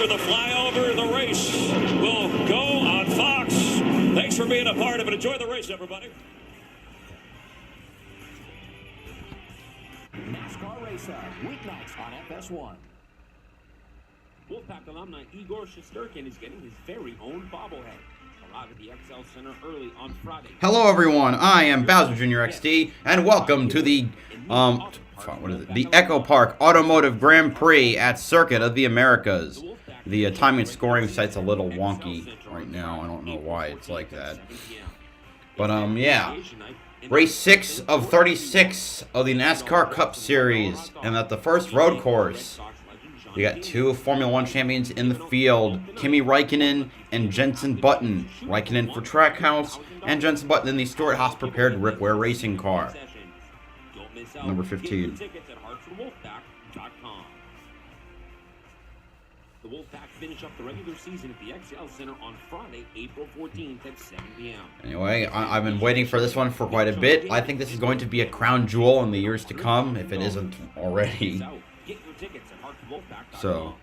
after the flyover, the race will go on Fox. Thanks for being a part of it. Enjoy the race, everybody. NASCAR Race Up, weeknights on FS1. Wolfpack alumni Igor Shesterkin is getting his very own bobblehead. Arrive at the XL Center early on Friday. Hello, everyone. I am BowserJrXD, and welcome to the the EchoPark Automotive Grand Prix at Circuit of the Americas. The timing scoring site's a little wonky right now. I don't know why it's like that. But yeah. Race 6 of 36 of the NASCAR Cup Series, and at the first road course, we got two Formula 1 champions in the field, Kimi Räikkönen and Jenson Button. Räikkönen for Trackhouse, and Jenson Button in the Stuart Haas prepared Ripware racing car. Number 15. The Wolfpack finish up the regular season at the XL Center on Friday, April 14th at 7 p.m. Anyway, I've been waiting for this one for quite a bit. I think this is going to be a crown jewel in the years to come, if it isn't already. So.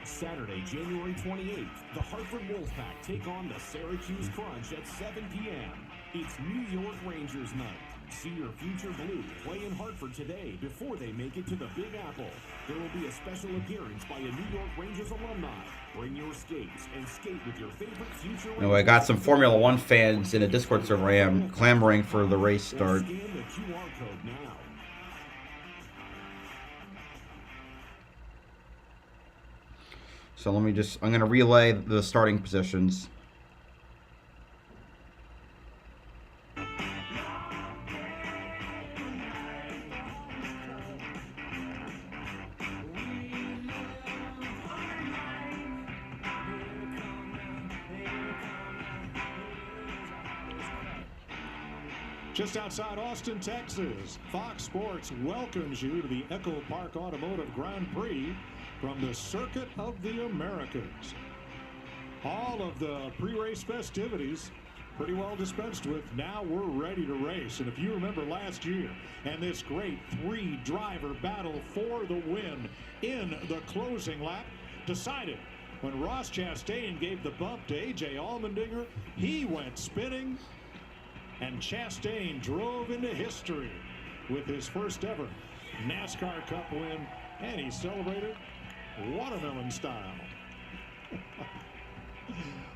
Saturday, January 28th, the Hartford Wolfpack take on the Syracuse Crunch at 7 p.m. It's New York Rangers night. See your future blue play in Hartford today before they make it to the Big Apple. There will be a special appearance by a New York Rangers alumni. Bring your skates and skate with your favorite future. Anyway, I got some Formula 1 fans in a Discord server I am clamoring for the race start. Scan the QR code now. So I'm going to relay the starting positions. Just outside Austin, Texas, Fox Sports welcomes you to the EchoPark Automotive Grand Prix from the Circuit of the Americas. All of the pre-race festivities pretty well dispensed with. Now we're ready to race. And if you remember last year and this great three-driver battle for the win in the closing lap, decided when Ross Chastain gave the bump to A.J. Allmendinger, he went spinning, and Chastain drove into history with his first ever NASCAR Cup win, and he celebrated watermelon style.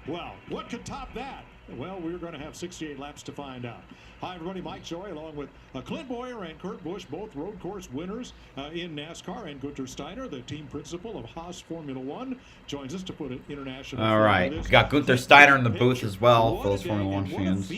Well, what could top that? Well, we're going to have 68 laps to find out. Hi, everybody. Mike Joy, along with Clint Boyer and Kurt Busch, both road course winners in NASCAR, and Gunter Steiner, the team principal of Haas Formula 1, joins us to put an international. All right. We've got Gunter Steiner in the booth as well for those Formula 1 fans.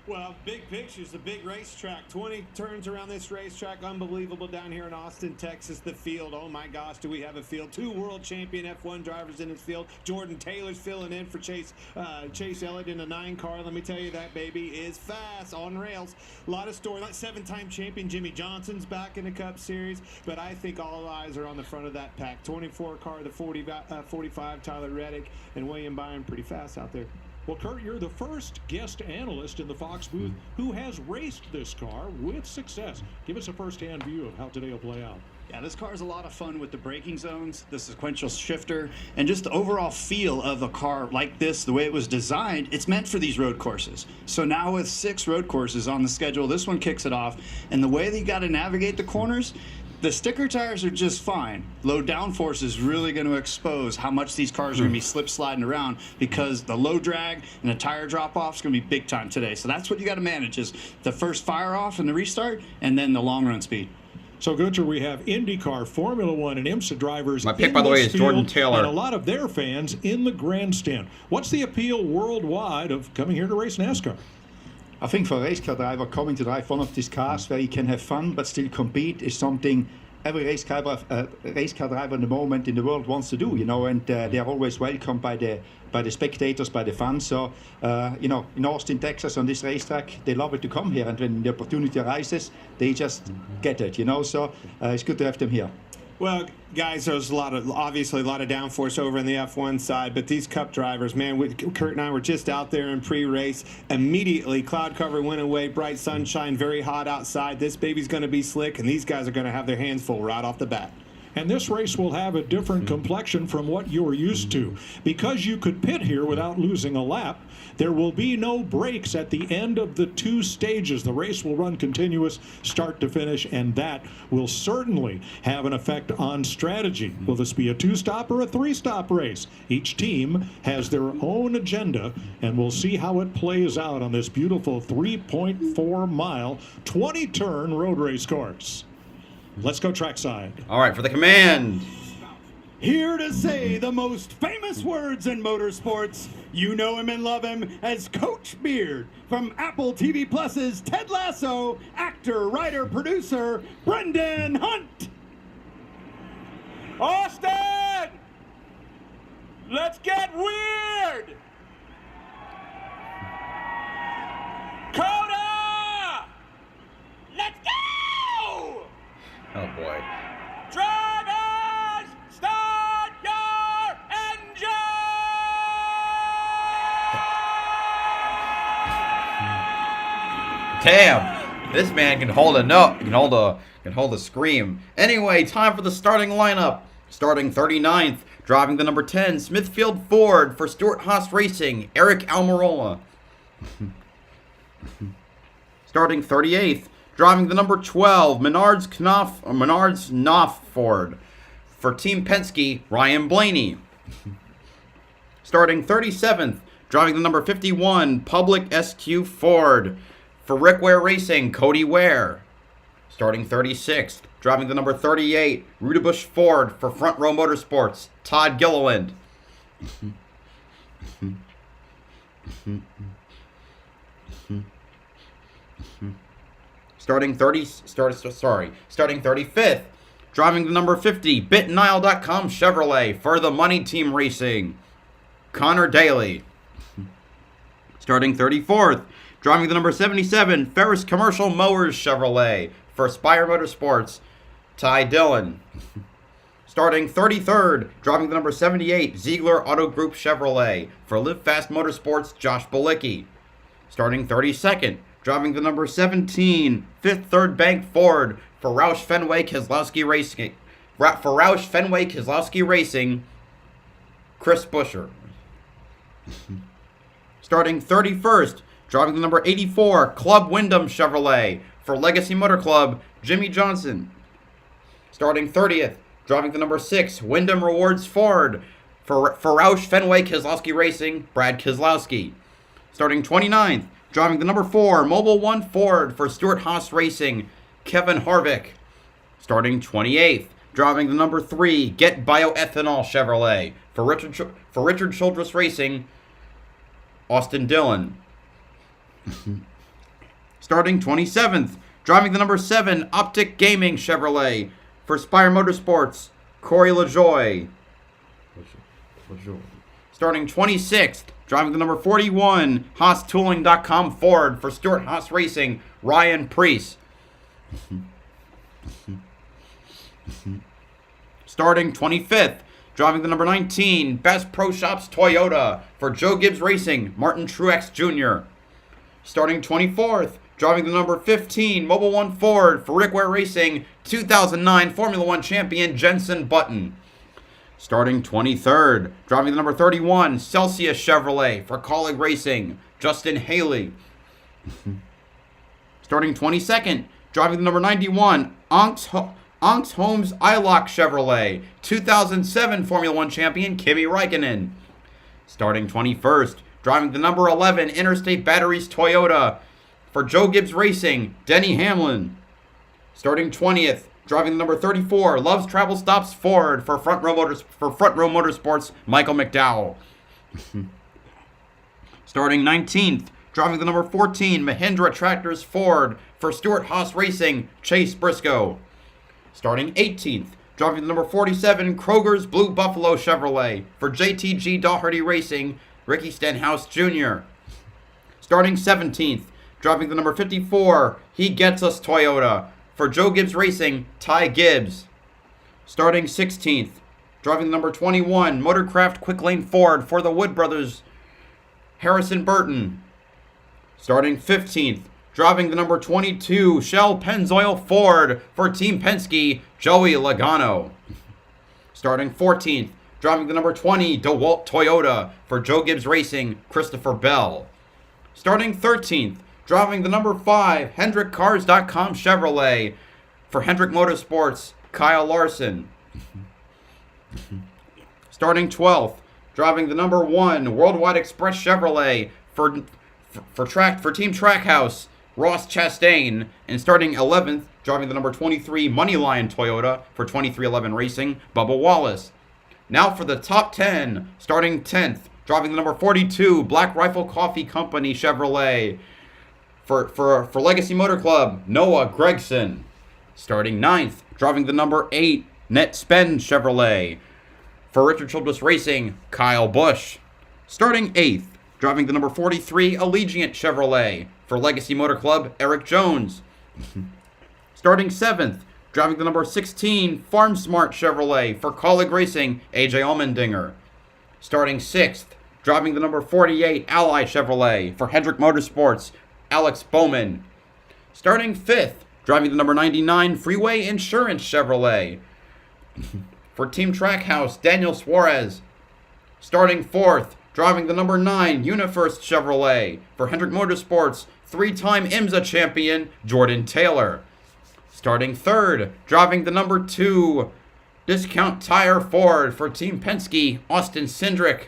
Well, big pictures, a big racetrack. 20 turns around this racetrack. Unbelievable down here in Austin, Texas. The field, oh my gosh, do we have a field. Two world champion F1 drivers in this field. Jordan Taylor's filling in for Chase Elliott in a 9 car. Let me tell you, that baby is fast on rails. A lot of story. Like 7-time champion Jimmy Johnson's back in the Cup Series. But I think all eyes are on the front of that pack. 24 car, the 45, Tyler Reddick, and William Byron, pretty fast out there. Well, Kurt, you're the first guest analyst in the Fox booth who has raced this car with success. Give us a first-hand view of how today will play out. Yeah, this car is a lot of fun with the braking zones, the sequential shifter, and just the overall feel of a car like this, the way it was designed. It's meant for these road courses. So now with 6 road courses on the schedule, this one kicks it off. And the way that you got to navigate the corners, the sticker tires are just fine. Low downforce is really going to expose how much these cars are going to be slip sliding around, because the low drag and the tire drop off is going to be big time today. So that's what you got to manage, is the first fire off and the restart, and then the long run speed. So, Gunter, we have IndyCar, Formula 1, and IMSA drivers. My pick, by the way, is Jordan Taylor. And a lot of their fans in the grandstand. What's the appeal worldwide of coming here to race NASCAR? I think for a race car driver, coming to drive one of these cars where he can have fun but still compete is something every race car driver in the moment in the world wants to do, you know, and they are always welcomed by the spectators, by the fans. So, you know, in Austin, Texas, on this racetrack, they love it to come here, and when the opportunity arises, they just get it, you know. So it's good to have them here. Well, guys, there's obviously a lot of downforce over in the F1 side, but these Cup drivers, man, Kurt and I were just out there in pre-race. Immediately, cloud cover went away, bright sunshine, very hot outside. This baby's going to be slick, and these guys are going to have their hands full right off the bat. And this race will have a different complexion from what you're used to. Because you could pit here without losing a lap, there will be no breaks at the end of the 2 stages. The race will run continuous start to finish, and that will certainly have an effect on strategy. Will this be a 2-stop or a 3-stop race? Each team has their own agenda, and we'll see how it plays out on this beautiful 3.4-mile, 20-turn road race course. Let's go trackside. All right, for the command. Here to say the most famous words in motorsports, you know him and love him as Coach Beard. From Apple TV Plus's Ted Lasso, actor, writer, producer, Brendan Hunt. Austin! Let's get weird! COTA! Let's go! Oh boy. Drivers, start your engine! Damn, this man can hold a note. Can hold a scream. Anyway, time for the starting lineup. Starting 39th, driving the number 10, Smithfield Ford for Stuart Haas Racing, Eric Almirola. Starting 38th, driving the number 12, Menards Knopf Ford for Team Penske, Ryan Blaney. Starting 37th, driving the number 51, Public SQ Ford for Rick Ware Racing, Cody Ware. Starting 36th, driving the number 38, Rudebush Ford for Front Row Motorsports, Todd Gilliland. Starting 35th, driving the number 50, BitNile.com Chevrolet for the Money Team Racing, Connor Daly. Starting 34th, driving the number 77, Ferris Commercial Mowers Chevrolet for Spire Motorsports, Ty Dillon. Starting 33rd, driving the number 78, Ziegler Auto Group Chevrolet for Live Fast Motorsports, Josh Balicki. Starting 32nd, driving the number 17, Fifth Third Bank Ford for Roush Fenway Keselowski Racing, Chris Buescher. Starting 31st, driving the number 84, Club Wyndham Chevrolet for Legacy Motor Club, Jimmy Johnson. Starting 30th, driving the number 6, Wyndham Rewards Ford for Roush Fenway Keselowski Racing, Brad Keselowski. Starting 29th, driving the number 4, Mobile One Ford for Stuart Haas Racing, Kevin Harvick. Starting 28th, driving the number 3, Get Bioethanol Chevrolet for Richard Childress Racing, Austin Dillon. Starting 27th, driving the number 7, Optic Gaming Chevrolet for Spire Motorsports, Corey LaJoie. Starting 26th, driving the number 41, HaasTooling.com Ford for Stuart Haas Racing, Ryan Prix. Starting 25th, driving the number 19, Best Pro Shops Toyota for Joe Gibbs Racing, Martin Truex Jr. Starting 24th, driving the number 15, Mobile One Ford for Rick Ware Racing, 2009 Formula One champion Jenson Button. Starting 23rd, driving the number 31, Celsius Chevrolet for Colleague Racing, Justin Haley. Starting 22nd, driving the number 91, Onks Holmes iLock Chevrolet, 2007 Formula One champion Kimi Räikkönen. Starting 21st, driving the number 11, Interstate Batteries Toyota for Joe Gibbs Racing, Denny Hamlin. Starting 20th, driving the number 34, Loves Travel Stops Ford for Front Row Motorsports, Michael McDowell. Starting 19th, driving the number 14, Mahindra Tractors Ford for Stuart Haas Racing, Chase Briscoe. Starting 18th, driving the number 47, Kroger's Blue Buffalo Chevrolet for JTG Daugherty Racing, Ricky Stenhouse Jr. Starting 17th, driving the number 54, He Gets Us Toyota for Joe Gibbs Racing, Ty Gibbs. Starting 16th, driving the number 21, Motorcraft Quick Lane Ford for the Wood Brothers, Harrison Burton. Starting 15th, driving the number 22, Shell Pennzoil Ford for Team Penske, Joey Logano. Starting 14th, driving the number 20 DeWalt Toyota for Joe Gibbs Racing, Christopher Bell. Starting 13th, driving the number 5 HendrickCars.com Chevrolet for Hendrick Motorsports, Kyle Larson. Starting 12th, driving the number 1 Worldwide Express Chevrolet for Team Trackhouse, Ross Chastain. And starting 11th, driving the number 23 Moneyline Toyota for 2311 Racing, Bubba Wallace. Now for the top 10, starting 10th, driving the number 42 Black Rifle Coffee Company Chevrolet for Legacy Motor Club, Noah Gregson. Starting 9th, driving the number 8 Net Spend Chevrolet for Richard Childress Racing, Kyle Busch. Starting 8th, driving the number 43 Allegiant Chevrolet for Legacy Motor Club, Eric Jones. Starting 7th, driving the number 16 Farm Smart Chevrolet for Colleague Racing, AJ Allmendinger. Starting 6th, driving the number 48 Ally Chevrolet for Hendrick Motorsports, Alex Bowman. Starting 5th, driving the number 99 Freeway Insurance Chevrolet for Team Trackhouse, Daniel Suarez. Starting 4th, driving the number 9 Unifirst Chevrolet for Hendrick Motorsports, 3-time IMSA champion, Jordan Taylor. Starting 3rd, driving the number 2 Discount Tire Ford for Team Penske, Austin Cindric.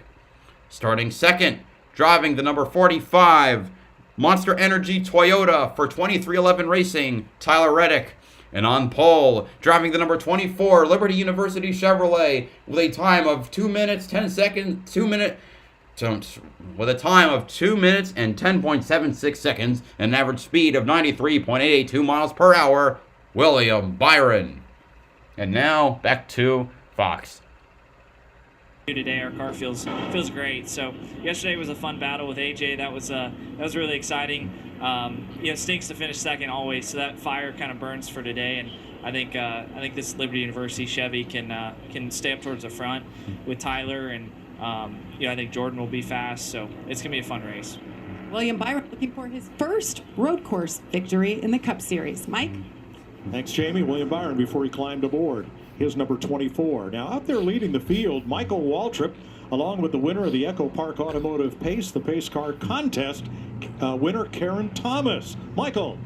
Starting 2nd, driving the number 45 Monster Energy Toyota for 2311 Racing, Tyler Reddick. And on pole, driving the number 24 Liberty University Chevrolet with a time of 2 minutes, 10 seconds, with a time of 2 minutes and 10.76 seconds, and an average speed of 93.82 miles per hour, William Byron. And now, back to Fox. Today our car feels great. So yesterday was a fun battle with AJ. That was really exciting. It stinks to finish second always, so that fire kind of burns for today. And I think this Liberty University Chevy can stay up towards the front with Tyler, and I think Jordan will be fast. So it's gonna be a fun race. William Byron looking for his first road course victory in the Cup Series. Mike. Thanks, Jamie. William Byron before he climbed aboard. His number 24. Now out there leading the field, Michael Waltrip, along with the winner of the EchoPark Automotive Pace, the Pace Car Contest, winner Karen Thomas. Michael.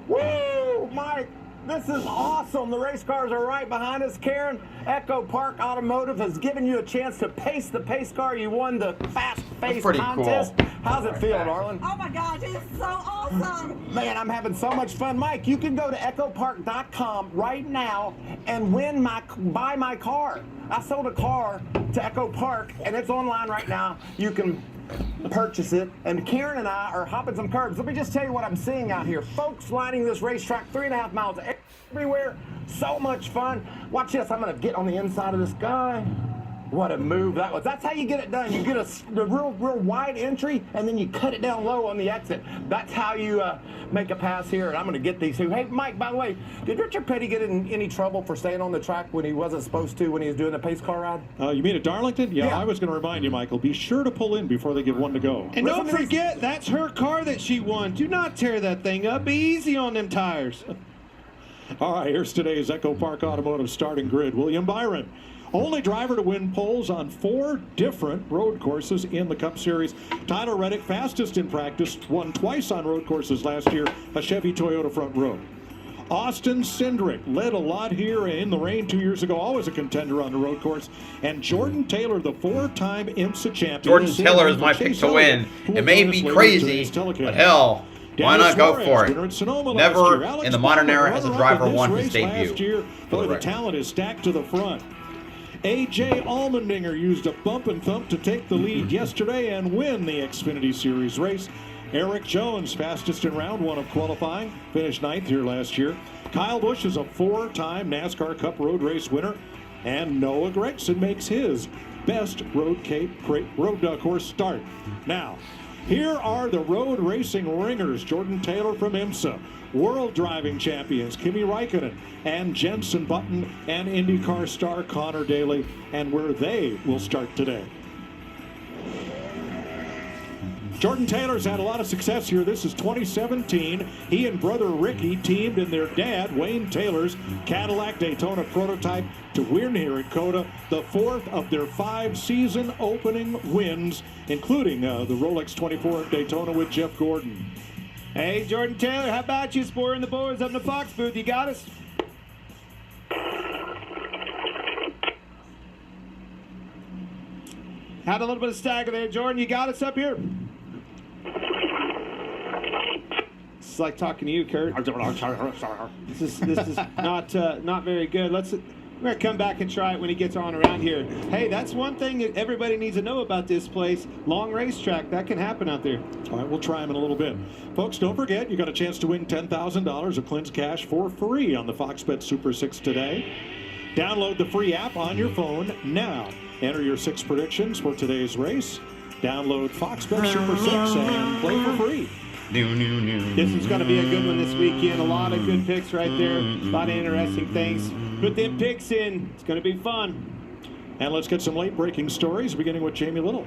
Woo, Mike. This is awesome. The race cars are right behind us. Karen, EchoPark Automotive has given you a chance to pace the pace car. You won the fast pace contest. Cool. How's it feel, darling? Oh my gosh, it's so awesome. Man, I'm having so much fun. Mike, you can go to EchoPark.com right now and buy my car. I sold a car to EchoPark, and it's online right now. You can purchase it, and Karen and I are hopping some curbs. Let me just tell you what I'm seeing out here. Folks lining this racetrack 3.5 miles everywhere. So much fun. Watch this. I'm going to get on the inside of this guy. What a move that was. That's how you get it done. You get a real wide entry, and then you cut it down low on the exit. That's how you make a pass here, and I'm going to get these two. Hey, Mike, by the way, did Richard Petty get in any trouble for staying on the track when he wasn't supposed to when he was doing the pace car ride? You mean at Darlington? Yeah, I was going to remind you, Michael, be sure to pull in before they give one to go. And don't forget, that's her car that she won. Do not tear that thing up. Be easy on them tires. All right, here's today's EchoPark Automotive starting grid. William Byron. Only driver to win poles on 4 different road courses in the Cup Series. Tyler Reddick, fastest in practice, won twice on road courses last year, a Chevy Toyota front row. Austin Cindric led a lot here in the rain 2 years ago, always a contender on the road course. And Jordan Taylor, the 4-time IMSA champion. Jordan Taylor is my pick to win. It may be crazy, but hell, why not go for it? Never in the modern era has a driver won his debut. The talent is stacked to the front. AJ Allmendinger used a bump and thump to take the lead yesterday and win the Xfinity Series race. Eric Jones, fastest in round 1 of qualifying, finished 9th here last year. Kyle Busch is a 4-time NASCAR Cup Road Race winner. And Noah Gregson makes his best road course start. Now, here are the road racing ringers. Jordan Taylor from IMSA. World driving champions Kimi Räikkönen and Jenson Button, and IndyCar star Connor Daly, and where they will start today. Jordan Taylor's had a lot of success here. This is 2017. He and brother Ricky teamed in their dad, Wayne Taylor's Cadillac Daytona prototype to win here at COTA, the 4th of their 5 season opening wins, including the Rolex 24 at Daytona with Jeff Gordon. Hey, Jordan Taylor, how about you spoiling the boards up in the Fox booth? You got us? Had a little bit of stagger there, Jordan. You got us up here? It's like talking to you, Kurt. This is not very good. We're going to come back and try it when he gets on around here. Hey, that's one thing that everybody needs to know about this place. Long racetrack. That can happen out there. All right, we'll try him in a little bit. Folks, don't forget, you got a chance to win $10,000 of Clint's cash for free on the Fox Bet Super 6 today. Download the free app on your phone now. Enter your 6 predictions for today's race. Download Fox Bet Super 6 and play for free. This is going to be a good one this weekend. A lot of good picks right there. A lot of interesting things. Put them picks in. It's going to be fun. And let's get some late breaking stories, beginning with Jamie Little.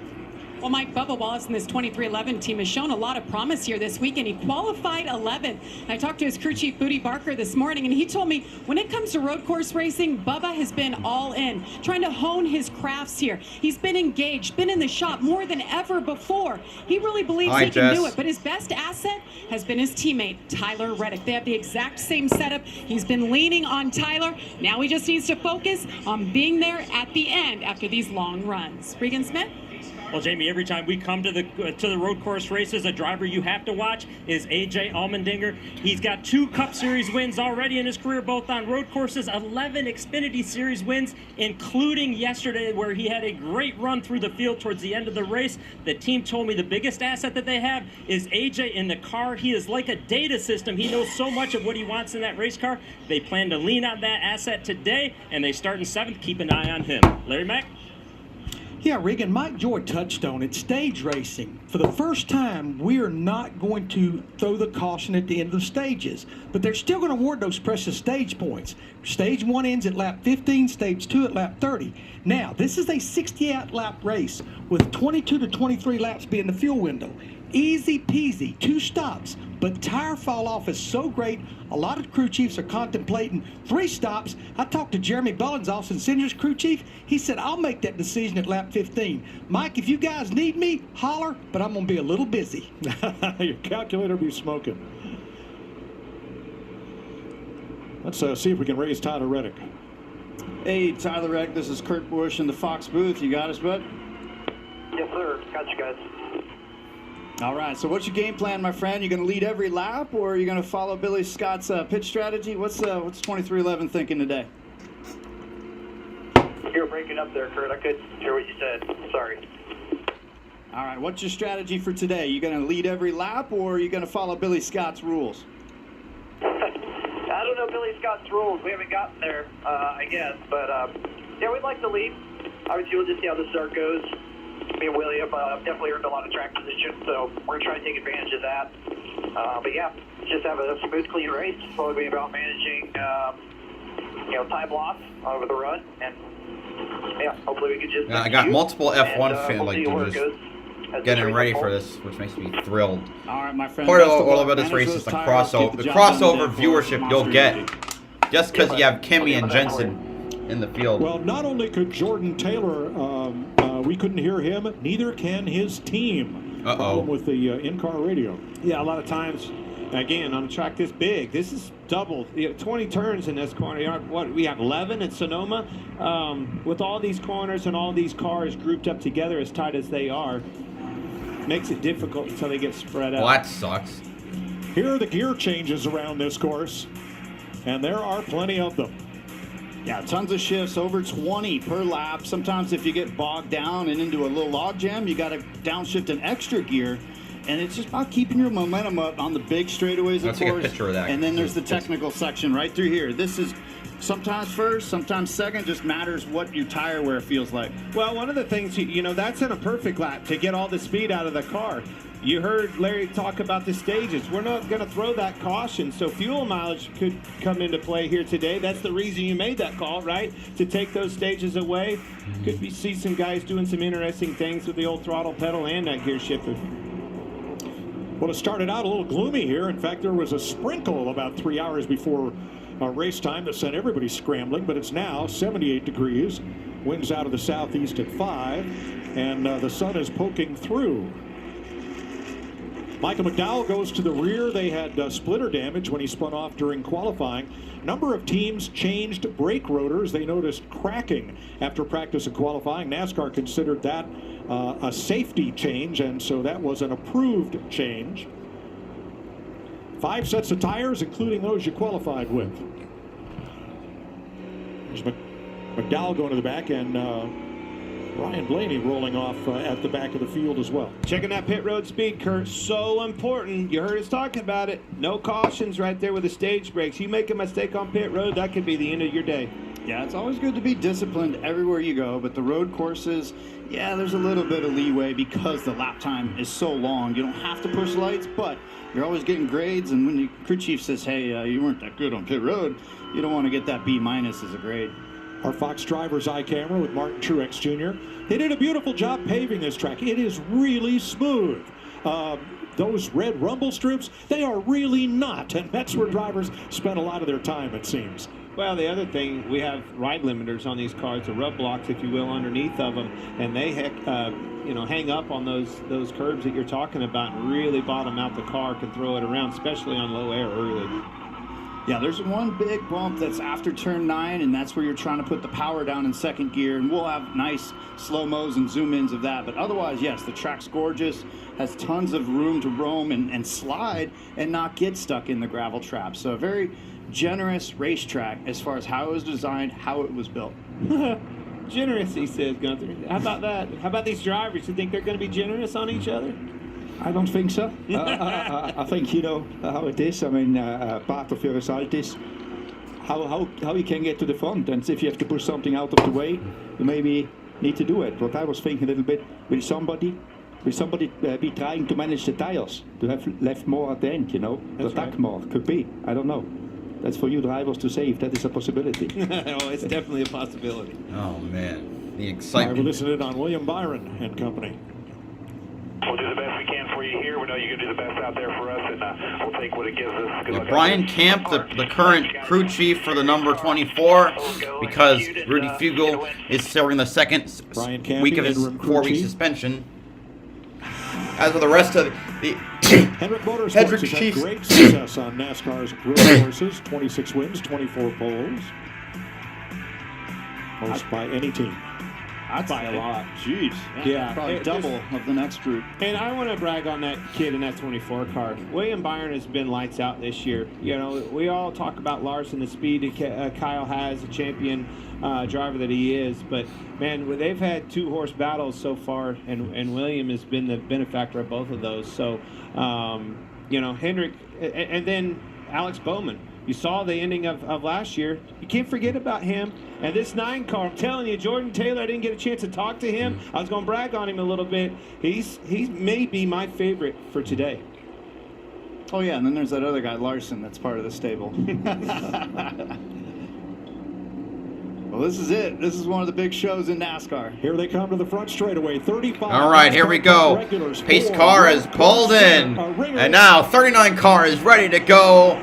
Well, Mike, Bubba Wallace and this 2311 team has shown a lot of promise here this weekend. He qualified 11th. I talked to his crew chief, Booty Barker, this morning, and he told me when it comes to road course racing, Bubba has been all in, trying to hone his crafts here. He's been engaged, been in the shop more than ever before. He really believes he can do it, but his best asset has been his teammate, Tyler Reddick. They have the exact same setup. He's been leaning on Tyler. Now he just needs to focus on being there at the end after these long runs. Regan Smith? Well, Jamie, every time we come to the road course races, a driver you have to watch is AJ Allmendinger. He's got 2 Cup Series wins already in his career, both on road courses, 11 Xfinity Series wins, including yesterday where he had a great run through the field towards the end of the race. The team told me the biggest asset that they have is AJ in the car. He is like a data system. He knows so much of what he wants in that race car. They plan to lean on that asset today, and they start in 7th. Keep an eye on him. Larry Mack? Yeah, Regan, Mike Joy touched on it. Stage racing. For the first time, we are not going to throw the caution at the end of the stages, but they're still going to award those precious stage points. Stage 1 ends at lap 15, stage 2 at lap 30. Now, this is a 68 lap race with 22 to 23 laps being the fuel window. Easy peasy, 2 stops, but tire fall off is so great, a lot of crew chiefs are contemplating 3 stops. I talked to Jeremy Bullins, Austin Senior's crew chief. He said, I'll make that decision at lap 15. Mike, if you guys need me, holler, but I'm going to be a little busy. Your calculator be smoking. Let's see if we can raise Tyler Reddick. Hey, Tyler Reddick, this is Kurt Busch in the Fox booth. You got us, bud? Yes, sir. Got you guys. All right, so what's your game plan, my friend? You going to lead every lap, or are you going to follow Billy Scott's pitch strategy? What's 2311 thinking today? You were breaking up there, Kurt. I couldn't hear what you said. Sorry. All right, what's your strategy for today? You going to lead every lap, or are you going to follow Billy Scott's rules? I don't know Billy Scott's rules. We haven't gotten there, I guess. But, yeah, we'd like to lead. Obviously, we'll just see how the start goes. Me and Willie have definitely earned a lot of track position, so we're going to try to take advantage of that. But, yeah, just have a smooth, clean race. It's probably about managing, time loss over the run. And, yeah, hopefully we can just... I got multiple F1 fans like just getting ready for this, which makes me thrilled. All right, my friend. Part of all about this race is the crossover viewership you'll get just because you have Kimmy and Jensen in the field. Well, not only could Jordan Taylor, we couldn't hear him, neither can his team. Problem with the in-car radio. Yeah, a lot of times, again, on a track this big, this is double. 20 turns in this corner. What, we have 11 at Sonoma. With all these corners and all these cars grouped up together as tight as they are, makes it difficult until they get spread out. Well, that sucks. Here are the gear changes around this course, and there are plenty of them. Yeah, tons of shifts, over 20 per lap. Sometimes if you get bogged down and into a little log jam, you got to downshift an extra gear. And it's just about keeping your momentum up on the big straightaways, of course. Let's take a picture of that. And then there's the technical section right through here. This is sometimes first, sometimes second, just matters what your tire wear feels like. Well, one of the things, that's in a perfect lap to get all the speed out of the car. You heard Larry talk about the stages. We're not going to throw that caution, so fuel mileage could come into play here today. That's the reason you made that call, right? To take those stages away. Could we see some guys doing some interesting things with the old throttle pedal and that gear shifter. Well, it started out a little gloomy here. In fact, there was a sprinkle about 3 hours before race time that sent everybody scrambling, but it's now 78 degrees. Winds out of the southeast at 5, and the sun is poking through. Michael McDowell goes to the rear. They had splitter damage when he spun off during qualifying. Number of teams changed brake rotors. They noticed cracking after practice and qualifying. NASCAR considered that a safety change, and so that was an approved change. 5 sets of tires, including those you qualified with. There's McDowell going to the back, and Ryan Blaney rolling off at the back of the field as well. Checking that pit road speed, Kurt. So important. You heard us talking about it. No cautions right there with the stage brakes. You make a mistake on pit road, that could be the end of your day. Yeah, it's always good to be disciplined everywhere you go, but the road courses, yeah, there's a little bit of leeway because the lap time is so long. You don't have to push lights, but you're always getting grades, and when the crew chief says, hey, you weren't that good on pit road, you don't want to get that B- as a grade. Our Fox Driver's Eye camera with Martin Truex Jr. They did a beautiful job paving this track. It is really smooth. Those red rumble strips, they are really not, and that's where drivers spend a lot of their time, it seems. Well, the other thing, we have ride limiters on these cars, the rub blocks, if you will, underneath of them, and they hang up on those curbs that you're talking about and really bottom out the car, can throw it around, especially on low air early. Yeah, there's one big bump that's after turn 9, and that's where you're trying to put the power down in second gear, and we'll have nice slow-mos and zoom-ins of that. But otherwise, yes, the track's gorgeous, has tons of room to roam and slide and not get stuck in the gravel trap. So a very generous racetrack as far as how it was designed, how it was built. Generous, he says, Gunther. How about that? How about these drivers? You think they're going to be generous on each other? I don't think so. I think you know how it is. I mean, part of your result is how you can get to the front, and if you have to push something out of the way, you maybe need to do it. But I was thinking a little bit, will somebody be trying to manage the tires to have left more at the end? You know, to attack more. Could be. I don't know. That's for you drivers to say if that is a possibility. Oh, it's definitely a possibility. Oh man, the We're excitement. listening on William Byron and company. We'll do the best we can for you here. We know you're going to do the best out there for us, and we'll take what it gives us. Good luck. Brian Camp, the current crew chief for the number 24, because Rudy Fugle is serving the second week of his 4-week suspension. As for the rest of the Hendrick Motorsports has had great success on NASCAR's road courses. 26 wins, 24 poles. Most by any team. I'd By a lot. Jeez. Yeah. Probably double of the next group. And I want to brag on that kid in that 24 car. William Byron has been lights out this year. You know, we all talk about Larson, the speed that Kyle has, a champion driver that he is. But, man, they've had 2-horse battles so far, and William has been the benefactor of both of those. So, Hendrick, and then Alex Bowman. You saw the ending of last year. You can't forget about him. And this 9 car, I'm telling you, Jordan Taylor, I didn't get a chance to talk to him. I was going to brag on him a little bit. He's maybe my favorite for today. Oh, yeah, and then there's that other guy, Larson, that's part of the stable. Well, this is it. This is one of the big shows in NASCAR. Here they come to the front straightaway. 35. All right, here we go. Pace car is pulled in, and now 39 car is ready to go.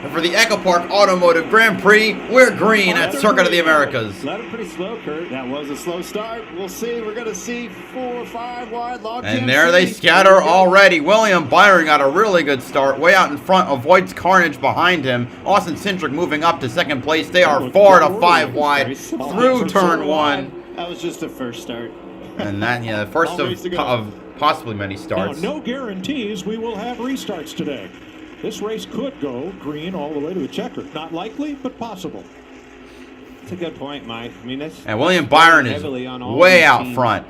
And for the EchoPark Automotive Grand Prix, we're green at Circuit of the Americas. Led him pretty slow, Kurt. That was a slow start. We'll see. We're going to see 4 or 5 wide locked in. And there they scatter already. William Byron got a really good start. Way out in front, avoids carnage behind him. Austin Cindric moving up to second place. They are 4 to 5 wide through turn 1. That was just the first start. And that, yeah, the first of possibly many starts. Now, no guarantees we will have restarts today. This race could go green all the way to the checker. Not likely, but possible. That's a good point, Mike. I mean, and William Byron is way out front.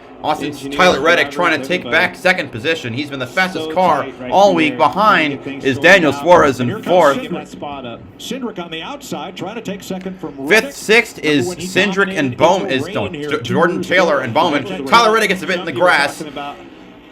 Tyler Reddick trying to take back second position. He's been the fastest car all week. Behind is Daniel Suarez in 4th. Cindric on the outside trying to take second from 5th, 6th is Cindric and Bowman. Jordan Taylor and Bowman. Tyler Reddick gets a bit in the grass.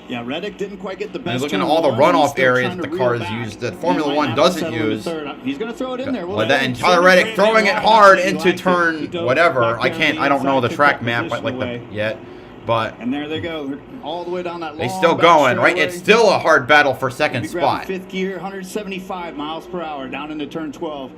Yeah, Reddick didn't quite get the best. And looking at all the runoff areas that the car is used that Formula 1 doesn't use. He's going to throw it in there. And Tyler Reddick throwing it hard into turn whatever. I don't know the track map like that yet. But and there they go, all the way down that long they still back going, right? straightaway. It's still a hard battle for second Be grabbing spot. fifth gear, 175 miles per hour down into turn 12.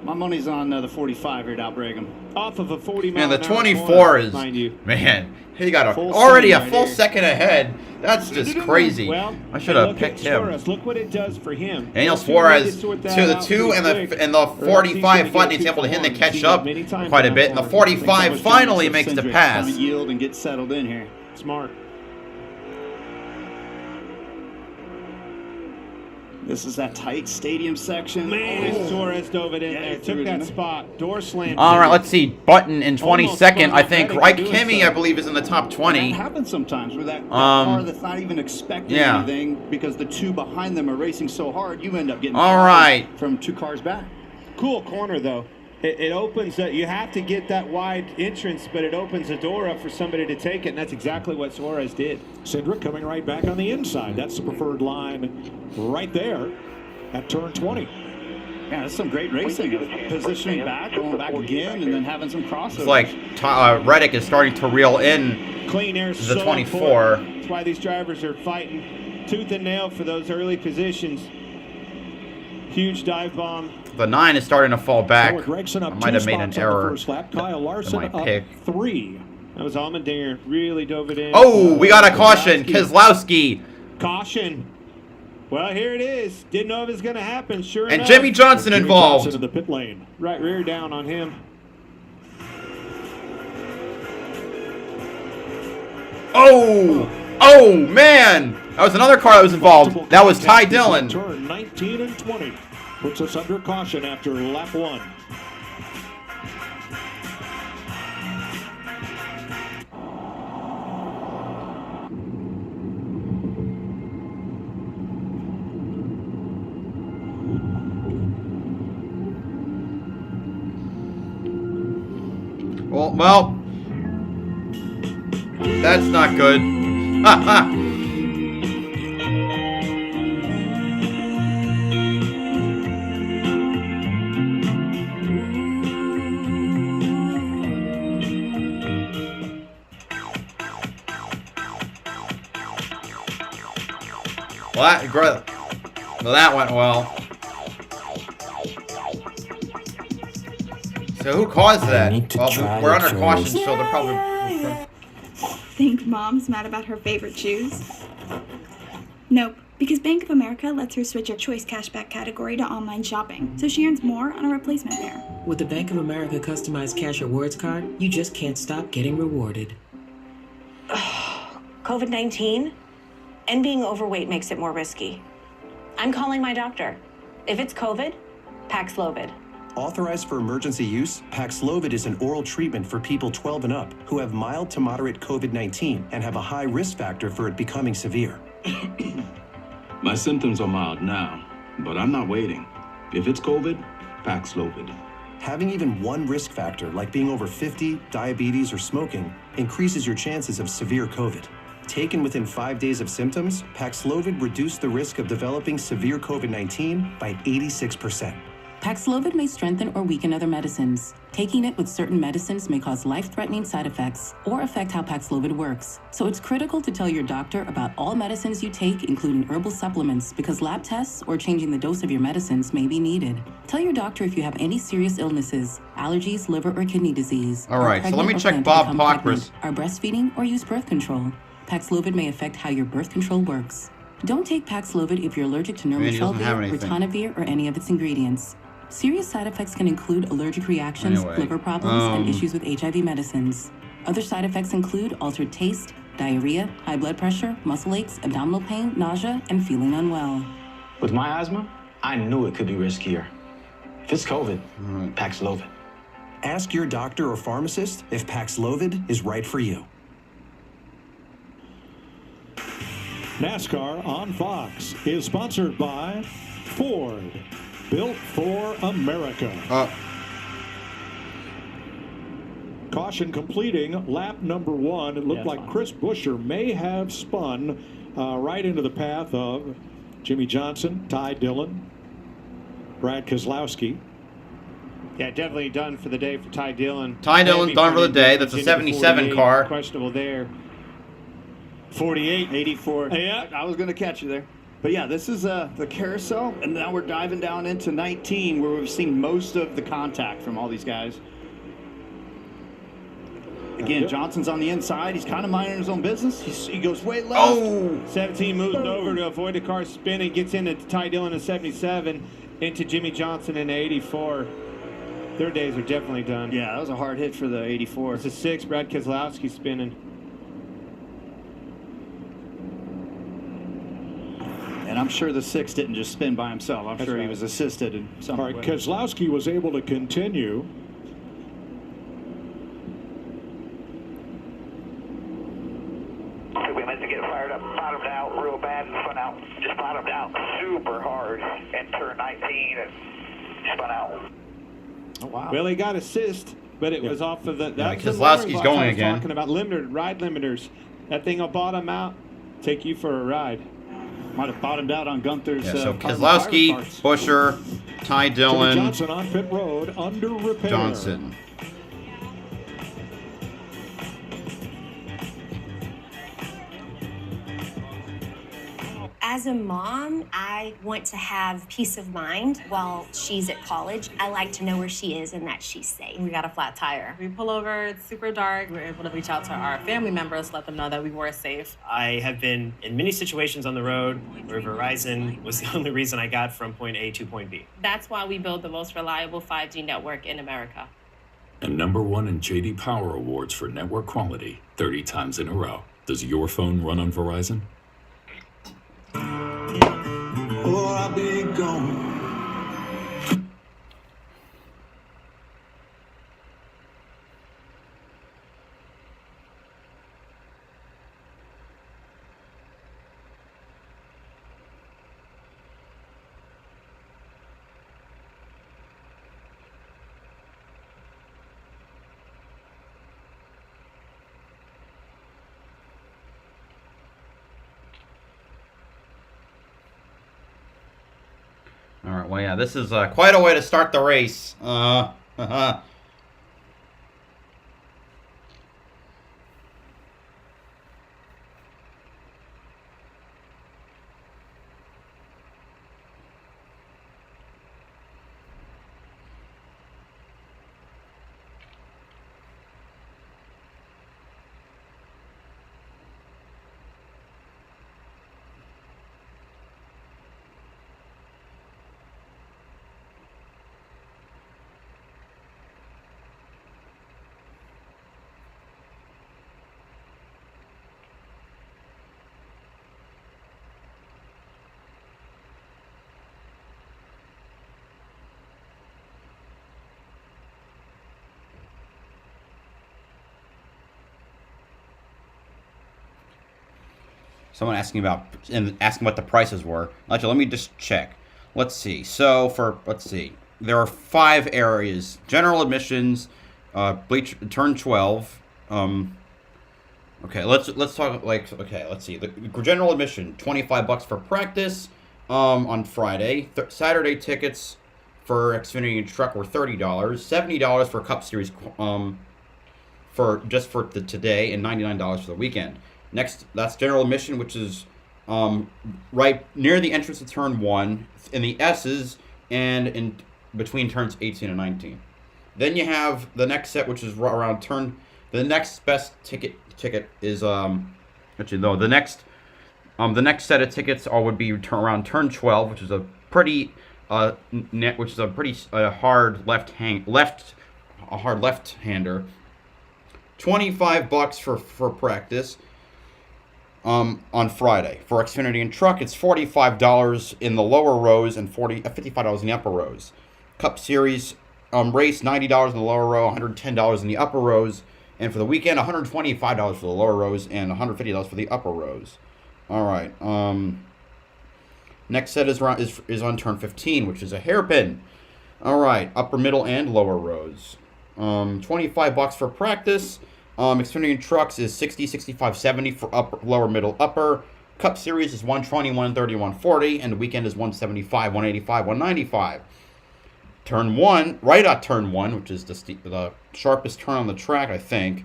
My money's on the 45 here at Brigham. Off of a 40 Man, mile the an hour 24 corner, is, mind you. man, he got Full already a speed full right second ahead. That's just crazy. Well, I should have look picked at him. Suarez. Look what it does for him. Daniel Let's see if we can Suarez sort to that the out 2 and pretty the quick. and the Or else he's 45 gonna fight. get He's able to hit too and far. catch Seen up that many times quite a on bit. And the that board. 45 finally makes the pass. Trying to yield and get settled in here. Smart. This is that tight stadium section. Man, Suarez dove it in there. Took that spot. Door slammed. All right, let's see. Button in 22nd. I think Redding Right doing Kimmy, so. I believe, is in the top 20. That happens sometimes with that car that's not even expecting yeah. anything because the two behind them are racing so hard, you end up getting all right from two cars back. Cool corner, though. It opens, you have to get that wide entrance, but it opens a door up for somebody to take it, and that's exactly what Suarez did. Cindric coming right back on the inside. That's the preferred line right there at turn 20. Yeah, that's some great racing. Positioning back, going back again, and then having some crossovers. It's like Reddick is starting to reel in Clean air the so 24. important. That's why these drivers are fighting tooth and nail for those early positions. Huge dive bomb. The 9 is starting to fall back. Gregson up I might have made an error Kyle Larson in my up pick. 3. That was Allmendinger. Really dove it in. Oh, we got a caution. Keselowski. Caution. Well, here it is. Didn't know it was going to happen. Sure And enough. Jimmy Johnson involved. Johnson in the pit lane. Right rear down on him. Oh! Oh, man! That was another car that was involved. That was Ty Dillon. Turn 19 and 20. Puts us under caution after lap 1. Well, that's not good. Ha ha! Well, that went well. So who caused that? Well, we're under caution, so they're probably... Think Mom's mad about her favorite shoes? Nope, because Bank of America lets her switch her choice cashback category to online shopping, so she earns more on a replacement pair. With the Bank of America customized cash rewards card, you just can't stop getting rewarded. COVID-19 and being overweight makes it more risky. I'm calling my doctor. If it's COVID, Paxlovid. Authorized for emergency use, Paxlovid is an oral treatment for people 12 and up who have mild to moderate COVID-19 and have a high risk factor for it becoming severe. My symptoms are mild now, but I'm not waiting. If it's COVID, Paxlovid. Having even one risk factor, like being over 50, diabetes, or smoking, increases your chances of severe COVID. Taken within 5 days of symptoms, Paxlovid reduced the risk of developing severe COVID-19 by 86%. Paxlovid may strengthen or weaken other medicines. Taking it with certain medicines may cause life-threatening side effects or affect how Paxlovid works. So it's critical to tell your doctor about all medicines you take, including herbal supplements, because lab tests or changing the dose of your medicines may be needed. Tell your doctor if you have any serious illnesses, allergies, liver or kidney disease. All right, so let me check Bob Pockris. Are breastfeeding or use birth control. Paxlovid may affect how your birth control works. Don't take Paxlovid if you're allergic to nirmatrelvir, ritonavir, or any of its ingredients. Serious side effects can include allergic reactions, liver problems, and issues with HIV medicines. Other side effects include altered taste, diarrhea, high blood pressure, muscle aches, abdominal pain, nausea, and feeling unwell. With my asthma, I knew it could be riskier. If it's COVID, Paxlovid. Ask your doctor or pharmacist if Paxlovid is right for you. NASCAR on Fox is sponsored by Ford. Built for America. Caution completing lap number 1. It looked like Chris Buescher may have spun right into the path of Jimmy Johnson, Ty Dillon, Brad Keselowski. Yeah, definitely done for the day for Ty Dillon. Ty Dillon done for the day. That's a 77 car. Questionable there. 48. 84. Yeah. I was going to catch you there. But yeah, this is the carousel, and now we're diving down into 19, where we've seen most of the contact from all these guys. Again, Johnson's on the inside. He's kind of minding his own business. He goes way left. Oh! 17 moves over to avoid the car spinning, gets into Ty Dillon in 77, into Jimmy Johnson in 84. Their days are definitely done. Yeah, that was a hard hit for the 84. It's a 6, Brad Keselowski spinning. And I'm sure the 6 didn't just spin by himself. I'm sure he was assisted in some All right, way. Keselowski was able to continue. We meant to get fired up, bottomed out real bad and spun out. Just bottomed out super hard and turned 19 and spun out. Oh, wow. Well, he got assist, but it was off of the... That's the Keselowski's box going I was again. talking about ride limiters. That thing will bottom out, take you for a ride. Might have bottomed out on Gunther's. Yeah, so carbon Keselowski, fiber parts. Busher, Ty Dillon, Jimmy Johnson on pit road, under repair. Johnson. As a mom, I want to have peace of mind while she's at college. I like to know where she is and that she's safe. We got a flat tire. We pull over, it's super dark. We're able to reach out to our family members, let them know that we were safe. I have been in many situations on the road where Verizon was the only reason I got from point A to point B. That's why we build the most reliable 5G network in America. And #1 in J.D. Power Awards for network quality 30 times in a row. Does your phone run on Verizon? Oh, I'll be gone. All right, well, yeah, this is quite a way to start the race. Someone asking what the prices were. Actually, let me just check. Let's see. So there are 5 areas: general admissions, bleach, turn 12. Okay, let's talk let's see. The general admission, $25 for practice. On Friday, Saturday tickets for Xfinity and Truck were $30, $70 for Cup Series for the today, and $99 for the weekend. Next, that's general admission, which is right near the entrance to turn 1, in the S's, and in between turns 18 and 19. Then you have the next set, which is around turn. The next best ticket is actually no. The next set of tickets would be around turn 12, which is a pretty hard left-hander. $25 for practice. On Friday. For Xfinity and Truck, it's $45 in the lower rows and $55 in the upper rows. Cup Series race, $90 in the lower row, $110 in the upper rows. And for the weekend, $125 for the lower rows and $150 for the upper rows. All right. Next set is on turn 15, which is a hairpin. All right. Upper, middle, and lower rows. $25 for practice. Xfinity and Trucks is $60, $65, $70 for upper, lower, middle, upper. Cup Series is $120, $130, $140, and the weekend is $175, $185, $195. Turn 1, right at turn 1, which is the sharpest turn on the track, I think,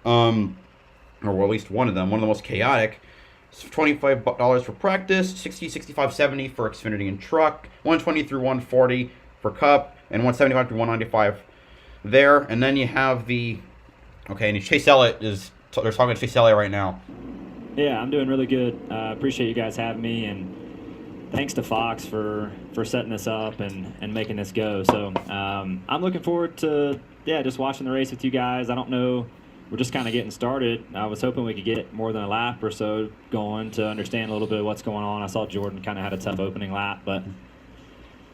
or at least one of the most chaotic. $25 for practice, 60, 65, 70 for Xfinity and truck, 120 through 140 for cup, and 175 through 195 there. And then you have the, okay, and Chase Elliott is, they're talking to Chase Elliott right now. Yeah, I'm doing really good. Appreciate you guys having me, and thanks to Fox for setting this up and making this go. So I'm looking forward to, just watching the race with you guys. I don't know. We're just kind of getting started. I was hoping we could get more than a lap or so going to understand a little bit of what's going on. I saw Jordan kind of had a tough opening lap, but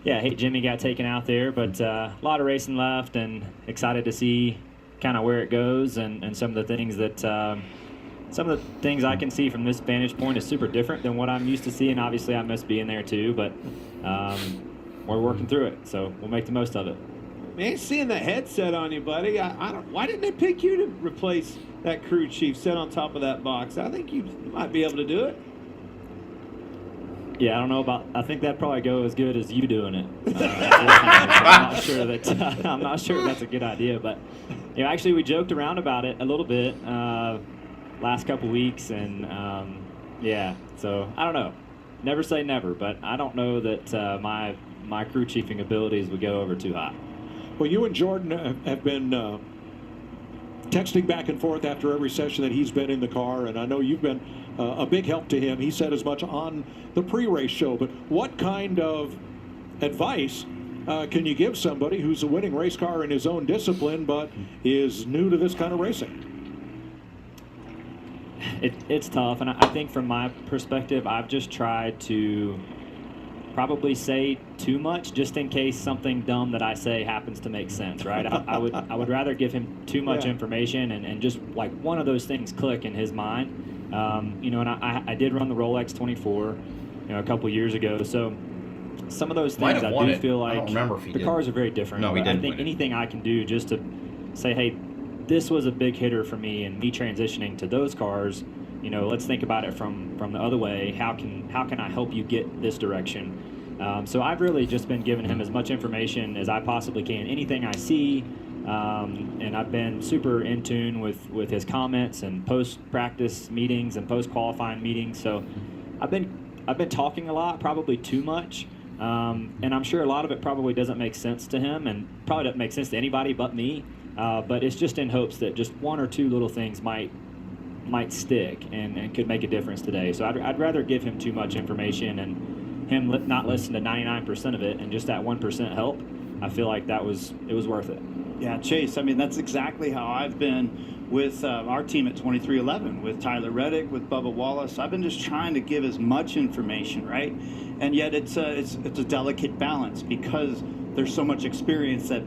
yeah, hey, Jimmy got taken out there, but a lot of racing left, and excited to see kind of where it goes and some of the things that I can see from this vantage point is super different than what I'm used to seeing. Obviously, I miss being there too, but we're working through it, so we'll make the most of it. Man, seeing the headset on you, buddy. Why didn't they pick you to replace that crew chief set on top of that box? I think you might be able to do it. Yeah, I don't know about. I think that'd probably go as good as you doing it. I'm not sure that's a good idea, but actually we joked around about it a little bit last couple weeks, and so I don't know. Never say never, but I don't know that my crew chiefing abilities would go over too high. Well, you and Jordan have been texting back and forth after every session that he's been in the car, and I know you've been a big help to him. He said as much on the pre-race show, but what kind of advice can you give somebody who's a winning race car in his own discipline but is new to this kind of racing? It's tough, and I think from my perspective, I've just tried to probably say too much just in case something dumb that I say happens to make sense, right? I would rather give him too much information and just like one of those things click in his mind. And I did run the Rolex 24, a couple years ago, so some of those things I do feel like the cars are very different. No, he didn't. I think anything I can do just to say, hey, this was a big hitter for me, and me transitioning to those cars, let's think about it from the other way. How can I help you get this direction? So I've really just been giving him as much information as I possibly can. Anything I see, and I've been super in tune with his comments and post-practice meetings and post-qualifying meetings. So I've been talking a lot, probably too much, and I'm sure a lot of it probably doesn't make sense to him, and probably doesn't make sense to anybody but me. But it's just in hopes that just one or two little things might stick and could make a difference today. So I'd rather give him too much information and him not listen to 99% of it and just that 1% help. I feel like it was worth it. Yeah, Chase, I mean, that's exactly how I've been with our team at 2311, with Tyler Reddick, with Bubba Wallace. I've been just trying to give as much information, right? And yet it's a delicate balance because there's so much experience that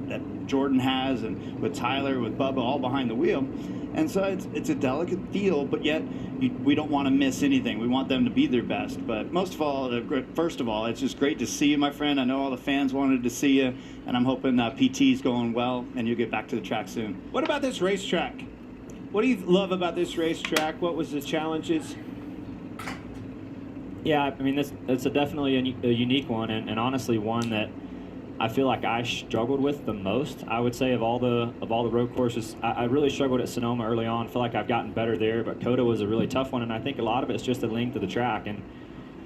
Jordan has, and with Tyler, with Bubba, all behind the wheel. And so it's a delicate deal, but yet we don't want to miss anything. We want them to be their best. But most of all, first of all, it's just great to see you, my friend. I know all the fans wanted to see you, and I'm hoping PT's going well, and you'll get back to the track soon. What about this racetrack? What do you love about this racetrack? What was the challenges? Yeah, I mean, it's definitely a unique one, and honestly one that I feel like I struggled with the most. I would say of all the road courses, I really struggled at Sonoma early on. I feel like I've gotten better there, but COTA was a really tough one, and I think a lot of it's just the length of the track. And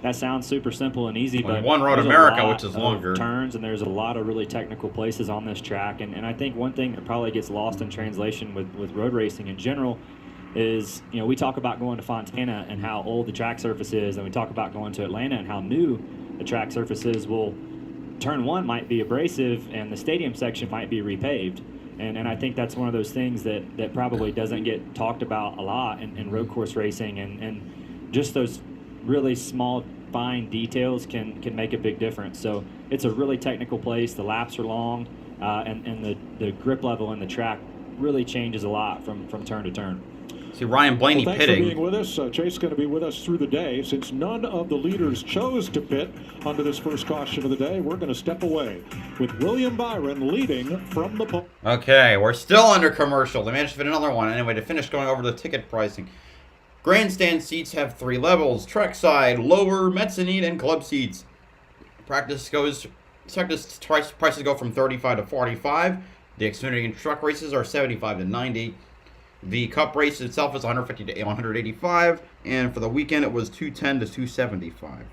that sounds super simple and easy, but One Road America, which is longer turns, and there's a lot of really technical places on this track. And I think one thing that probably gets lost in translation with road racing in general is, we talk about going to Fontana and how old the track surface is, and we talk about going to Atlanta and how new the track surface is. Well, turn one might be abrasive and the stadium section might be repaved. And I think that's one of those things that probably doesn't get talked about a lot in road course racing. And just those really small, fine details can make a big difference. So it's a really technical place. The laps are long, and the grip level in the track really changes a lot from turn to turn. See, Ryan Blaney thanks pitting. for being with us. Chase is going to be with us through the day. Since none of the leaders chose to pit under this first caution of the day, we're going to step away with William Byron leading from the pole. Okay, we're still under commercial. They managed to fit another one. Anyway, to finish going over the ticket pricing. Grandstand seats have 3 levels: trackside, lower, mezzanine, and club seats. Practice prices go from $35 to $45. The Xfinity and truck races are $75 to $90. The Cup race itself is 150 to 185, and for the weekend it was 210 to 275.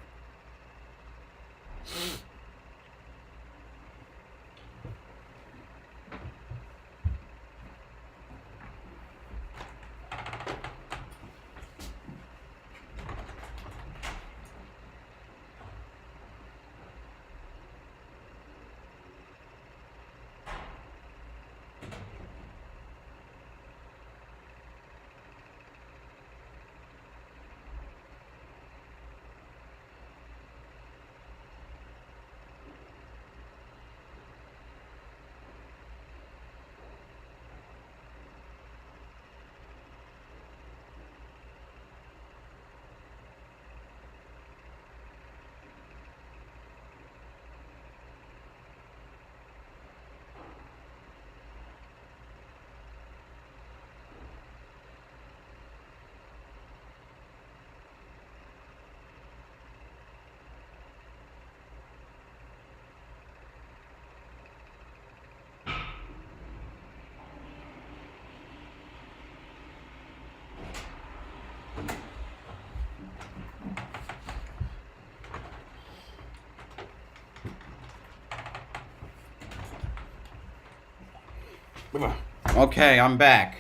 Okay, I'm back.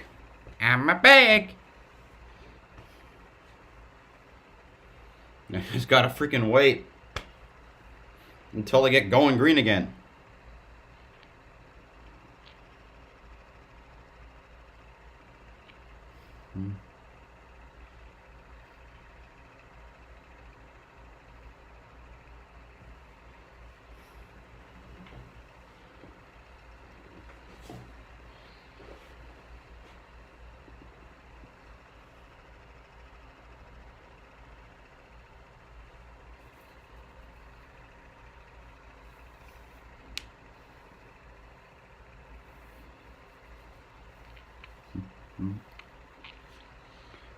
I'm back. I just gotta freaking wait until they get going green again.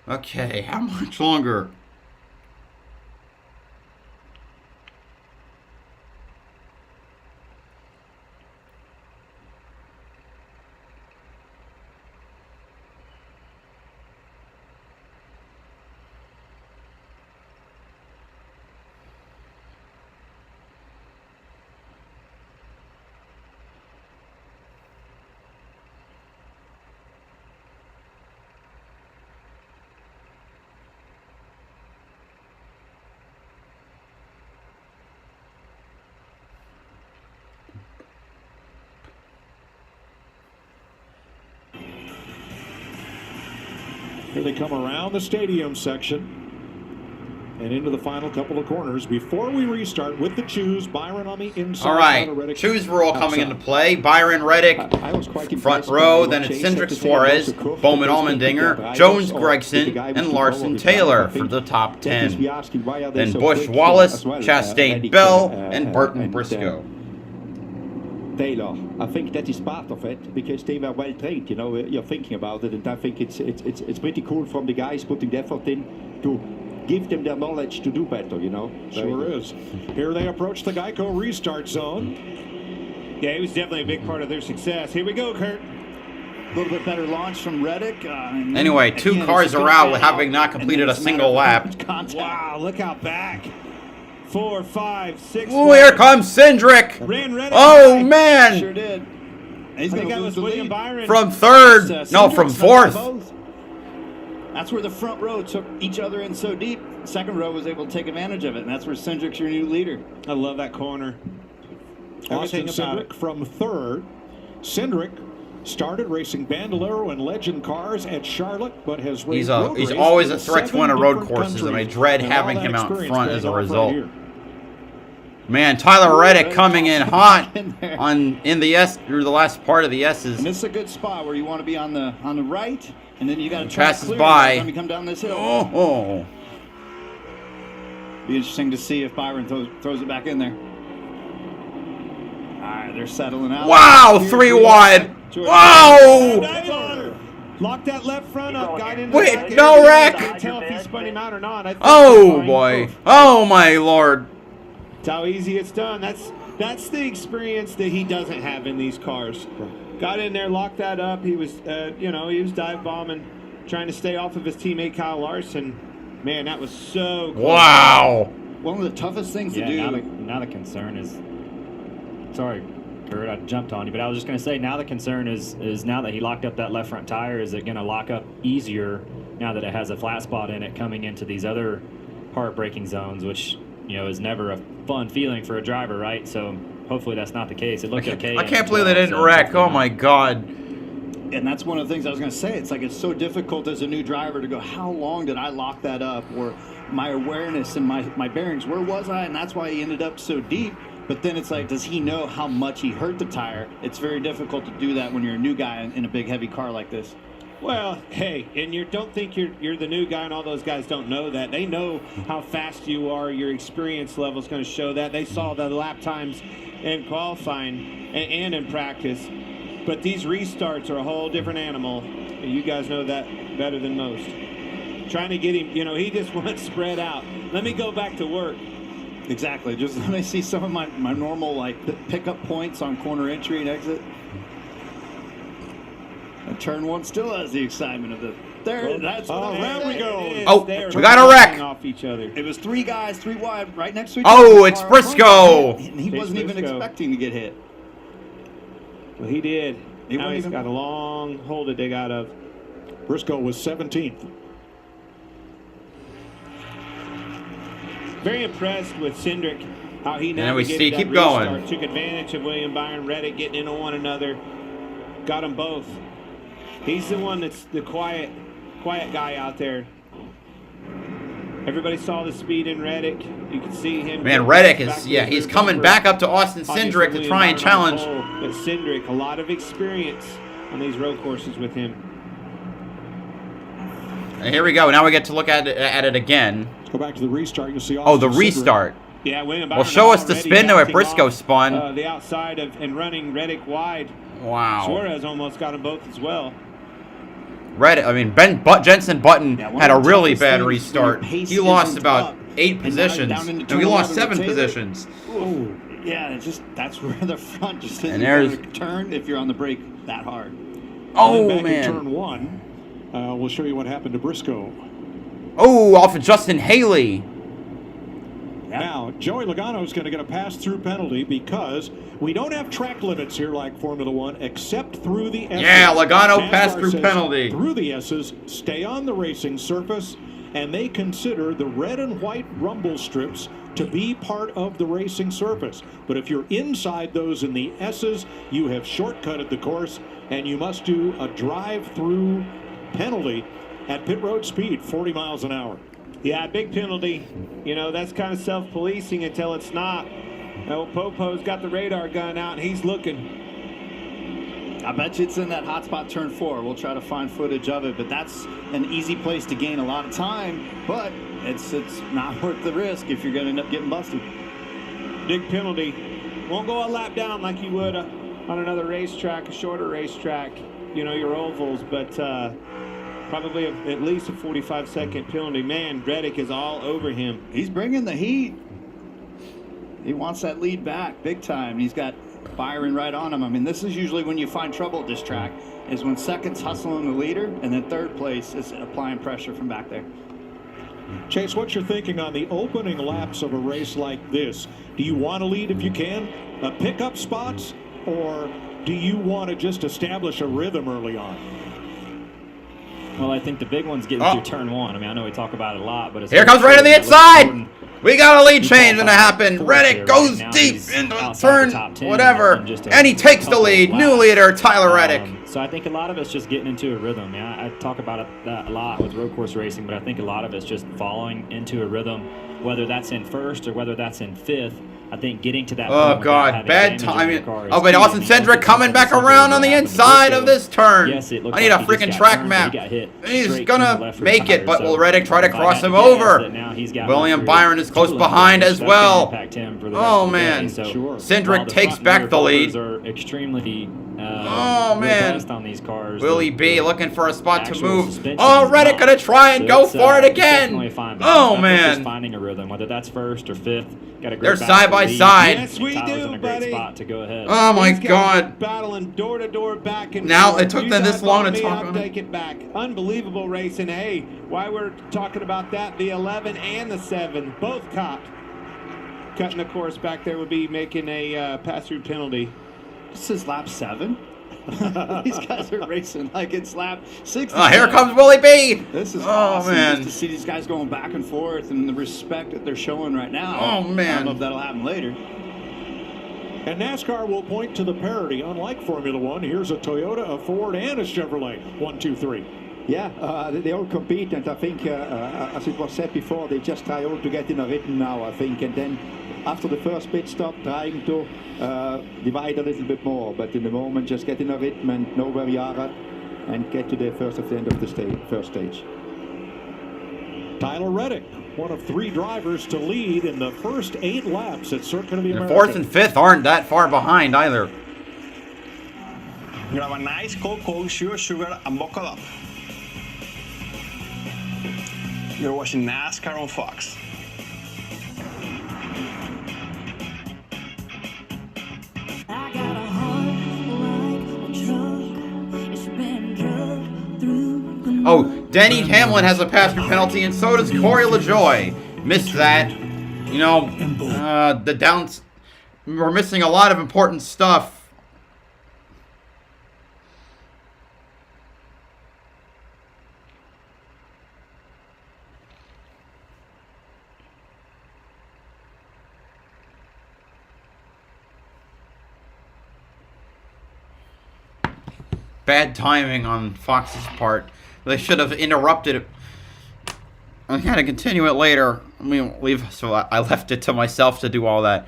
Okay, how much longer? Here they come around the stadium section and into the final couple of corners. Before we restart with the choose, Byron on the inside. All right, choose rule coming into play. Byron Reddick, front row. Then it's Cindric Suarez, Bowman Allmendinger, Jones Gregson, and Larson Taylor for the top 10. Then Busch Wallace, Chastain Bell, and Burton Briscoe. Taylor, I think that is part of it because they were well trained. You know, you're thinking about it, and I think it's pretty cool from the guys putting the effort in to give them their knowledge to do better. You know, sure is. Here they approach the Geico restart zone. Yeah, he was definitely a big part of their success. Here we go, Kurt. A little bit better launch from Reddick. Anyway, two cars are out with having not completed a single lap. Wow, look out back. 4, 5, 6. Oh, here comes Cindric. Oh, man. Sure did. He's going to lose the lead. From third. No, from fourth. That's where the front row took each other in so deep. Second row was able to take advantage of it, and that's where Cindric's your new leader. I love that corner. Austin Cindric from third. Cindric started racing Bandolero and Legend cars at Charlotte, but has raced he's always a threat to win a road courses, and I dread having him out front as a result. Man, Tyler Reddick coming in hot in the S through the last part of the S's. And this is a good spot where you want to be on the right, and then you got to passes by. Time you come down this hill. Oh. Be interesting to see if Byron throws it back in there. All right, they're settling out. Wow, 3 wide. Wow! Lock that left front up. Wait, no wreck. I can't tell if he spun him out or not. Oh boy! Oh my lord! That's how easy it's done. That's the experience that he doesn't have in these cars. Got in there, locked that up. He was, he was dive bombing, trying to stay off of his teammate Kyle Larson. Man, that was so close. Wow. One of the toughest things to do. Now the concern is, sorry, Kurt, I jumped on you, but I was just going to say, now the concern is now that he locked up that left front tire, is it going to lock up easier now that it has a flat spot in it coming into these other hard braking zones, which, is never a fun feeling for a driver, right? So hopefully that's not the case. It looked okay. I can't believe they didn't wreck. Oh my God. And that's one of the things I was going to say. It's like it's so difficult as a new driver to go, how long did I lock that up? Or my awareness and my bearings, where was I? And that's why he ended up so deep. But then it's like, does he know how much he hurt the tire? It's very difficult to do that when you're a new guy in a big, heavy car like this. Well, hey, and you don't think you're the new guy, and all those guys don't know that. They know how fast you are. Your experience level is going to show that. They saw the lap times in qualifying and in practice. But these restarts are a whole different animal. You guys know that better than most. Trying to get him, he just wants spread out. Let me go back to work. Exactly. Just let me see some of my normal, pickup points on corner entry and exit. And turn one still has the excitement of the... There we go. Oh, we got a wreck. Off each other. It was 3 guys, 3 wide, right next to each other. Oh, it's Briscoe. And he wasn't even expecting to get hit. Well, he did. Now he's got a long hole to dig out of. Briscoe was 17th. Very impressed with Cindric, how he And we see, navigated that keep restart, going. took advantage of William Byron Reddick getting into one another, got them both. He's the one that's the quiet guy out there. Everybody saw the speed in Reddick. You can see him. Man, Reddick is, he's coming back up to Austin Cindric to try and challenge. But Cindric, a lot of experience on these road courses with him. And here we go. Now we get to look at it again. Let's go back to the restart. You'll see the restart. Yeah, William Well, Byron show us the already spin though at bouncing Briscoe off, spun. the outside and running Reddick wide. Wow. Suarez almost got them both as well. Jensen Button had a really bad restart. He lost about 8 positions. No, he lost 7 positions. Ooh, yeah, that's where the front just isn't And there's going to turn if you're on the brake that hard. Oh, back man. in turn 1, we'll show you what happened to Briscoe. Oh, off of Justin Haley. Now, Joey Logano's going to get a pass-through penalty because we don't have track limits here like Formula 1 except through the S's. Yeah, Logano NASCAR pass-through says penalty. Through the S's, stay on the racing surface, and they consider the red and white rumble strips to be part of the racing surface. But if you're inside those in the S's, you have shortcutted the course, and you must do a drive-through penalty at pit road speed, 40 miles an hour. Yeah, big penalty. That's kind of self-policing until it's not. Popo's got the radar gun out, and he's looking. I bet you it's in that hot spot turn 4. We'll try to find footage of it, but that's an easy place to gain a lot of time, but it's not worth the risk if you're going to end up getting busted. Big penalty. Won't go a lap down like you would on another racetrack, a shorter racetrack, your ovals, but probably at least a 45-second penalty. Man, Reddick is all over him. He's bringing the heat. He wants that lead back big time. He's got Byron right on him. I mean, this is usually when you find trouble at this track, is when second's hustling the leader, and then third place is applying pressure from back there. Chase, what's your thinking on the opening laps of a race like this? Do you want to lead if you can, pick up spots, or do you want to just establish a rhythm early on? Well, I think the big one's getting through turn 1. I mean, I know we talk about it a lot, but it's Here comes right on the inside. We got a lead change going to happen. Reddick goes deep into the turn, whatever, and he takes the lead. New leader, Tyler Reddick. So I think a lot of it's just getting into a rhythm. I talk about that a lot with road course racing, but I think a lot of it's just falling into a rhythm, whether that's in first or whether that's in fifth. I think getting to that. Oh God, bad timing. Oh, but Austin Cindric coming back around on the inside of this turn. Yes, it I need a freaking track map. He's gonna make it, but will Reddick try to cross him over? William Byron is close behind as well. Oh man, Cindric takes back the lead. Are extremely Oh, man. best on these cars. Willie B looking for a spot to actual move. suspension Oh, is Reddick not. gonna try and So go it's, for it it's again. definitely a fine Oh, balance. I think man. just finding a rhythm, whether that's first or fifth. Got a great They're back side to by lead. side. Yes, we Tyler's do, in a great buddy. spot to go ahead. Oh, my These guys God. are battling door to door, back and Now, forth. it took You them this guys long to me, talk I'll on it. take it back. Unbelievable racing. Hey, while we're talking about that, the 11 and the 7 both caught. Cutting the course back there would be making a pass-through penalty. This is lap 7. These guys are racing like it's lap 6. Oh, here comes Willie B. This is Oh, awesome man. just to see these guys going back and forth and the respect that they're showing right now. Oh, man. I don't know if that'll happen later. And NASCAR will point to the parity. Unlike Formula One, here's a Toyota, a Ford, and a Chevrolet. 1, 2, 3. Yeah, they all compete, and I think, as it was said before, they just try all to get in a rhythm now, I think, and then after the first pit stop, trying to divide a little bit more, but in the moment, just get in a rhythm and know where we are at, and get to the first of the end of the first stage. Tyler Reddick, one of 3 drivers to lead in the first 8 laps at Circuit of the And Americas. 4th and 5th aren't that far behind either. Grab a nice cold sugar, and buckle up. You're watching NASCAR on Fox. Oh, Denny Hamlin has a pass-through penalty, and so does Corey LaJoie. Missed that. You know, the downs. We're missing a lot of important stuff. Bad timing on Fox's part. They should have interrupted it. I had to continue it later. I mean, so I left it to myself to do all that.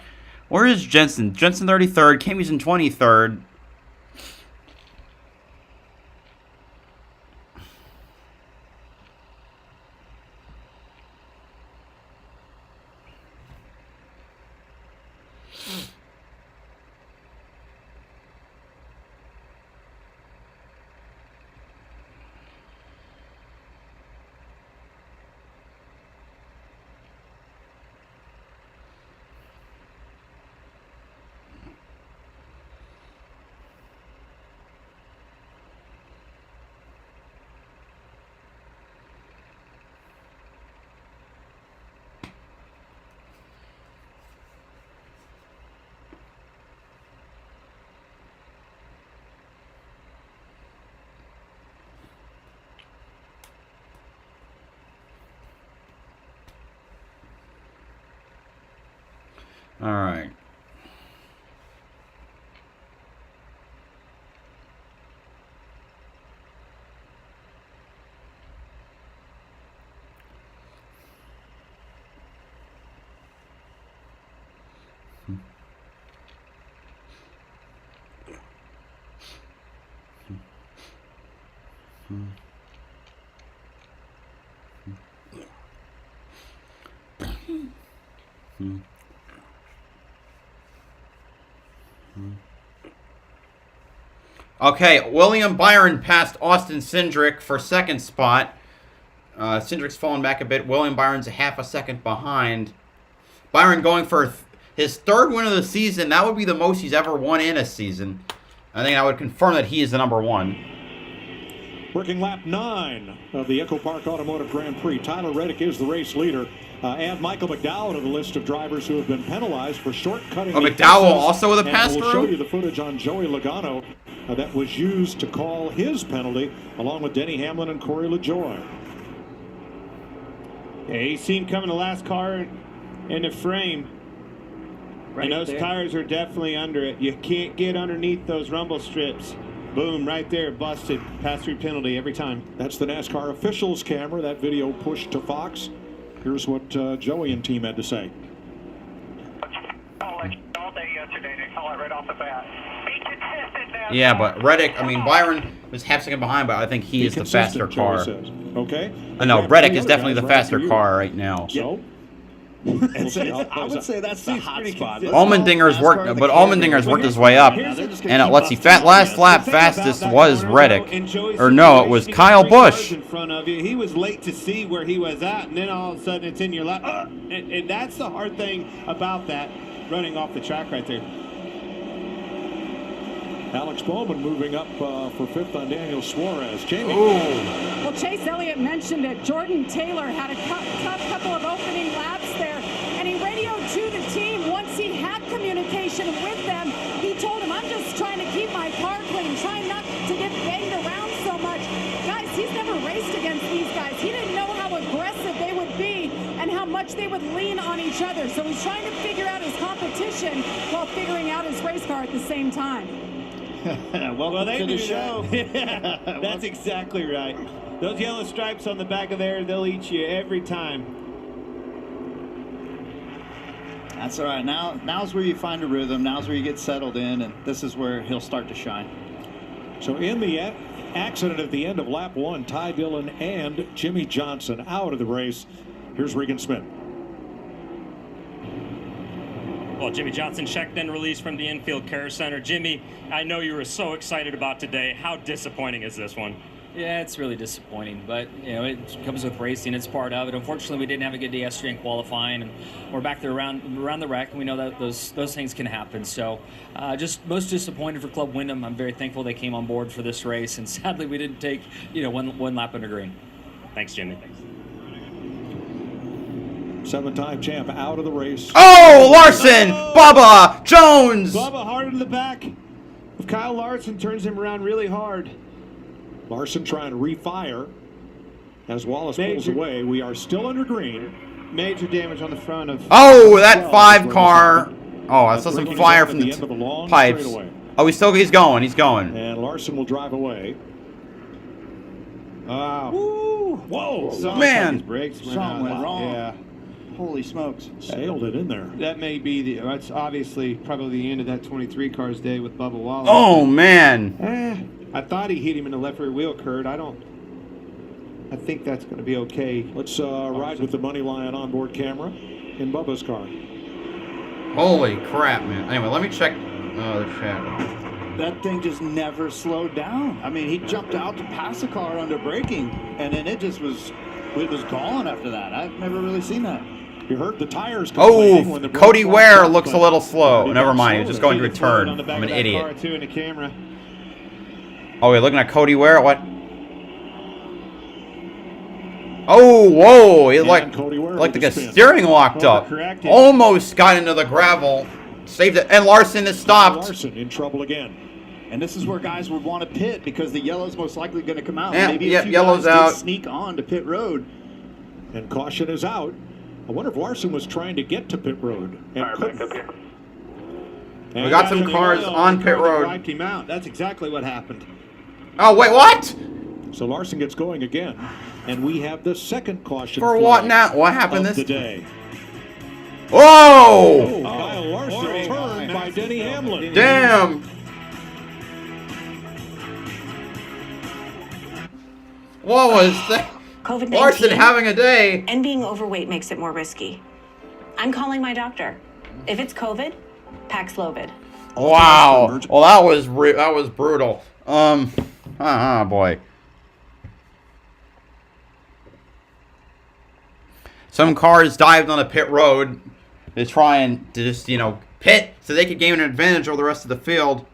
Where is Jensen? Jensen 33rd. Kimmy's in 23rd. All right. Okay, William Byron passed Austin Cindric for second spot. Cindric's fallen back a bit. William Byron's a half a second behind. Byron going for his 3rd win of the season. That would be the most he's ever won in a season. I think I would confirm that he is the number 1. Working lap 9 of the EchoPark Automotive Grand Prix. Tyler Reddick is the race leader. Add Michael McDowell to the list of drivers who have been penalized for shortcutting. Oh, McDowell also with a pass-through? We'll show you the footage on Joey Logano that was used to call his penalty, along with Denny Hamlin and Corey LaJoie. Yeah, you see him coming the last car in the frame. Right and those there. tires are definitely under it. You can't get underneath those rumble strips. Boom, right there, busted. Pass-through penalty every time. That's the NASCAR officials camera. That video pushed to Fox. Here's what Joey and team had to say. All day yesterday, they call it right off the bat. Be consistent now. Yeah, but Reddick, I mean, Byron was half second behind, but I think he is the faster car. Okay. No, Reddick is definitely the faster car right now. So, I would say that's the hot spot. Allmendinger's worked, but Allmendinger's worked his way up. And let's see, last lap fastest was Reddick. Or no, it was Kyle Busch. In front of you. He was late to see where he was at, and then all of a sudden it's in your lap. And that's the hard thing about that, running off the track right there. Alex Bowman moving up for fifth on Daniel Suarez. Jamie. Well, Chase Elliott mentioned that Jordan Taylor had a tough couple of opening laps there, and he radioed to the team once he had communication with them. He told him, I'm just trying to keep my car clean, trying not to get banged around so much. Guys, he's never raced against these guys. He didn't know how aggressive they would be and how much they would lean on each other. So he's trying to figure out his competition while figuring out his race car at the same time. Well, they do show. Yeah, that's exactly right. Those yellow stripes on the back of there, they'll eat you every time. That's all right. Now's where you find a rhythm. Now's where you get settled in, and this is where he'll start to shine. So in the accident at the end of lap 1, Ty Dillon and Jimmy Johnson out of the race. Here's Regan Smith. Well, Jimmy Johnson checked and released from the infield care center. Jimmy, I know you were so excited about today. How disappointing is this one? Yeah, it's really disappointing, but it comes with racing. It's part of it. Unfortunately, we didn't have a good day yesterday in qualifying, and we're back there around the wreck, and we know that those things can happen. So, just most disappointed for Club Wyndham. I'm very thankful they came on board for this race, and sadly, we didn't take one lap under green. Thanks, Jimmy. Seven-time champ out of the race. Oh, Larson! Bubba! Jones! Bubba hard in the back. If Kyle Larson turns him around really hard. Larson trying to refire as Wallace pulls away. We are still under green. Major damage on the front of... Oh, that 5 car. Oh, I saw some fire from the pipes. Oh, he's going. He's going. And Larson will drive away. Wow. Whoa. Man. His brakes went wrong. Yeah. Holy smokes. Sailed it in there. That may be that's obviously probably the end of that 23 cars day with Bubba Wallace. Oh, man. I thought he hit him in the left rear wheel, Kurt. I think that's going to be okay. Let's ride with the money line onboard camera in Bubba's car. Holy crap, man. Anyway, let me check the chat. That thing just never slowed down. I mean, he jumped out to pass the car under braking, and then it was gone after that. I've never really seen that. You heard the tires. Oh, Cody Ware looks a little slow. Never mind. He was just going to a turn. I'm an idiot. Too in the camera. Oh, we're looking at Cody Ware. What? Oh, whoa! It like the steering locked up. Almost got into the gravel. Saved it, and Larson is stopped. Larson in trouble again. And this is where guys would want to pit because the yellow's most likely going to come out. Yeah, Maybe a few yellow's guys out. sneak on to pit road. And caution is out. I wonder if Larson was trying to get to pit road. And back up here. We got some cars on pit road. Wiped him out. That's exactly what happened. Oh, wait, what? So Larson gets going again. And we have the second caution. For what now? What happened this day? Whoa! Kyle Larson turned by Denny Hamlin. Damn! What was that? COVID-19 Larson having a day. And being overweight makes it more risky. I'm calling my doctor. If it's COVID, Paxlovid. Wow. Well, that was brutal. Boy. Some cars dived on a pit road to try and just, pit so they could gain an advantage over the rest of the field.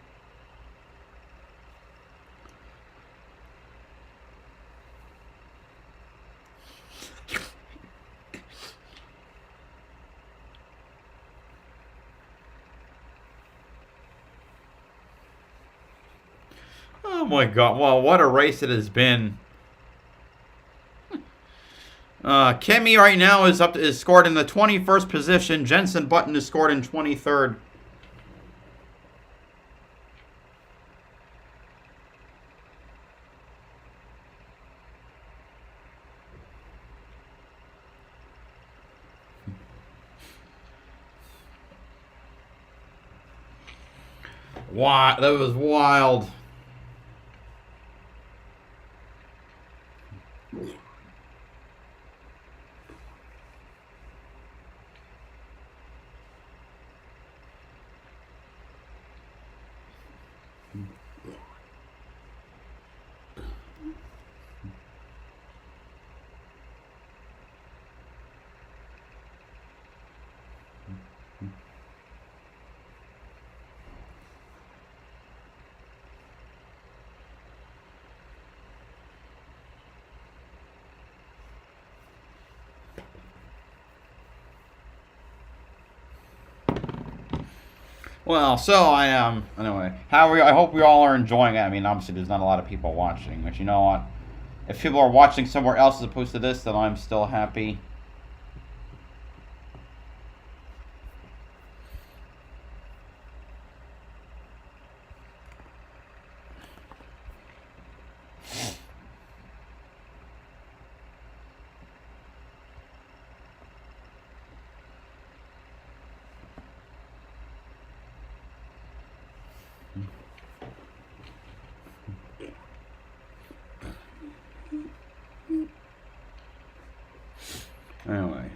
Oh my God! Well, what a race it has been. Kimi right now is scored in the 21st position. Jenson Button is scored in 23rd. Wow, that was wild. Well, so anyway, I hope we all are enjoying it. I mean, obviously there's not a lot of people watching, but you know what? If people are watching somewhere else as opposed to this, then I'm still happy. Anyway,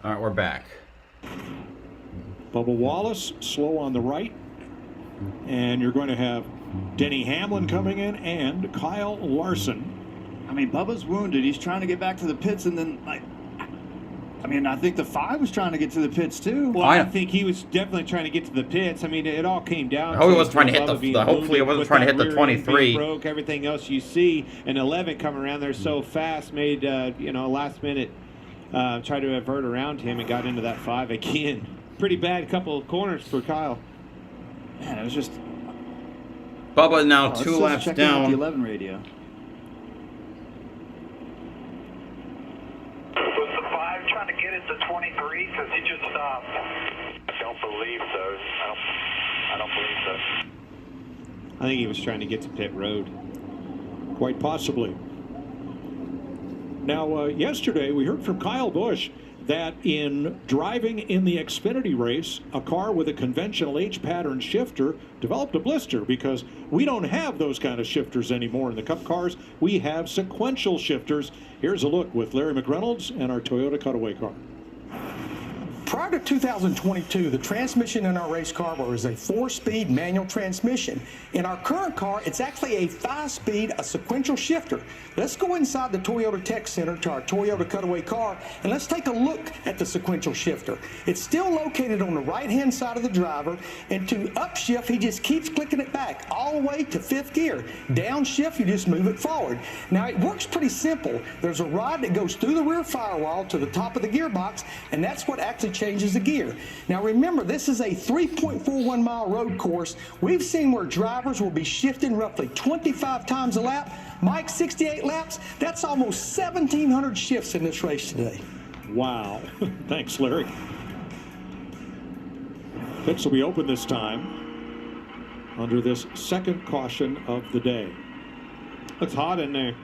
all right, we're back. Bubba Wallace, slow on the right. And you're going to have Denny Hamlin coming in and Kyle Larson. I mean, Bubba's wounded. He's trying to get back to the pits, and then, I think the 5 was trying to get to the pits, too. Well, I think he was definitely trying to get to the pits. I mean, it all came down I hope he wasn't trying to hit hopefully it wasn't trying to hit the 23. Broke, everything else you see, and 11 coming around there so fast made, last minute try to avert around him and got into that 5 again. Pretty bad couple of corners for Kyle. Man, it was just... Bubba now 2 laps down. The 11 radio. Was the 5 trying to get it to 23 because he just stopped? I don't believe so. I don't believe so. I think he was trying to get to pit road. Quite possibly. Now, yesterday we heard from Kyle Busch that in driving in the Xfinity race, a car with a conventional H-pattern shifter developed a blister because we don't have those kind of shifters anymore in the Cup cars. We have sequential shifters. Here's a look with Larry McReynolds and our Toyota Cutaway car. Prior to 2022, the transmission in our race car was a 4-speed manual transmission. In our current car, it's actually a 5-speed, a sequential shifter. Let's go inside the Toyota Tech Center to our Toyota Cutaway car, and let's take a look at the sequential shifter. It's still located on the right-hand side of the driver, and to upshift, he just keeps clicking it back all the way to 5th gear. Downshift, you just move it forward. Now, it works pretty simple. There's a rod that goes through the rear firewall to the top of the gearbox, and that's what actually changes the gear. Now remember, this is a 3.41 mile road course. We've seen where drivers will be shifting roughly 25 times a lap. Mike, 68 laps, that's almost 1,700 shifts in this race today. Wow. Thanks, Larry. Pits will be open this time under this second caution of the day. Looks hot in there.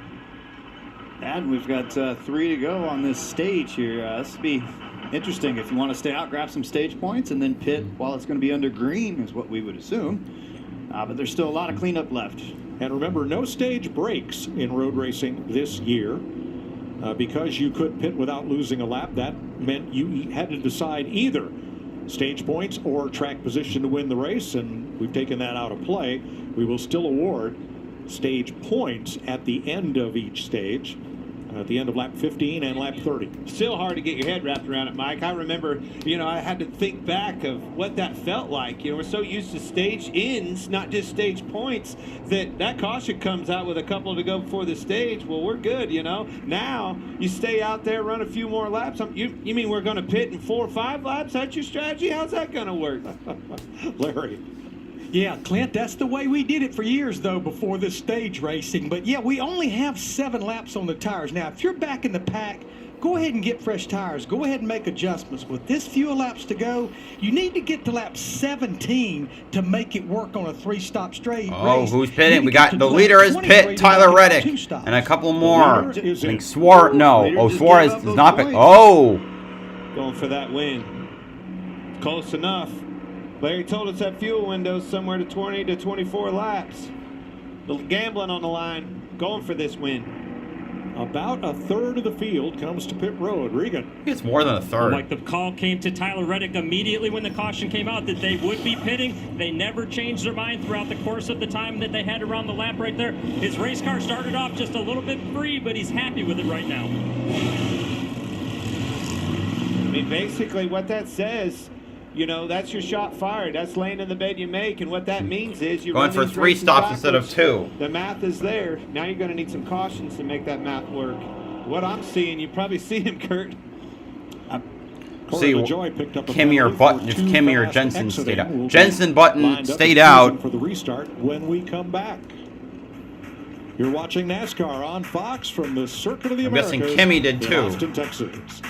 And we've got 3 to go on this stage here. This will be interesting. If you want to stay out, grab some stage points, and then pit while it's going to be under green is what we would assume. But there's still a lot of cleanup left. And remember, no stage breaks in road racing this year. Because you could pit without losing a lap, that meant you had to decide either stage points or track position to win the race, and we've taken that out of play. We will still award stage points at the end of each stage. At the end of lap 15 and lap 30. Still hard to get your head wrapped around it, Mike. I remember, I had to think back of what that felt like. We're so used to stage ins, not just stage points, that caution comes out with a couple to go before the stage. Well, we're good, Now, you stay out there, run a few more laps. You mean we're going to pit in 4 or 5 laps? That's your strategy? How's that going to work? Larry. Yeah, Clint, that's the way we did it for years, though, before this stage racing. But, yeah, we only have 7 laps on the tires. Now, if you're back in the pack, go ahead and get fresh tires. Go ahead and make adjustments. With this few laps to go, you need to get to lap 17 to make it work on a 3-stop straight race. Oh, who's pitting? We got the leader is pit, Tyler Reddick, and a couple more. I think Suarez is not pit. Oh! Going for that win. Close enough. Larry told us that fuel window's somewhere to 20 to 24 laps. The gambling on the line, going for this win. About a third of the field comes to pit road. Regan. It's more than a third. Like the call came to Tyler Reddick immediately when the caution came out that they would be pitting. They never changed their mind throughout the course of the time that they had around the lap right there. His race car started off just a little bit free, but he's happy with it right now. I mean, basically what that says, you know, that's your shot fired. That's laying in the bed you make, and what that means is you're going for 3 stops instead of 2. The math is there. Now you're going to need some cautions to make that math work. What I'm seeing, you probably see him, Kurt. See, Kimmy or Button, if Kimmy or Jensen stayed out. Jensen Button stayed out. For the restart when we come back. You're watching NASCAR on Fox from the Circuit of the Americas. I'm guessing Kimmy did too. In Austin, Texas.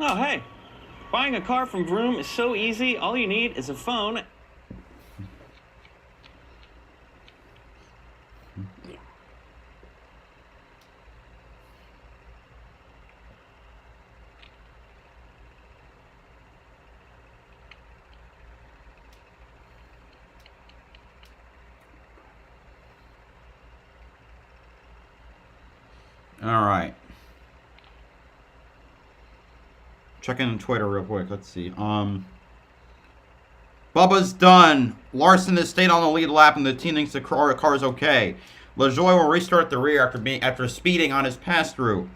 Oh, hey. Buying a car from Vroom is so easy. All you need is a phone. All right. Checking Twitter real quick. Let's see. Bubba's done. Larson has stayed on the lead lap, and the team thinks the car's okay. LaJoie will restart the rear after speeding on his pass through.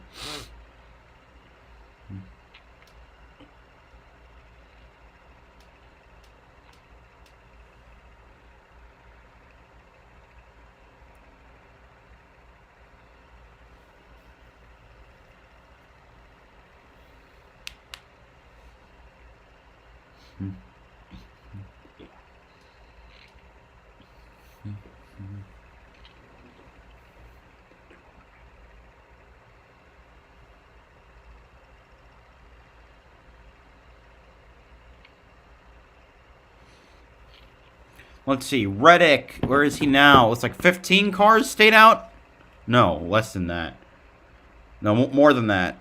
Let's see. Reddick, where is he now? It's like 15 cars stayed out? No, less than that. No, more than that.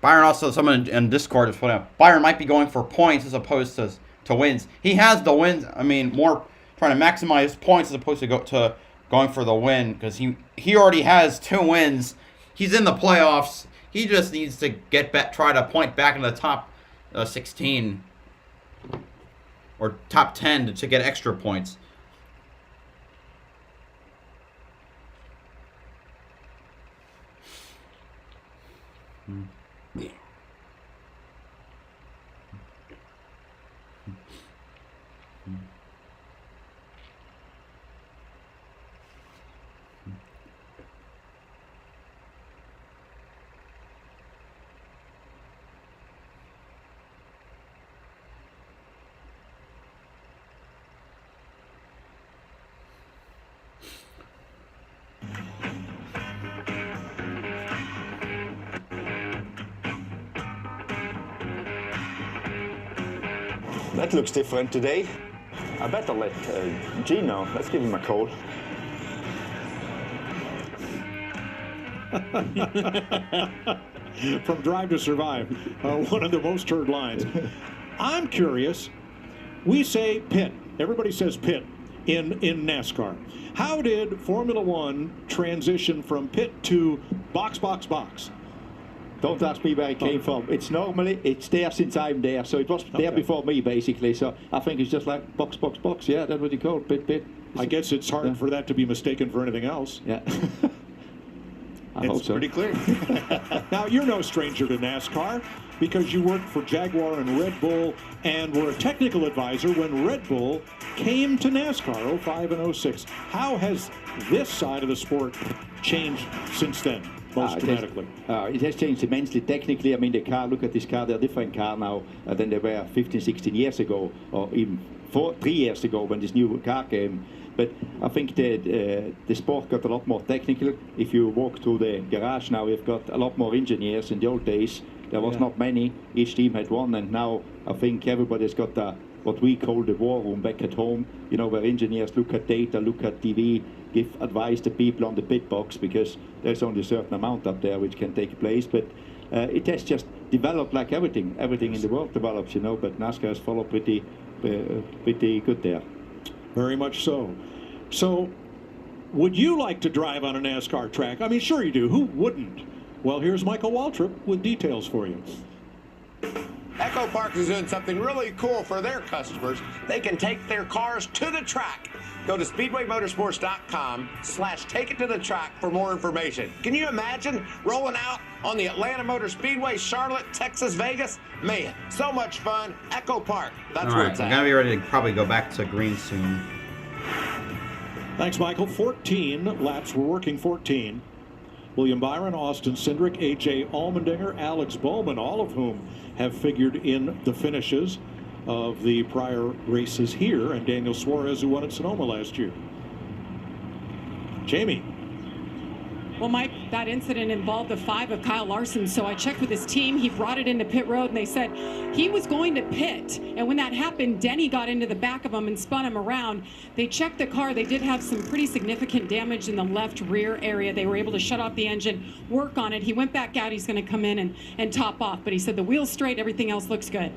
Byron also, someone in Discord just put out, Byron might be going for points as opposed to wins. He has the wins. I mean, more trying to maximize points as opposed to going for the win, because he already has 2 wins. He's in the playoffs. He just needs to get back, try to point back in the top 16 or top 10 to get extra points. That looks different today. I better let G know. Let's give him a call. From Drive to Survive, one of the most heard lines. I'm curious. We say pit. Everybody says pit in NASCAR. How did Formula One transition from pit to box, box, box? Don't ask me where it came from. It's there since I'm there, so it was there before me, basically. So I think it's just like box, box, box. Yeah, that's what you call it, pit. I guess it's hard for that to be mistaken for anything else. Yeah. I hope so. Pretty clear. Now, you're no stranger to NASCAR because you worked for Jaguar and Red Bull and were a technical advisor when Red Bull came to NASCAR 05 and 06. How has this side of the sport changed since then? most dramatically? It has changed immensely technically. I mean, the car, look at this car, they're a different car now than they were 15, 16 years ago, or even 3 years ago when this new car came. But I think the sport got a lot more technical. If you walk through the garage now, we've got a lot more engineers. In the old days, there was not many. Each team had one, and now I think everybody's got what we call the war room back at home, where engineers look at data, look at TV, give advice to people on the pit box, because there's only a certain amount up there which can take place. But it has just developed like everything in the world develops, but NASCAR has followed pretty good there. Very much so. So, would you like to drive on a NASCAR track? I mean, sure you do. Who wouldn't? Well, here's Michael Waltrip with details for you. EchoPark is doing something really cool for their customers. They can take their cars to the track. Go to speedwaymotorsports.com/take it to the track for more information. Can you imagine rolling out on the Atlanta Motor Speedway, Charlotte, Texas, Vegas? Man, so much fun. EchoPark. That's where it's at. We're going to be ready to probably go back to green soon. Thanks, Michael. 14 laps. We're working 14. William Byron, Austin Cindric, A.J. Allmendinger, Alex Bowman, all of whom have figured in the finishes of the prior races here, and Daniel Suarez, who won at Sonoma last year. Jamie. Well, Mike, that incident involved the 5 of Kyle Larson, so I checked with his team. He brought it into pit road, and they said he was going to pit. And when that happened, Denny got into the back of him and spun him around. They checked the car. They did have some pretty significant damage in the left rear area. They were able to shut off the engine, work on it. He went back out. He's going to come in and top off. But he said the wheel's straight. Everything else looks good.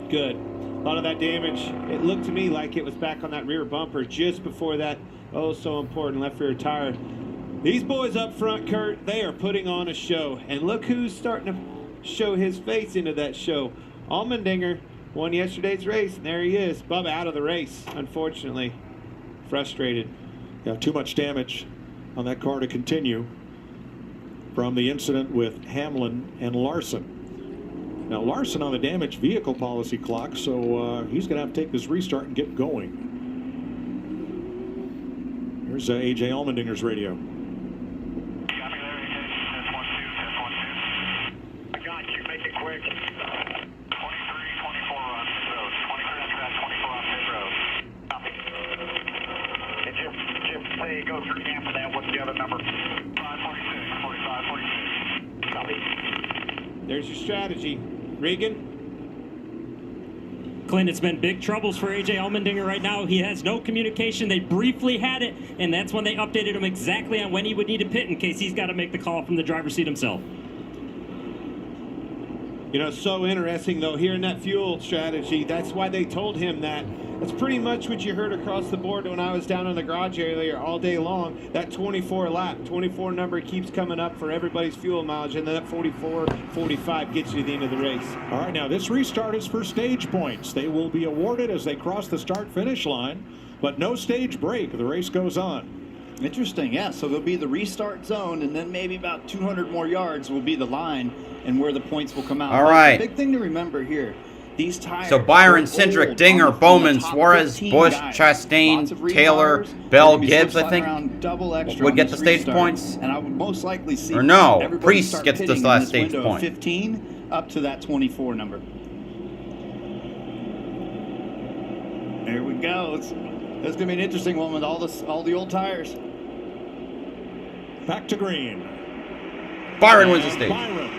Good. A lot of that damage, it looked to me like it was back on that rear bumper just before that so important left rear tire. These boys up front, Kurt, they are putting on a show. And look who's starting to show his face into that show. Allmendinger won yesterday's race, and there he is. Bubba out of the race, unfortunately. Frustrated. Yeah, too much damage on that car to continue from the incident with Hamlin and Larson. Now, Larson on the damaged vehicle policy clock, so he's going to have to take this restart and get going. Here's A.J. Allmendinger's radio. Quick. 23, 24 on pit road. 23 after that, 24 on pit road. Copy. Hey, Jim, say go through camp for that. What's the other number? 546, 45, 46. Copy. There's your strategy. Regan? Clint, it's been big troubles for A.J. Allmendinger right now. He has no communication. They briefly had it, and that's when they updated him exactly on when he would need to pit in case he's got to make the call from the driver's seat himself. So interesting, though, hearing that fuel strategy. That's why they told him that. That's pretty much what you heard across the board when I was down in the garage area all day long. That 24 number keeps coming up for everybody's fuel mileage, and then that 44, 45 gets you to the end of the race. All right, now this restart is for stage points. They will be awarded as they cross the start-finish line, but no stage break. The race goes on. Interesting, yeah. So there'll be the restart zone, and then maybe about 200 more yards will be the line and where the points will come out. All right. The big thing to remember here, these tires. So Byron, Cindric, Dinger, Bowman, Suarez, Busch, Chastain, Taylor, Bell, Gibbs, I think, would get the stage points. And I would most likely see. Or no, Prix gets the last stage point. 15 up to that 24 number. There we go. It's going to be an interesting one with all the old tires. Back to green. Byron wins the stage. Byron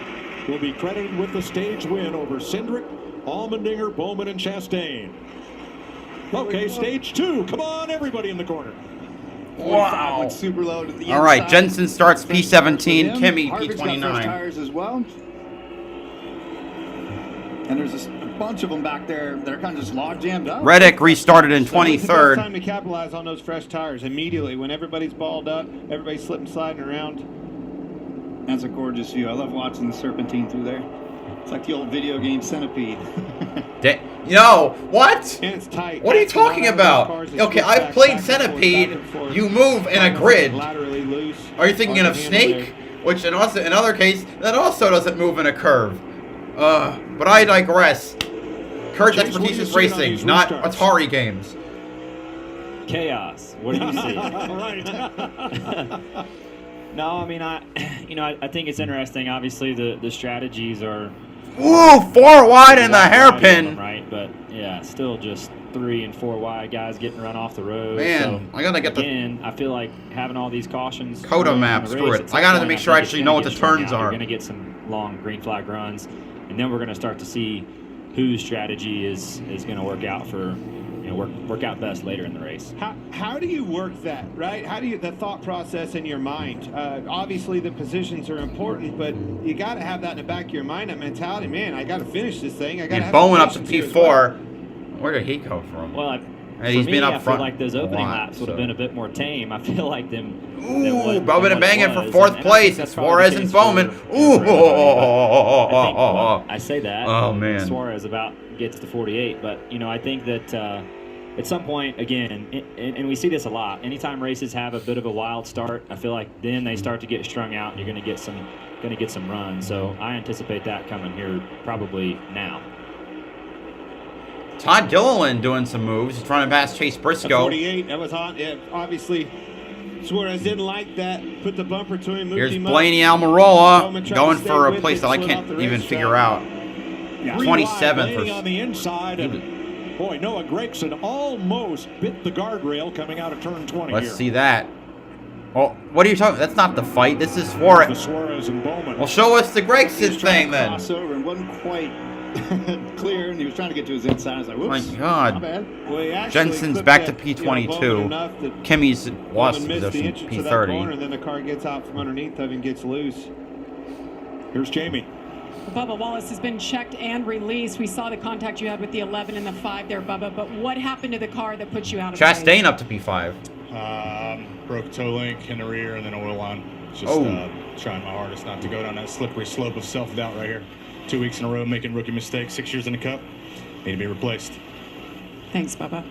will be credited with the stage win over Cindric, Allmendinger, Bowman, and Chastain. Okay, stage 2. Come on, everybody in the corner. Wow. Super low to the all right, inside. Jensen starts P17, Kimi Harvick's got fresh P29. tires as well. And there's a bunch of them back there that are kind of just log jammed up. Reddick restarted in It's the best 23rd. time to capitalize on those fresh tires immediately when everybody's balled up, everybody's slipping, sliding around. That's a gorgeous view. I love watching the serpentine through there. It's like the old video game Centipede. No, what? And it's tight. What are you talking about? Okay, I've played Centipede. You move in a grid. Are you thinking of Snake? Which in other case, that also doesn't move in a curve. But I digress. Kurt's expertise is racing, not Atari games. Chaos. What do you see? No, I mean, I think it's interesting. Obviously, the strategies are. Ooh, 4 wide in the hairpin. Right, but yeah, still just 3 and 4 wide guys getting run off the road. Man, so, I gotta get again, I feel like having all these cautions. COTA map. Screw it. I gotta make sure I actually know what the turns are. You're gonna get some long green flag runs, and then we're gonna start to see whose strategy is gonna work out for. Work out best later in the race. How do you work that, right? How do you, the thought process in your mind? Obviously, the positions are important, but you got to have that in the back of your mind, that mentality, man, I got to finish this thing. I got to have Bowen up to patience P4. here as well. Where did he come from? Well, he's been up I front feel like those opening a lot, laps would have been a bit more tame. I feel like them. Ooh, Bowman and Bangin for 4th place. It's Suarez and Bowman. Ooh. I say that. Oh, man. Suarez about gets to 48, but I think that at some point, again, and we see this a lot. Anytime races have a bit of a wild start, I feel like then they start to get strung out, and you're going to get some runs. So I anticipate that coming here probably now. Todd Gilliland doing some moves. He's trying to pass Chase Briscoe. 48, that was hot. Yeah, obviously, Suarez didn't like that. Put the bumper to him. Here's him Blaney Almirola going for a place that I can't even figure out. 27th on the inside. Boy, Noah Gregson almost bit the guardrail coming out of turn 20 Let's here. see that. Well, what are you talking? That's not the fight. This is Suarez. Suarez and Bowman. Well, show us the Gregson thing then. Crossover and wasn't quite clear, and he was trying to get to his inside. I was like, whoops. My God. My bad. Well, Jensen's back to P22. Kimmy's lost position, P30. And then the car gets out from underneath of him and gets loose. Here's Jamie. Bubba Wallace has been checked and released. We saw the contact you had with the 11 and the 5 there, Bubba. But what happened to the car that put you out of Chastain up to P5. Broke toe link in the rear and then oil line. Just trying my hardest not to go down that slippery slope of self-doubt right here. 2 weeks in a row making rookie mistakes, 6 years in the cup. Need to be replaced. Thanks, Bubba.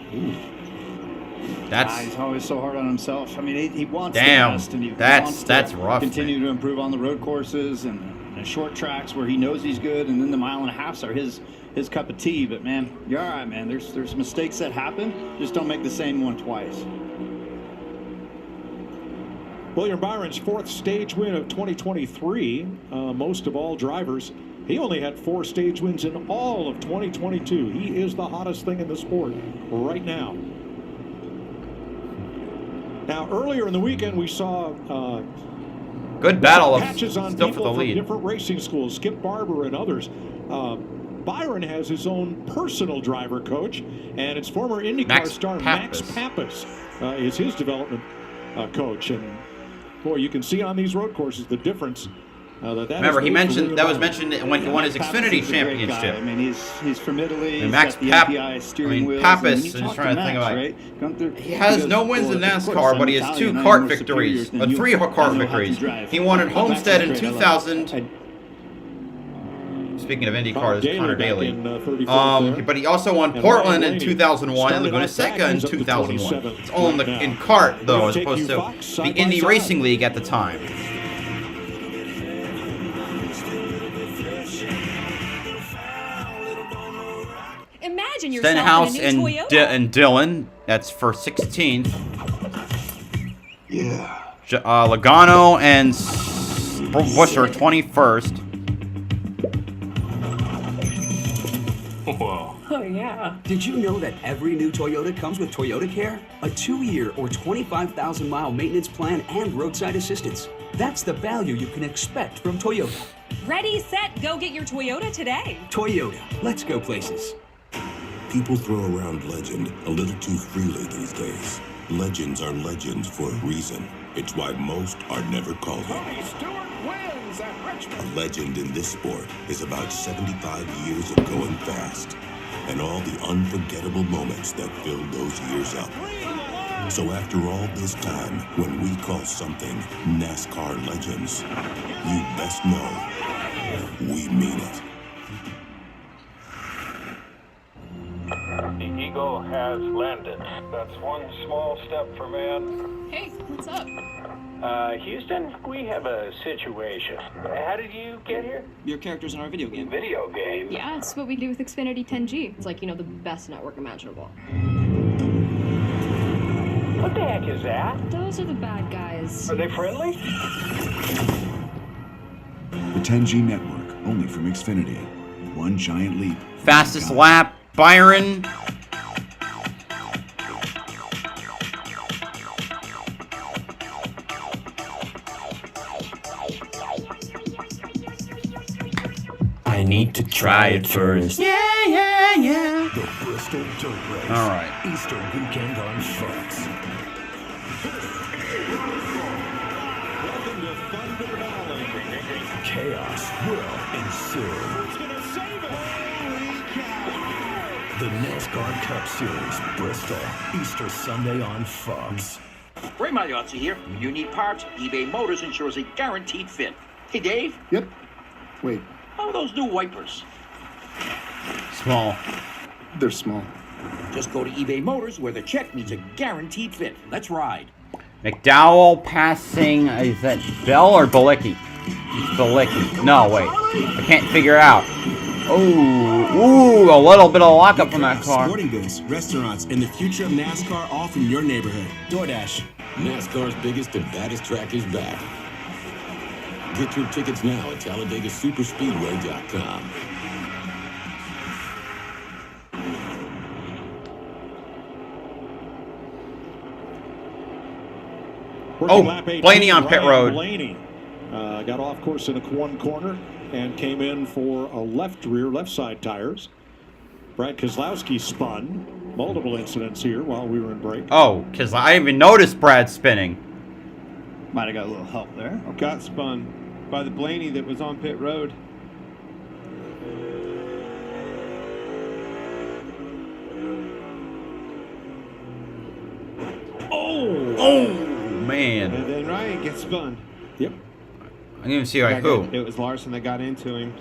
That's he's always so hard on himself. I mean, he wants damn. the best, and he That's wants to rough. Continue to improve on the road courses and short tracks where he knows he's good, and then the 1.5 miles are his cup of tea. But man, you're all right, man. There's mistakes that happen. Just don't make the same one twice. William Byron's 4th stage win of 2023. Most of all drivers. He only had 4 stage wins in all of 2022. He is the hottest thing in the sport right now. Now, earlier in the weekend, we saw good battle of patches on still people for the lead. from different racing schools, Skip Barber and others. Byron has his own personal driver coach, and it's former IndyCar star Max Pappas is his development coach. And boy, you can see on these road courses the difference. Remember, he mentioned that was mentioned when he won his Xfinity championship. I mean, he's from Italy. And Max Pappas, Pappas is trying to think about it. He has no wins in NASCAR, but he has 2 kart victories, 3 kart victories. He won at Homestead in 2000. Speaking of IndyCar, this is Connor Daly. But he also won Portland in 2001 and Laguna Seca in 2001. It's all in kart, though, as opposed to the Indy Racing League at the time. Imagine yourself Stenhouse in a new Toyota. and Dylan, that's for 16th. Yeah. Logano and Buescher, 21st. Whoa. Oh, yeah. Did you know that every new Toyota comes with Toyota Care? A 2-year or 25,000-mile maintenance plan and roadside assistance. That's the value you can expect from Toyota. Ready, set, go get your Toyota today. Toyota, let's go places. People throw around legend a little too freely these days. Legends are legends for a reason. It's why most are never called it. A legend in this sport is about 75 years of going fast and all the unforgettable moments that filled those years up. So after all this time, when we call something NASCAR Legends, you best know we mean it. The Eagle has landed. That's one small step for man. Hey, what's up? Houston, we have a situation. How did you get here? Your character's in our video game. Video game? Yeah, it's what we do with Xfinity 10G. It's like, the best network imaginable. What the heck is that? Those are the bad guys. Are they friendly? The 10G network, only from Xfinity. One giant leap. Fastest lap, Byron. I need to try it first. Yeah. The Bristol Dirt Race. All right. Easter weekend on Fox. Welcome to Thunder Valley. Chaos will ensue. Who's going to save it? Holy cow. The NASCAR Cup Series, Bristol, Easter Sunday on Fox. Ray Magliozzi here. When you need parts, eBay Motors ensures a guaranteed fit. Hey, Dave. Yep. Wait. How are those new wipers? Small. They're small. Just go to eBay Motors where the check means a guaranteed fit. Let's ride. McDowell passing, is that Bell or Balicki? It's Balicki. No, wait. I can't figure out. Ooh, a little bit of lockup on that car. Sporting goods, restaurants, and the future of NASCAR all from your neighborhood. DoorDash. NASCAR's biggest and baddest track is back. Get your tickets now at TalladegaSuperspeedway.com. Blaney on pit road. Blaney got off course in one corner and came in for a left side tires. Brad Keselowski spun. Multiple incidents here while we were in break. Oh, because I didn't even notice Brad spinning. Might have got a little help there. Got spun by the Blaney that was on pit road. Oh, man. And then Ryan gets spun. Yep. I didn't even see like who. It was Larson that got into him.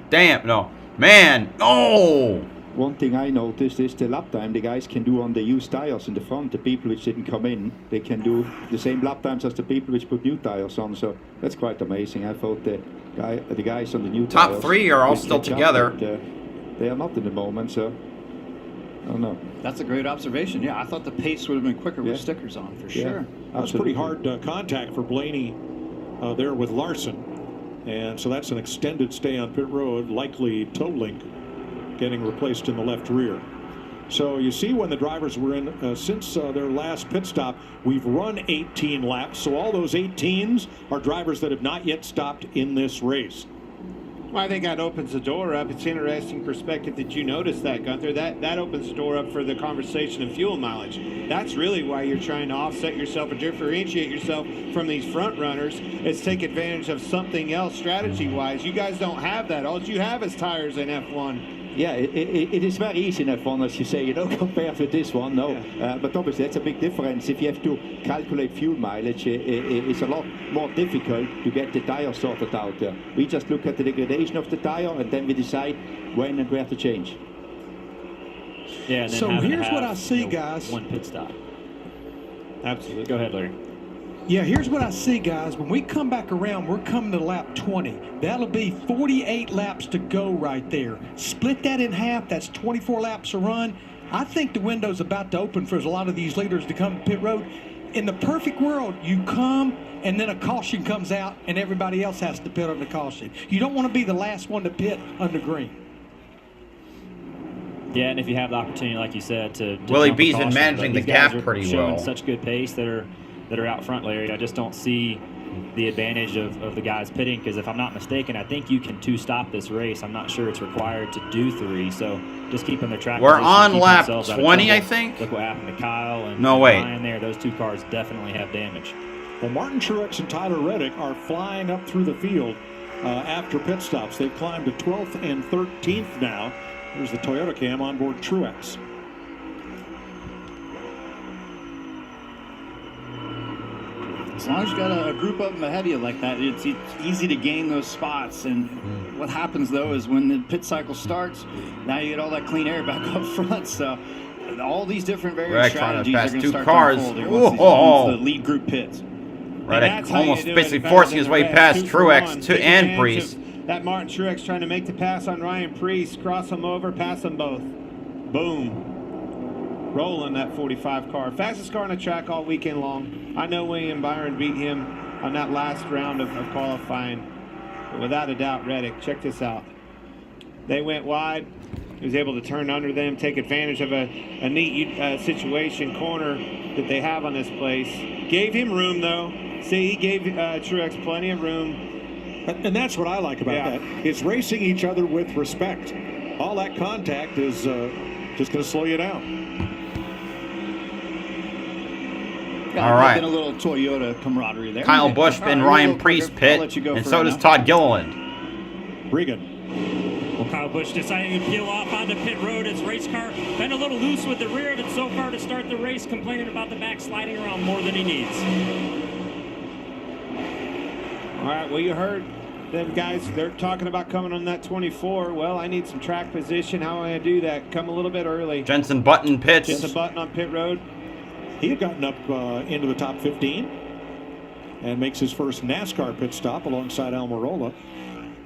Damn, no. Man, no. One thing I noticed is the lap time the guys can do on the used tires in the front. The people which didn't come in, they can do the same lap times as the people which put new tires on. So that's quite amazing. I thought the guys on the new tires. Top three are all will still catch up, together. but, they are not in the moment, so I don't know. That's a great observation. Yeah, I thought the pace would have been quicker with stickers on, for sure. That was pretty hard contact for Blaney there with Larson. And so that's an extended stay on pit road, likely toe link getting replaced in the left rear. So you see when the drivers were in, since their last pit stop, we've run 18 laps. So all those 18s are drivers that have not yet stopped in this race. Well, I think that opens the door up. It's interesting perspective that you noticed that, Gunther. That opens the door up for the conversation of fuel mileage. That's really why you're trying to offset yourself or differentiate yourself from these front runners. Is take advantage of something else strategy-wise. You guys don't have that. All you have is tires in F1. Yeah, it is very easy in F1, as you say, compared with this one, no. But obviously, that's a big difference. If you have to calculate fuel mileage, it's a lot more difficult to get the tire sorted out there. We just look at the degradation of the tire, and then we decide when and where to change. Yeah, and then so here's what I see, guys. One pit stop. Absolutely. Go ahead, Larry. Yeah, here's what I see, guys. When we come back around, we're coming to lap 20. That'll be 48 laps to go right there. Split that in half. That's 24 laps to run. I think the window's about to open for a lot of these leaders to come to pit road. In the perfect world, you come and then a caution comes out and everybody else has to pit on the caution. You don't want to be the last one to pit under green. Yeah, and if you have the opportunity, like you said, to Willie jump a B's been caution, managing but the these guys gap are pretty showing well. Such good pace that are out front, Larry. I just don't see the advantage of the guys pitting, because if I'm not mistaken, I think you can 2-stop this race. I'm not sure it's required to do 3, so just keeping their track. We're position, on keeping lap themselves out of 20, trouble. I think. Look what happened to Kyle and No, wait. Ryan there. Those two cars definitely have damage. Well, Martin Truex and Tyler Reddick are flying up through the field after pit stops. They've climbed to 12th and 13th now. There's the Toyota cam on board Truex. As long as you got a group of them ahead of you like that, it's easy to gain those spots. And what happens, though, is when the pit cycle starts, now you get all that clean air back up front. So all these different various strategies are going to start to unfold here once the lead group pits. Reddick almost basically forcing his way past Truex and Prix. That Martin Truex trying to make the pass on Ryan Prix, cross them over, pass them both. Boom. rolling that 45 car. Fastest car on the track all weekend long. I know William Byron beat him on that last round of qualifying. But without a doubt, Reddick. Check this out. They went wide. He was able to turn under them, take advantage of a neat situation corner that they have on this place. Gave him room, though. See, he gave Truex plenty of room. And that's what I like about that. It's racing each other with respect. All that contact is just going to slow you down. All right. Been a little Toyota camaraderie there. Kyle Busch and Ryan Priest pit, and so does Todd Gilliland. Regan. Well, Kyle Busch deciding to peel off onto pit road. His race car been a little loose with the rear of it so far to start the race, complaining about the back sliding around more than he needs. All right, well, you heard them guys. They're talking about coming on that 24. Well, I need some track position. How am I going to do that? Come a little bit early. Jensen Button pits. Jensen Button on pit road. He had gotten up into the top 15 and makes his first NASCAR pit stop alongside Almirola.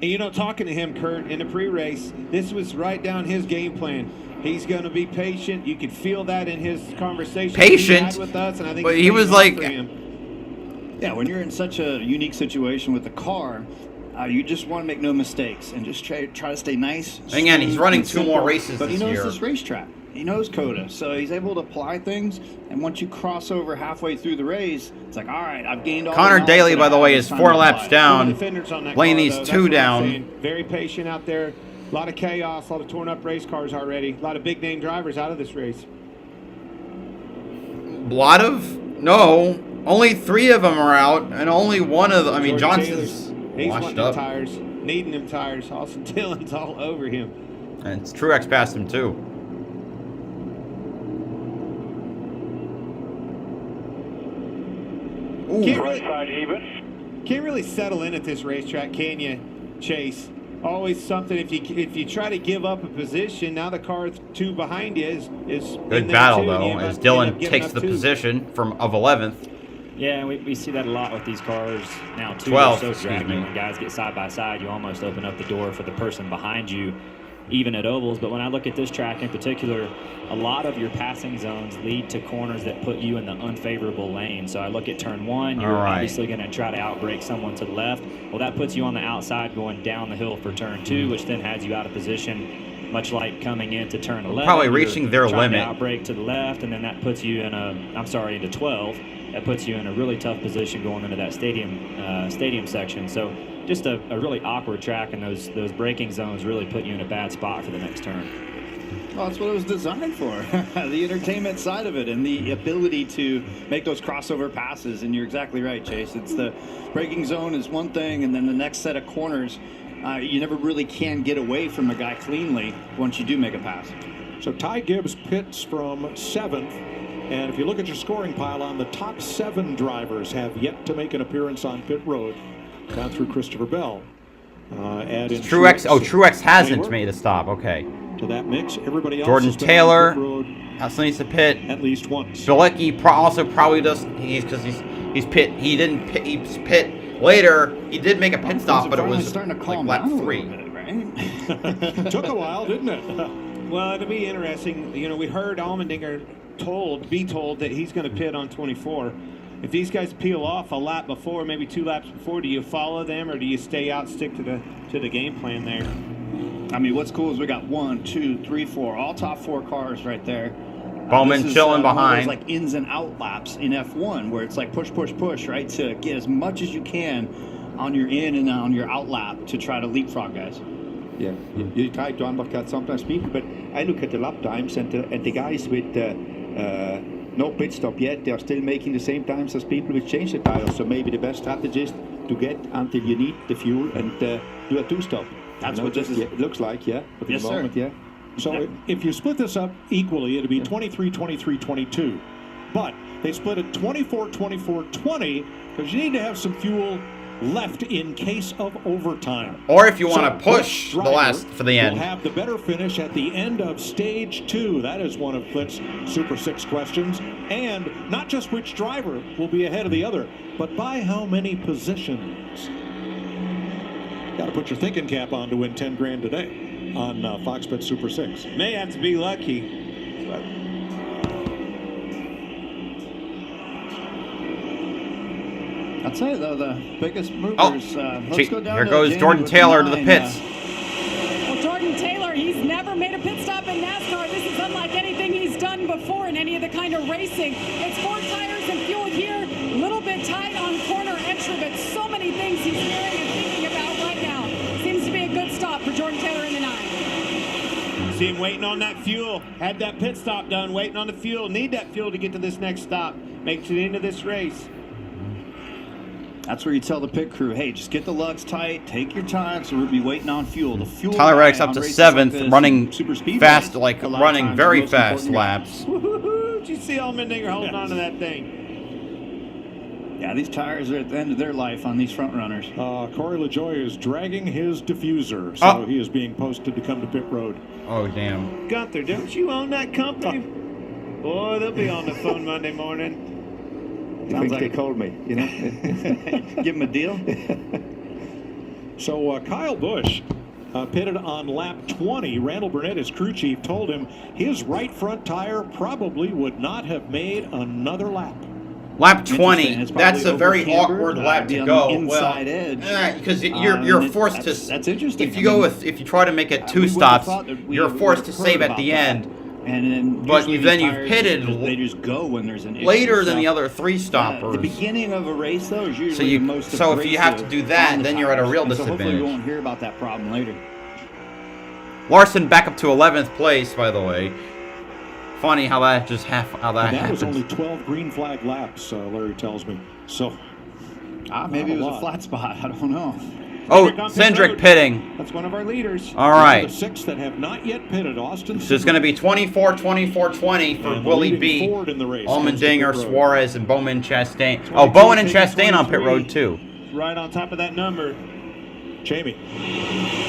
And you know, talking to him, Kurt, in the pre-race, this was right down his game plan. He's going to be patient. You could feel that in his conversation Patient? he had with us, and I think But it's he was paying off like- for him. Yeah, when you're in such a unique situation with the car, you just want to make no mistakes and just try to stay nice. Again, he's running and 2 more simple. races But this he knows year. this racetrack. He knows COTA, so he's able to apply things. And once you cross over halfway through the race, it's like, all right, I've gained all the Connor knowledge Daly, that by I the have. way, It's is time 4 to laps apply it. down. Defenders on that Laying car, these though. 2 That's what I'm down. saying. Very patient out there. A lot of chaos, a lot of torn up race cars already. A lot of big name drivers out of this race. Lot of? No. Only 3 of them are out, and only one of them. I mean, Jordan Johnson's Taylor's- he's washed wanting up. them tires, needing them tires. Austin Dillon's all over him. And Truex passed him, too. Can't really settle in at this racetrack, can you, Chase? Always something. If you try to give up a position, now the car 2 behind you is Good in there battle, too, though, and you as end Dillon up giving takes up the 2. position of 11th. Yeah, and we see that a lot with these cars now, too. 12th, They're so excuse draggy. me. When guys get side by side, you almost open up the door for the person behind you, even at ovals. But when I look at this track in particular, a lot of your passing zones lead to corners that put you in the unfavorable lane. So I look at turn 1, you're All right. obviously going to try to outbrake someone to the left. Well, that puts you on the outside going down the hill for turn 2, which then has you out of position, much like coming into turn 11. Probably You're reaching their trying to limit. outbrake to the left, and then that puts you in into 12. That puts you in a really tough position going into that stadium section. So just a really awkward track, and those braking zones really put you in a bad spot for the next turn. Well, that's what it was designed for. The entertainment side of it and the ability to make those crossover passes. And you're exactly right, Chase. It's the braking zone is one thing, and then the next set of corners, you never really can get away from a guy cleanly once you do make a pass. So Ty Gibbs pits from 7th. And if you look at your scoring pile, the top 7 drivers have yet to make an appearance on pit road, down through Christopher Bell. Add in Truex hasn't Taylor made a stop. Okay. to that mix. Everybody else Jordan has been Taylor on pit road also needs to pit. at least once. Bilecki also probably does. He's pit. He didn't pit. He's pit later. He did make a pit stop, but it was starting to calm like lap down 3. a little bit, right? Took a while, didn't it? Well, it'll be interesting. You know, we heard Allmendinger be told that he's going to pit on 24. If these guys peel off a lap before, maybe 2 laps before, do you follow them or do you stay out, stick to the game plan there? I mean, what's cool is we got 1, 2, 3, 4, all top 4 cars right there. Bowman This is, chilling one of those, behind. like ins and out laps in F1, where it's like push, push, push, right, to get as much as you can on your in and on your out lap to try to leapfrog guys. Yeah, you try to undercut sometimes people, but I look at the lap times and the guys with no pit stop yet, they are still making the same times as people with change the tires. So maybe the best strategy is to get until you need the fuel and do a 2-stop. That's what this is. Yeah, it looks like, yeah. But Yes, at the moment, sir. yeah. So if you split this up equally, it'd be 23, 23, 22. But they split it 24, 24, 20 because you need to have some fuel left in case of overtime. Or if you want to So push the which last driver for the end. will have the better finish at the end of stage 2. That is one of Clint's Super 6 questions. And not just which driver will be ahead of the other, but by how many positions. Got to put your thinking cap on to win 10 grand today on Fox Bet Super 6. May have to be lucky. But tell you, though, the biggest movers. Let's go down here to goes Jamie Jordan with Taylor to the 9. pits. Well, Jordan Taylor, he's never made a pit stop in NASCAR. This is unlike anything he's done before in any of the kind of racing. It's 4 tires and fuel here, a little bit tight on corner entry, but so many things he's hearing and thinking about right now. Seems to be a good stop for Jordan Taylor in the 9. See him waiting on that fuel. Had that pit stop done, waiting on the fuel. Need that fuel to get to this next stop. Make it to the end of this race. That's where you tell the pit crew, hey, just get the lugs tight, take your time, so we'll be waiting on fuel. The fuel. Tyler Reddick's up on to races 7th, like this, running super speed fast, race, like a lot of running times very the most fast important laps. Woo-hoo-hoo. Did you see Allmendinger holding on to that thing? Yeah, these tires are at the end of their life on these front runners. Corey LaJoie is dragging his diffuser, so he is being posted to come to pit road. Oh, damn. Gunther, don't you own that company? Boy, they'll be on the phone Monday morning. Sounds like they called me, you know. Give him a deal. So Kyle Busch pitted on lap 20. Randall Burnett, his crew chief, told him his right front tire probably would not have made another lap. Lap 20. That's a very awkward lap to go. Inside edge. Because you're forced to. That's interesting. If you try to make it 2 stops, you're forced to save at the end. And then, but you've pitted. They just go when there's an issue. Later than the other 3 stoppers. The beginning of a race, though, is usually the most So if you have to do that, then you're at a real disadvantage. So hopefully we won't hear about that problem later. Larson back up to 11th place, by the way. Funny how that just That was only 12 green flag laps, Larry tells me. So maybe it was a flat spot. I don't know. Oh, Cindric pitting. That's one of our leaders. All right. The 6 that have not yet pitted, Austin. So it's going to be 24-24-20 for Willie B. Allmendinger, Suarez, and Bowman Chastain. Oh, Bowen and Chastain on pit road too. Right on top of that number. Jamie.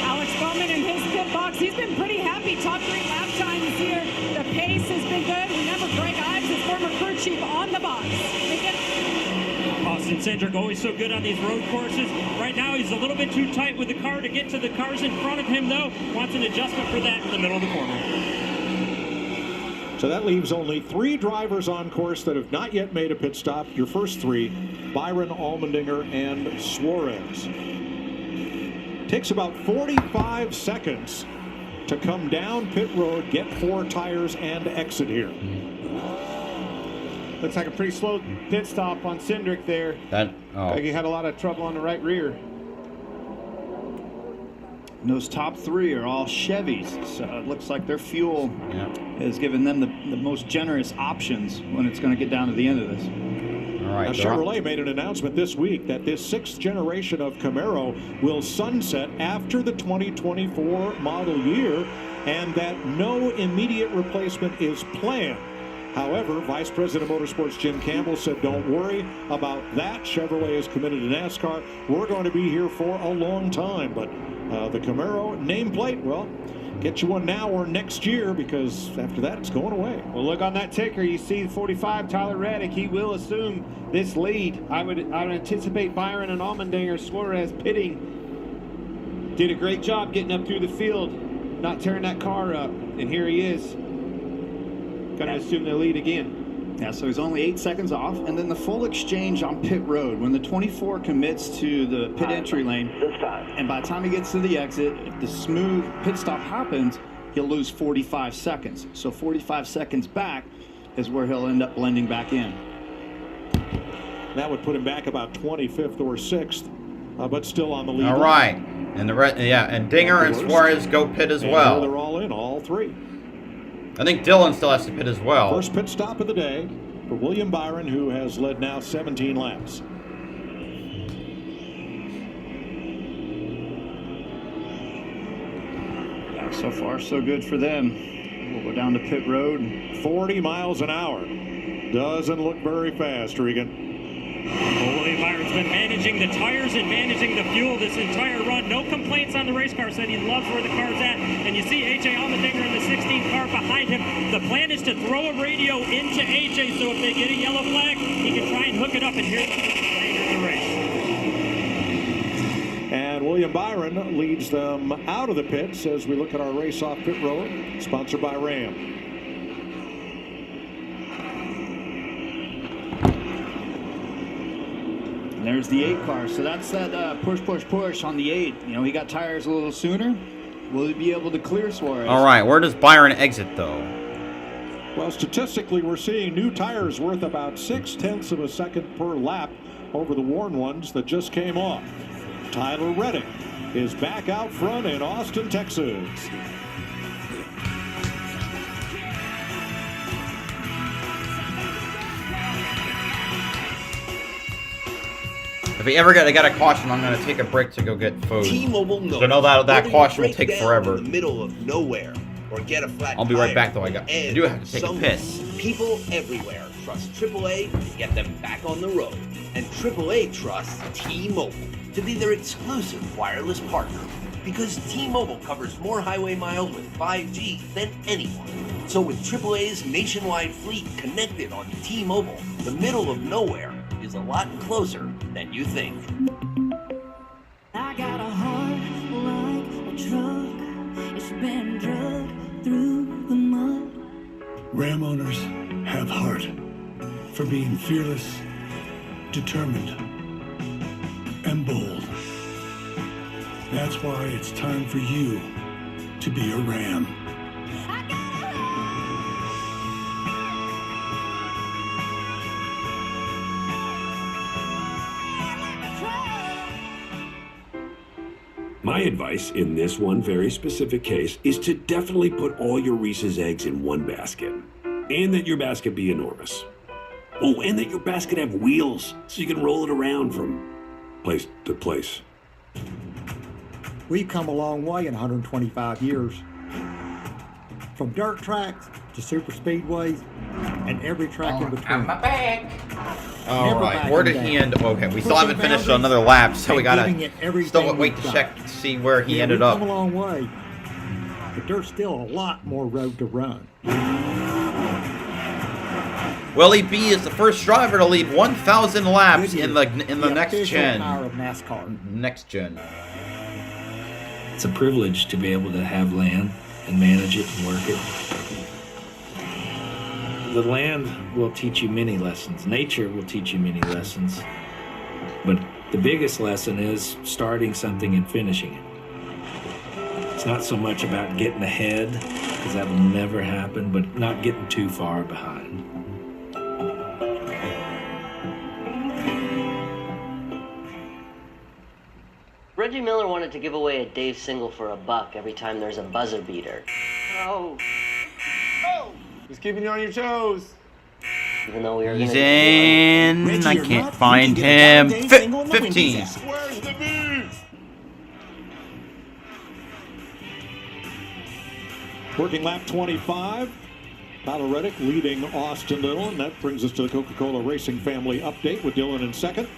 Alex Bowman in his pit box. He's been pretty happy. Top 3 lap times here. The pace has been good. Remember, Greg Ives, his former crew chief, on the box. Austin Cindric always so good on these road courses. Right now he's a little bit too tight with the car to get to the cars in front of him, though. Wants an adjustment for that in the middle of the corner. So that leaves only 3 drivers on course that have not yet made a pit stop. Your first 3, Byron, Allmendinger, and Suarez. Takes about 45 seconds to come down pit road, get 4 tires, and exit here. Looks like a pretty slow pit stop on Cindric there. Like he had a lot of trouble on the right rear. And those top 3 are all Chevys, so it looks like their fuel has given them the most generous options when it's going to get down to the end of this. All right. Chevrolet made an announcement this week that this 6th generation of Camaro will sunset after the 2024 model year and that no immediate replacement is planned. However, Vice President of Motorsports Jim Campbell said, don't worry about that. Chevrolet is committed to NASCAR. We're going to be here for a long time. But the Camaro nameplate, well, get you one now or next year because after that, it's going away. Well, look on that ticker. You see 45, Tyler Reddick. He will assume this lead. I would anticipate Byron and Allmendinger, Suarez pitting. Did a great job getting up through the field, not tearing that car up. And here he is. Going to assume the lead again. Yeah, so he's only 8 seconds off. And then the full exchange on pit road. When the 24 commits to the pit entry lane, and by the time he gets to the exit, if the smooth pit stop happens, he'll lose 45 seconds. So 45 seconds back is where he'll end up blending back in. That would put him back about 25th or 6th, but still on the lead. All right. And and Dinger and Suarez go pit as well. They're all in, all 3. I think Dillon still has to pit as well. First pit stop of the day for William Byron, who has led now 17 laps. Yeah, so far, so good for them. We'll go down to pit road. 40 miles an hour. Doesn't look very fast, Regan. Well, William Byron's been managing the tires and managing the fuel this entire run. No complaints on the race car. Said he loves where the car's at. And you see A.J. Allmendinger in the 16 car behind him. The plan is to throw a radio into A.J. so if they get a yellow flag, he can try and hook it up and hear the race. And William Byron leads them out of the pits as we look at our race off pit road, sponsored by Ram. And there's the 8 car. So that's that push on the 8. You know, he got tires a little sooner. Will he be able to clear Suarez? All right, where does Byron exit, though? Well, statistically, we're seeing new tires worth about 0.6 of a second per lap over the worn ones that just came off. Tyler Reddick is back out front in Austin, Texas. If he ever got a caution, I'm going to take a break to go get food. T-Mobile knows. I know that whether caution you will take break down forever. In the middle of nowhere or get a flat I'll be right tire, back, though. I do have to take a piss. People everywhere trust AAA to get them back on the road. And AAA trusts T-Mobile to be their exclusive wireless partner. Because T-Mobile covers more highway miles with 5G than anyone. So with AAA's nationwide fleet connected on T-Mobile, the middle of nowhere is a lot closer than you think. I got a heart like a truck. It's been drugged through the mud. Ram owners have heart for being fearless, determined, and bold. That's why it's time for you to be a Ram. My advice in this one very specific case is to definitely put all your Reese's eggs in one basket. And that your basket be enormous. Oh, and that your basket have wheels so you can roll it around from place to place. We've come a long way in 125 years. From dirt tracks to super speedways and every track in between. I'm back. All right, where did he end? Okay, we still haven't finished another lap, so we gotta still wait to check to see where he ended up. We've come a long way, but there's still a lot more road to run. Willie B is the first driver to lead 1,000 laps in the next gen. Power of NASCAR. Next gen. It's a privilege to be able to have land and manage it and work it. The land will teach you many lessons. Nature will teach you many lessons. But the biggest lesson is starting something and finishing it. It's not so much about getting ahead, because that will never happen, but not getting too far behind. Reggie Miller wanted to give away a Dave single for $1 every time there's a buzzer beater. Oh. Just keeping you on your toes. Even though we were He's gonna in. I can't find him. 15. Where's the beef? Working lap 25. Tyler Reddick leading Austin Dillon. That brings us to the Coca-Cola Racing Family update with Dillon in second.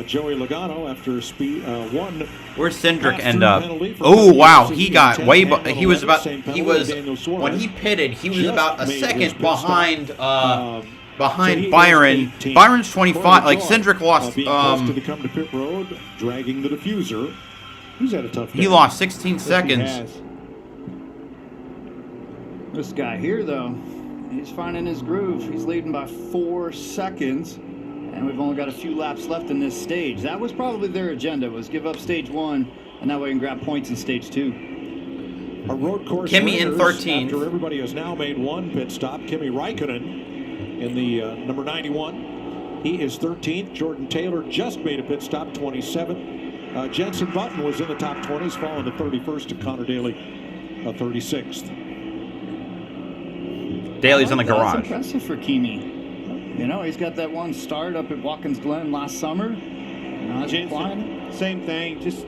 Joey Logano after speed one. Where's Cindric end up? Oh wow, he got way. He was about. He was when he pitted. He was about a second behind. Behind Byron. Byron's 25. Like Cindric lost. To come to pit road, dragging the diffuser. He's had a tough day. He lost 16 seconds. This guy here, though, he's finding his groove. He's leading by 4 seconds. And we've only got a few laps left in this stage. That was probably their agenda, was give up stage 1, and that way we can grab points in stage 2. A road course Kimi in 13. After everybody has now made one pit stop. Kimi Räikkönen in the number 91. He is 13th. Jordan Taylor just made a pit stop, 27. Jenson Button was in the top 20s, falling to 31st, to Connor Daly, 36th. Daly's in the garage. That's impressive for Kimi. You know, he's got that one start up at Watkins Glen last summer. Jensen, same thing. Just,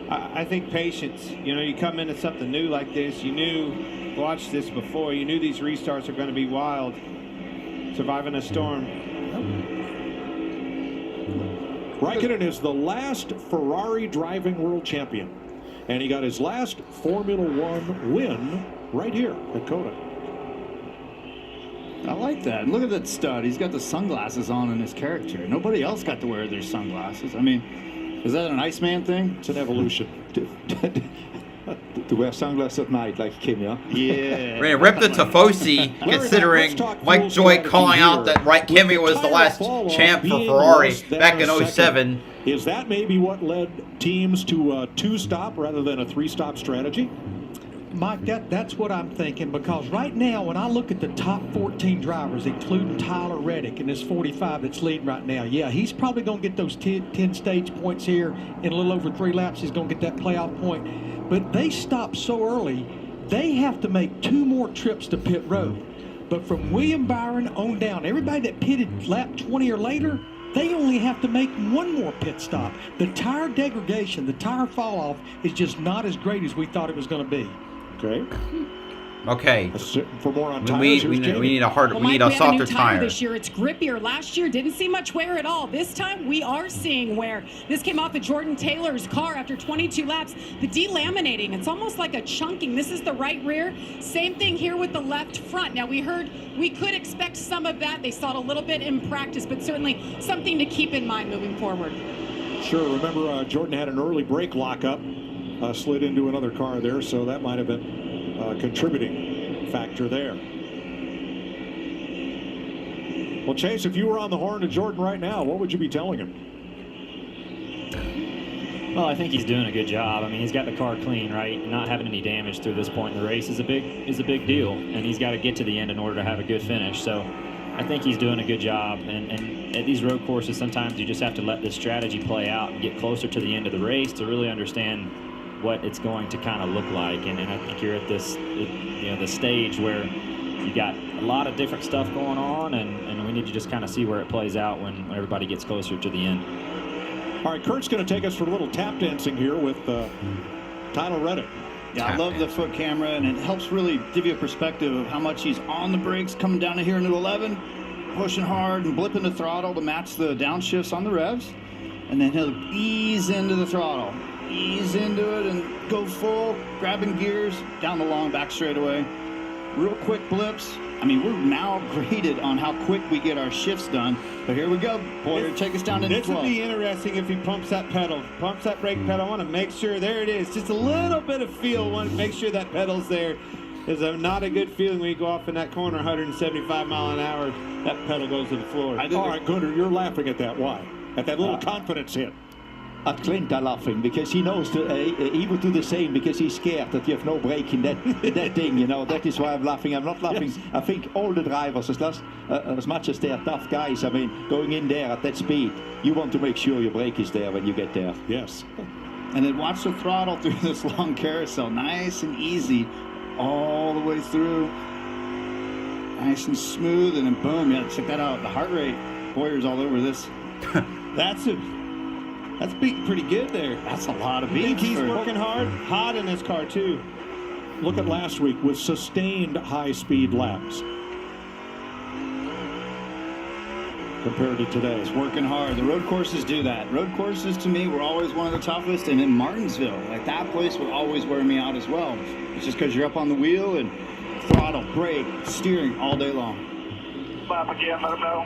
I think patience. You know, you come into something new like this. You knew, watched this before. You knew these restarts are going to be wild. Surviving a storm. Räikkönen is the last Ferrari driving world champion, and he got his last Formula One win right here at COTA. I like that. And look at that stud. He's got the sunglasses on in his character. Nobody else got to wear their sunglasses. I mean, is that an Iceman thing? It's an evolution. To wear sunglasses at night like Kim, yeah? Yeah. We're gonna rip the Tifosi, considering Mike Joy calling out that Kimi was the last champ for Ferrari back in 07. Is that maybe what led teams to a 2-stop rather than a 3-stop strategy? Mike, that's what I'm thinking, because right now when I look at the top 14 drivers, including Tyler Reddick in this 45 that's leading right now, yeah, he's probably going to get those 10 stage points here in a little over 3 laps. He's going to get that playoff point. But they stop so early, they have to make 2 more trips to pit road. But from William Byron on down, everybody that pitted lap 20 or later, they only have to make 1 more pit stop. The tire degradation, the tire fall off is just not as great as we thought it was going to be. Okay. For more on tires, we need a softer tire. This year it's grippier. Last year didn't see much wear at all. This time we are seeing wear. This came off of Jordan Taylor's car after 22 laps. The delaminating, it's almost like a chunking. This is the right rear. Same thing here with the left front. Now we heard we could expect some of that. They saw it a little bit in practice, but certainly something to keep in mind moving forward. Sure. Remember, Jordan had an early brake lockup. Slid into another car there, so that might have been a contributing factor there. Well, Chase, if you were on the horn to Jordan right now, what would you be telling him? Well, I think he's doing a good job. I mean, he's got the car clean, right? Not having any damage through this point in the race is a big deal, and he's got to get to the end in order to have a good finish. So I think he's doing a good job. And at these road courses, sometimes you just have to let this strategy play out and get closer to the end of the race to really understand what it's going to kind of look like. And I think you're at this, the stage where you got a lot of different stuff going on, and we need to just kind of see where it plays out when everybody gets closer to the end. All right, Kurt's going to take us for a little tap dancing here with Tyler Reddick. Yeah, I love the foot camera, and it helps really give you a perspective of how much he's on the brakes coming down to here into 11, pushing hard and blipping the throttle to match the downshifts on the revs, and then he'll ease into the throttle. Ease into it and go full, grabbing gears down the long back straightaway. Real quick blips. I mean, we're now graded on how quick we get our shifts done. But here we go. Porter, take us down into 12. This would be interesting if he pumps that pedal. Pumps that brake pedal. I want to make sure, there it is. Just a little bit of feel. Want to make sure that pedal's there. It's not a good feeling when you go off in that corner 175 mile an hour. That pedal goes to the floor. All right, Gunnar, you're laughing at that. Why? At that little confidence hit. At Clint are laughing because he knows he would do the same because he's scared that you have no brake in that thing, that is why I'm laughing. I'm not laughing. Yes. I think all the drivers, as much as they're tough guys, I mean, going in there at that speed, you want to make sure your brake is there when you get there. Yes. And then watch the throttle through this long carousel, nice and easy all the way through. Nice and smooth, and then boom, yeah, check that out. The heart rate, Boyer's all over this. That's beating pretty good there. That's a lot of beats. He's working hot in this car too. Look at last week with sustained high-speed laps compared to today. He's working hard. The road courses do that. Road courses, to me, were always one of the toughest, and in Martinsville, like that place would always wear me out as well. It's just because you're up on the wheel and throttle, brake, steering all day long. Papa Jeff, let him know.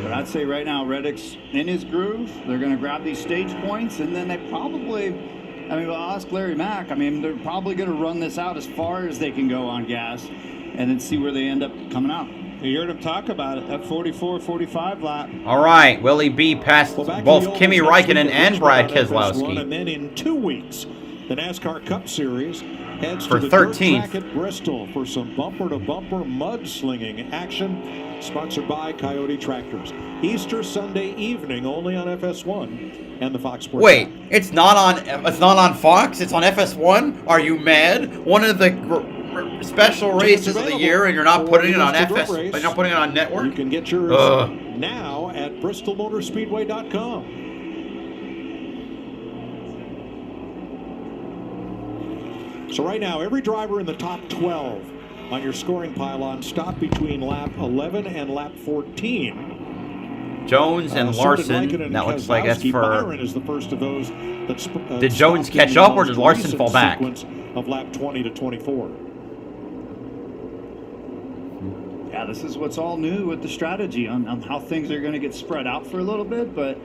But I'd say right now, Reddick's in his groove. They're going to grab these stage points, and then they probably, I'll ask Larry Mack. They're probably going to run this out as far as they can go on gas and then see where they end up coming out. You heard him talk about it, that 44, 45 lap. All right, will he be past both Kimi Räikkönen and Brad Keselowski? And then in 2 weeks, the NASCAR Cup Series heads for to the 13th. dirt track at Bristol for some bumper-to-bumper mudslinging action. Sponsored by Coyote Tractors. Easter Sunday evening only on FS1 and the Fox Sports. Wait, it's not on Fox. It's on FS1. Are you mad? One of the special races of the year, and you're not putting it on FS. You're not putting it on network. You can get yours now at BristolMotorspeedway.com. So right now, every driver in the top 12 on your scoring pylon stop between lap 11 and lap 14. Jones and Larson. That looks like that's for. Byron is the first of those that did Jones catch up, or did Larson fall back? Of lap 20 to 24. Yeah, this is what's all new with the strategy on how things are going to get spread out for a little bit, but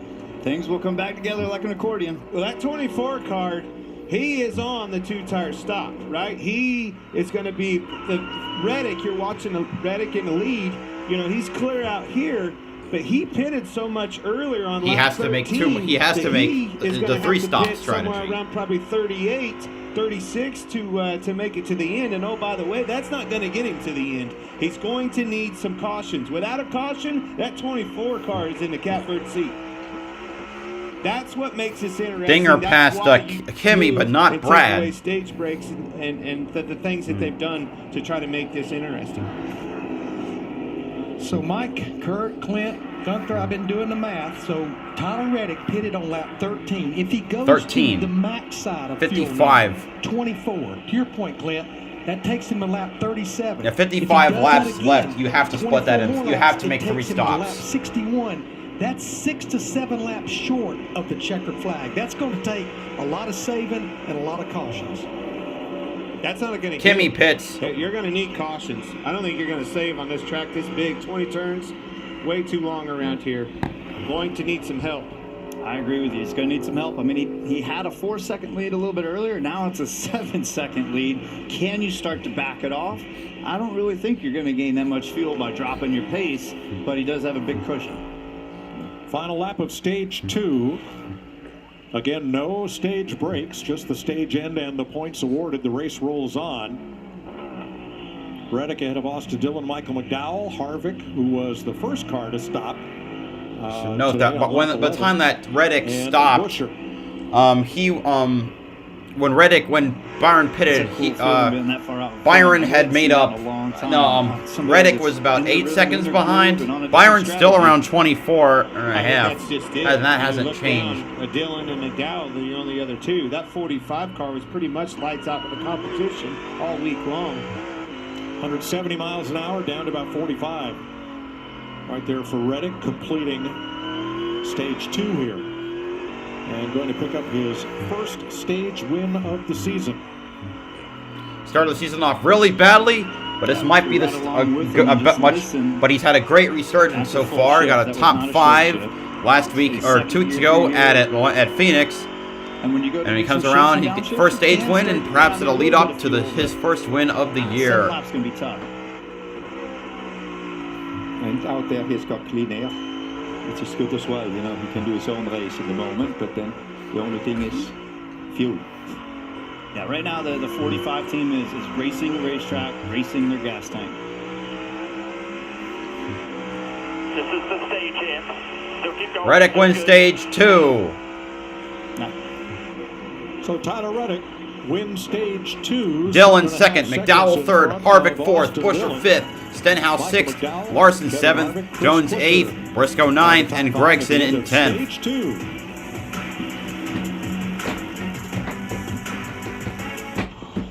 Things will come back together like an accordion. Well, that 24 card, he is on the two-tire stop, right? He is going to be the Reddick. You're watching the Reddick in the lead. You know, he's clear out here, but he pitted so much earlier on. He has to make He has to make the three-stop strategy. Somewhere around probably 38, 36 to make it to the end. And oh, by the way, that's not going to get him to the end. He's going to need some cautions. Without a caution, that 24 car is in the catbird seat. That's what makes this interesting. Dinger passed Kimmy, but not Brad. Away stage breaks and the things that they've done to try to make this interesting. So Mike, Kurt, Clint, Gunther, I've been doing the math. So Tyler Reddick pitted on lap 13. If he goes 13. to the max side of 55. Fuel 24, to your point, Clint, that takes him to lap 37. Yeah, 55 laps left. You have to split that in. You have to make 3 stops. Lap 61. That's 6 to 7 laps short of the checkered flag. That's going to take a lot of saving and a lot of cautions. That's not going to Kimmy pits. You're going to need cautions. I don't think you're going to save on this track this big. 20 turns, way too long around here. Going to need some help. I agree with you. He's going to need some help. I mean, he had a 4-second lead a little bit earlier. Now it's a 7-second lead. Can you start to back it off? I don't really think you're going to gain that much fuel by dropping your pace, but he does have a big cushion. Final lap of stage 2. Again, no stage breaks, just the stage end and the points awarded. The race rolls on. Reddick ahead of Austin Dillon, Michael McDowell, Harvick, who was the first car to stop. Should note that, but when the time that Reddick stopped, when Byron pitted, Byron had made up. Reddick was about 8 seconds behind. Byron's still around 24 and a half, and that hasn't changed. Dillon and McDowell, the only other two. That 45 car was pretty much lights out with the competition all week long. 170 miles an hour down to about 45. Right there for Reddick, completing stage 2 here. And going to pick up his first stage win of the season. Started the season off really badly, but this might be but he's had a great resurgence so far. Got a top 5 last week or 2 weeks ago at Phoenix. And he comes around, he gets first stage win, and perhaps it'll lead up to his first win of the year. And out there he's got clean air, which is good as well. You know, he can do his own race at the moment, but then the only thing is fuel. Yeah, right now the 45 team is racing the racetrack, racing their gas tank. This is the stage end. They'll keep going. Reddick wins stage 2. So Tyler Reddick wins stage 2. Dillon second, McDowell third, Harvick fourth, Buescher fifth, Stenhouse sixth, Larson seventh, Jones eighth, Briscoe ninth, and Gregson in 10th. Stage 2.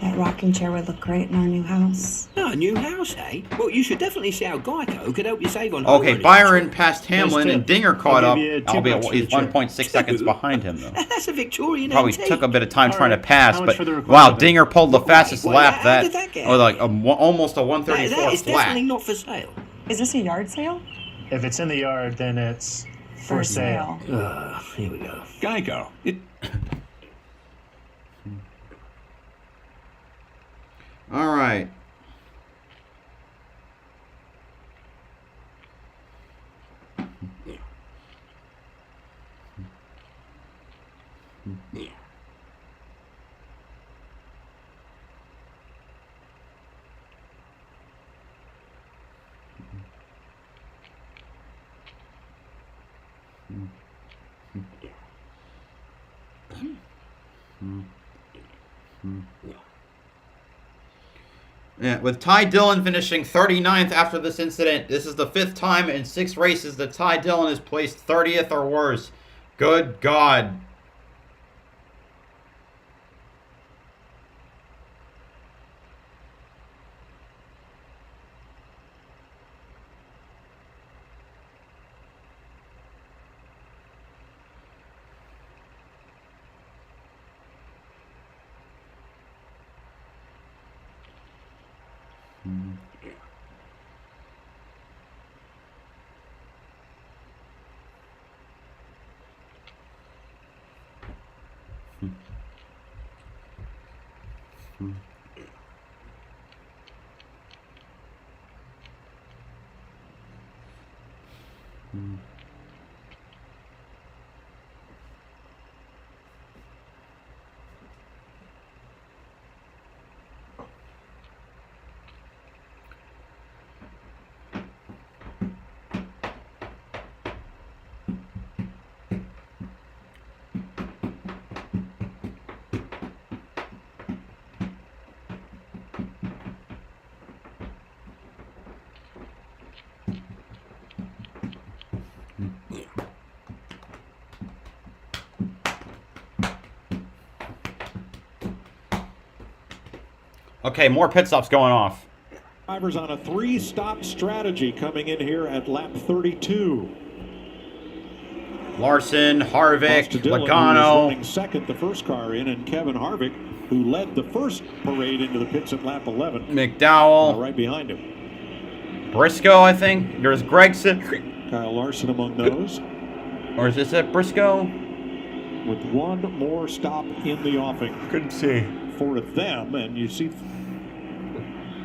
That rocking chair would look great in our new house. No, a new house, eh? Well, you should definitely see how Geico could help you save on Okay, homeowners Byron passed Hamlin and Dinger caught up. albeit He's 1.6 seconds behind him, though. That's a Victorian Probably antique. took a bit of time trying to pass, How much but for the required wow, bit? Dinger pulled the fastest lap how did that get? or like almost a 134 That is flat. definitely not for sale. Is this a yard sale? If it's in the yard, then it's for sale. Here we go. Geico. All right. Yeah, with Ty Dillon finishing 39th after this incident, this is the 5th time in 6 races that Ty Dillon has placed 30th or worse. Good God. Okay, more pit stops going off. Drivers on a 3-stop strategy coming in here at lap 32. Larson, Harvick, Lost to Dillon, who was Logano. running second, the first car in, and Kevin Harvick, who led the first parade into the pits at lap 11. McDowell. Right behind him. Briscoe, I think. There's Gregson. Kyle Larson among those. Or is this at Briscoe? With one more stop in the offing. Couldn't see. For them, and you see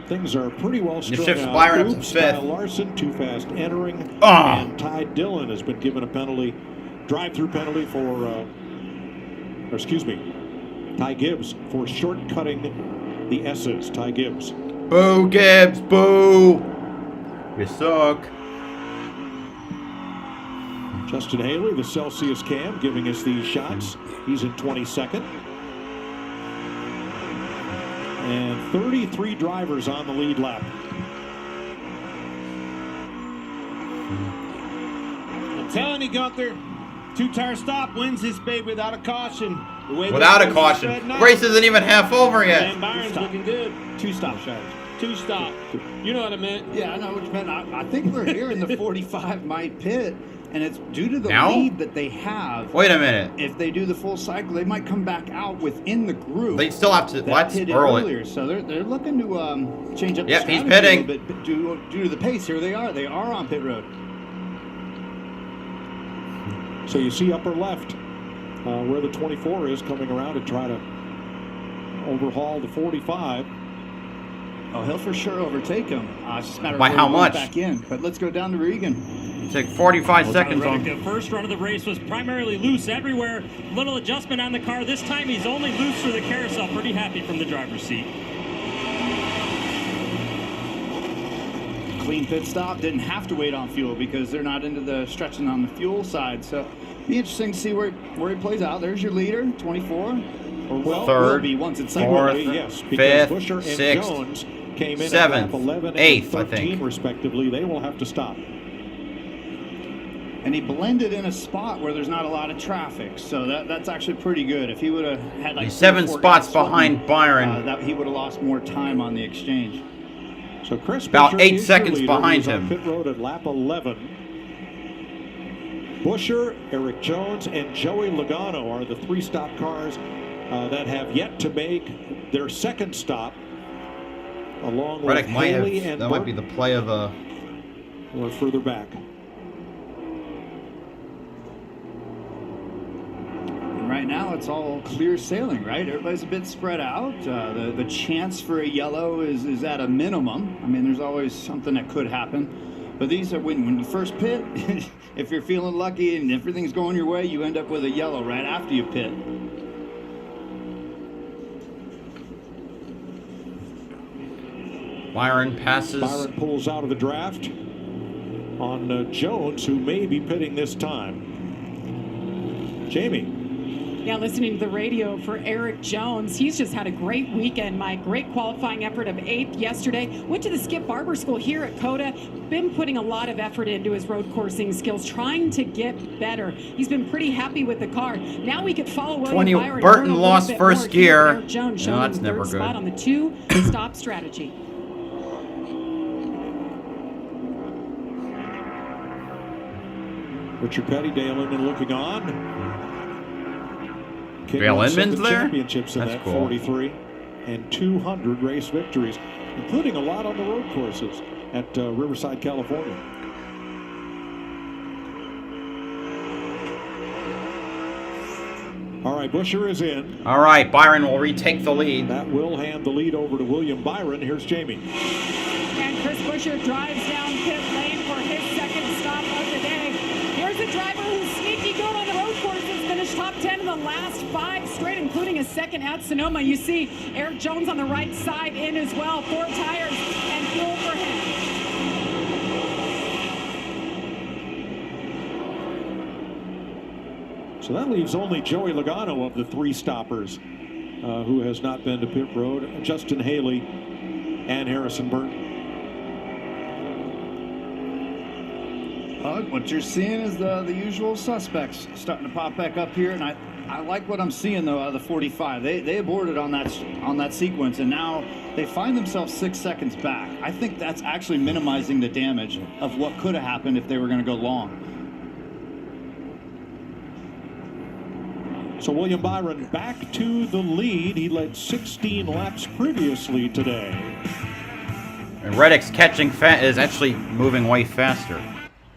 things are pretty well strung shifts out. Byron up to Oops, fifth. Kyle Larson, too fast entering. And Ty Dillon has been given a penalty, drive-through penalty for, Ty Gibbs for shortcutting the S's. Ty Gibbs. Boo, Gibbs, boo. You suck. Justin Haley, the Celsius cam, giving us these shots. He's in 22nd. And 33 drivers on the lead lap. I'm telling you, Gunther, 2-tire stop wins this baby without a caution. Without a caution. Race isn't even half over yet. And Byron's looking good. 2-stop strategy. 2-stop. You know what I meant. Yeah, I know what you meant. I think we're here in the 45 might pit, and it's due to the Now? lead that they have. Wait a minute. If they do the full cycle, they might come back out within the group. They still have to. Let's pitted early. earlier, so they're looking to change up the Yep, strategy he's pitting. a little bit due to the pace. Here they are. They are on pit road. So you see upper left where the 24 is coming around to try to overhaul the 45. Oh, he'll for sure overtake him. It's just a matter of By where how he goes much? back in. But let's go down to Regan. Take 45 seconds on. The first run of the race was primarily loose everywhere. Little adjustment on the car. This time he's only loose for the carousel. Pretty happy from the driver's seat. Clean pit stop. Didn't have to wait on fuel because they're not into the stretching on the fuel side. So be interesting to see where he plays out. There's your leader, 24. Or will Third, be once it's fourth, yes, because fifth, Busher and sixth, Jones came in seventh, at lap 11 eighth, I and 13 think. respectively. They will have to stop. And he blended in a spot where there's not a lot of traffic, so that's actually pretty good. If he would have had like He's 7 3 or 4 spots guys sweating, behind Byron. that he would have lost more time on the exchange. So Chris About Busher 8 is seconds your leader. behind He's on him. pit road at lap 11. Busher, Eric Jones, and Joey Logano are the 3-stop cars that have yet to make their second stop, along with Reddick might Haley have. and That might be the play of the. or further back. And right now, it's all clear sailing, right? Everybody's a bit spread out. The chance for a yellow is at a minimum. I mean, there's always something that could happen. But these are when you first pit, if you're feeling lucky and everything's going your way, you end up with a yellow right after you pit. Byron passes. Byron pulls out of the draft on Jones, who may be pitting this time. Jamie. Yeah, listening to the radio for Eric Jones. He's just had a great weekend, Mike. Great qualifying effort of 8th yesterday. Went to the Skip Barber School here at COTA. Been putting a lot of effort into his road coursing skills, trying to get better. He's been pretty happy with the car. Now we could follow William Byron. Burton lost first gear. Eric Jones showing that's him never third good. spot on the 2-stop strategy. Richard Petty, Dale Inman looking on. Dale Inman's there? Championships in That's that cool. 43 and 200 race victories, including a lot on the road courses at Riverside, California. All right, Buescher is in. All right, Byron will retake the lead. That will hand the lead over to William Byron. Here's Jamie. And Chris Buescher drives down pit lane for his second stop of the day. Here's a driver who's sneaky good on the road courses, finished top 10 in the last 5 straight, including a second at Sonoma. You see Eric Jones on the right side in as well. 4 tires and fuel for him. So that leaves only Joey Logano of the 3 stoppers who has not been to pit road. Justin Haley and Harrison Burton. What you're seeing is the usual suspects starting to pop back up here, and I like what I'm seeing though out of the 45. They aborted on that sequence, and now they find themselves 6 seconds back. I think that's actually minimizing the damage of what could have happened if they were going to go long. So William Byron back to the lead. He led 16 laps previously today. And Reddick's catching is actually moving way faster.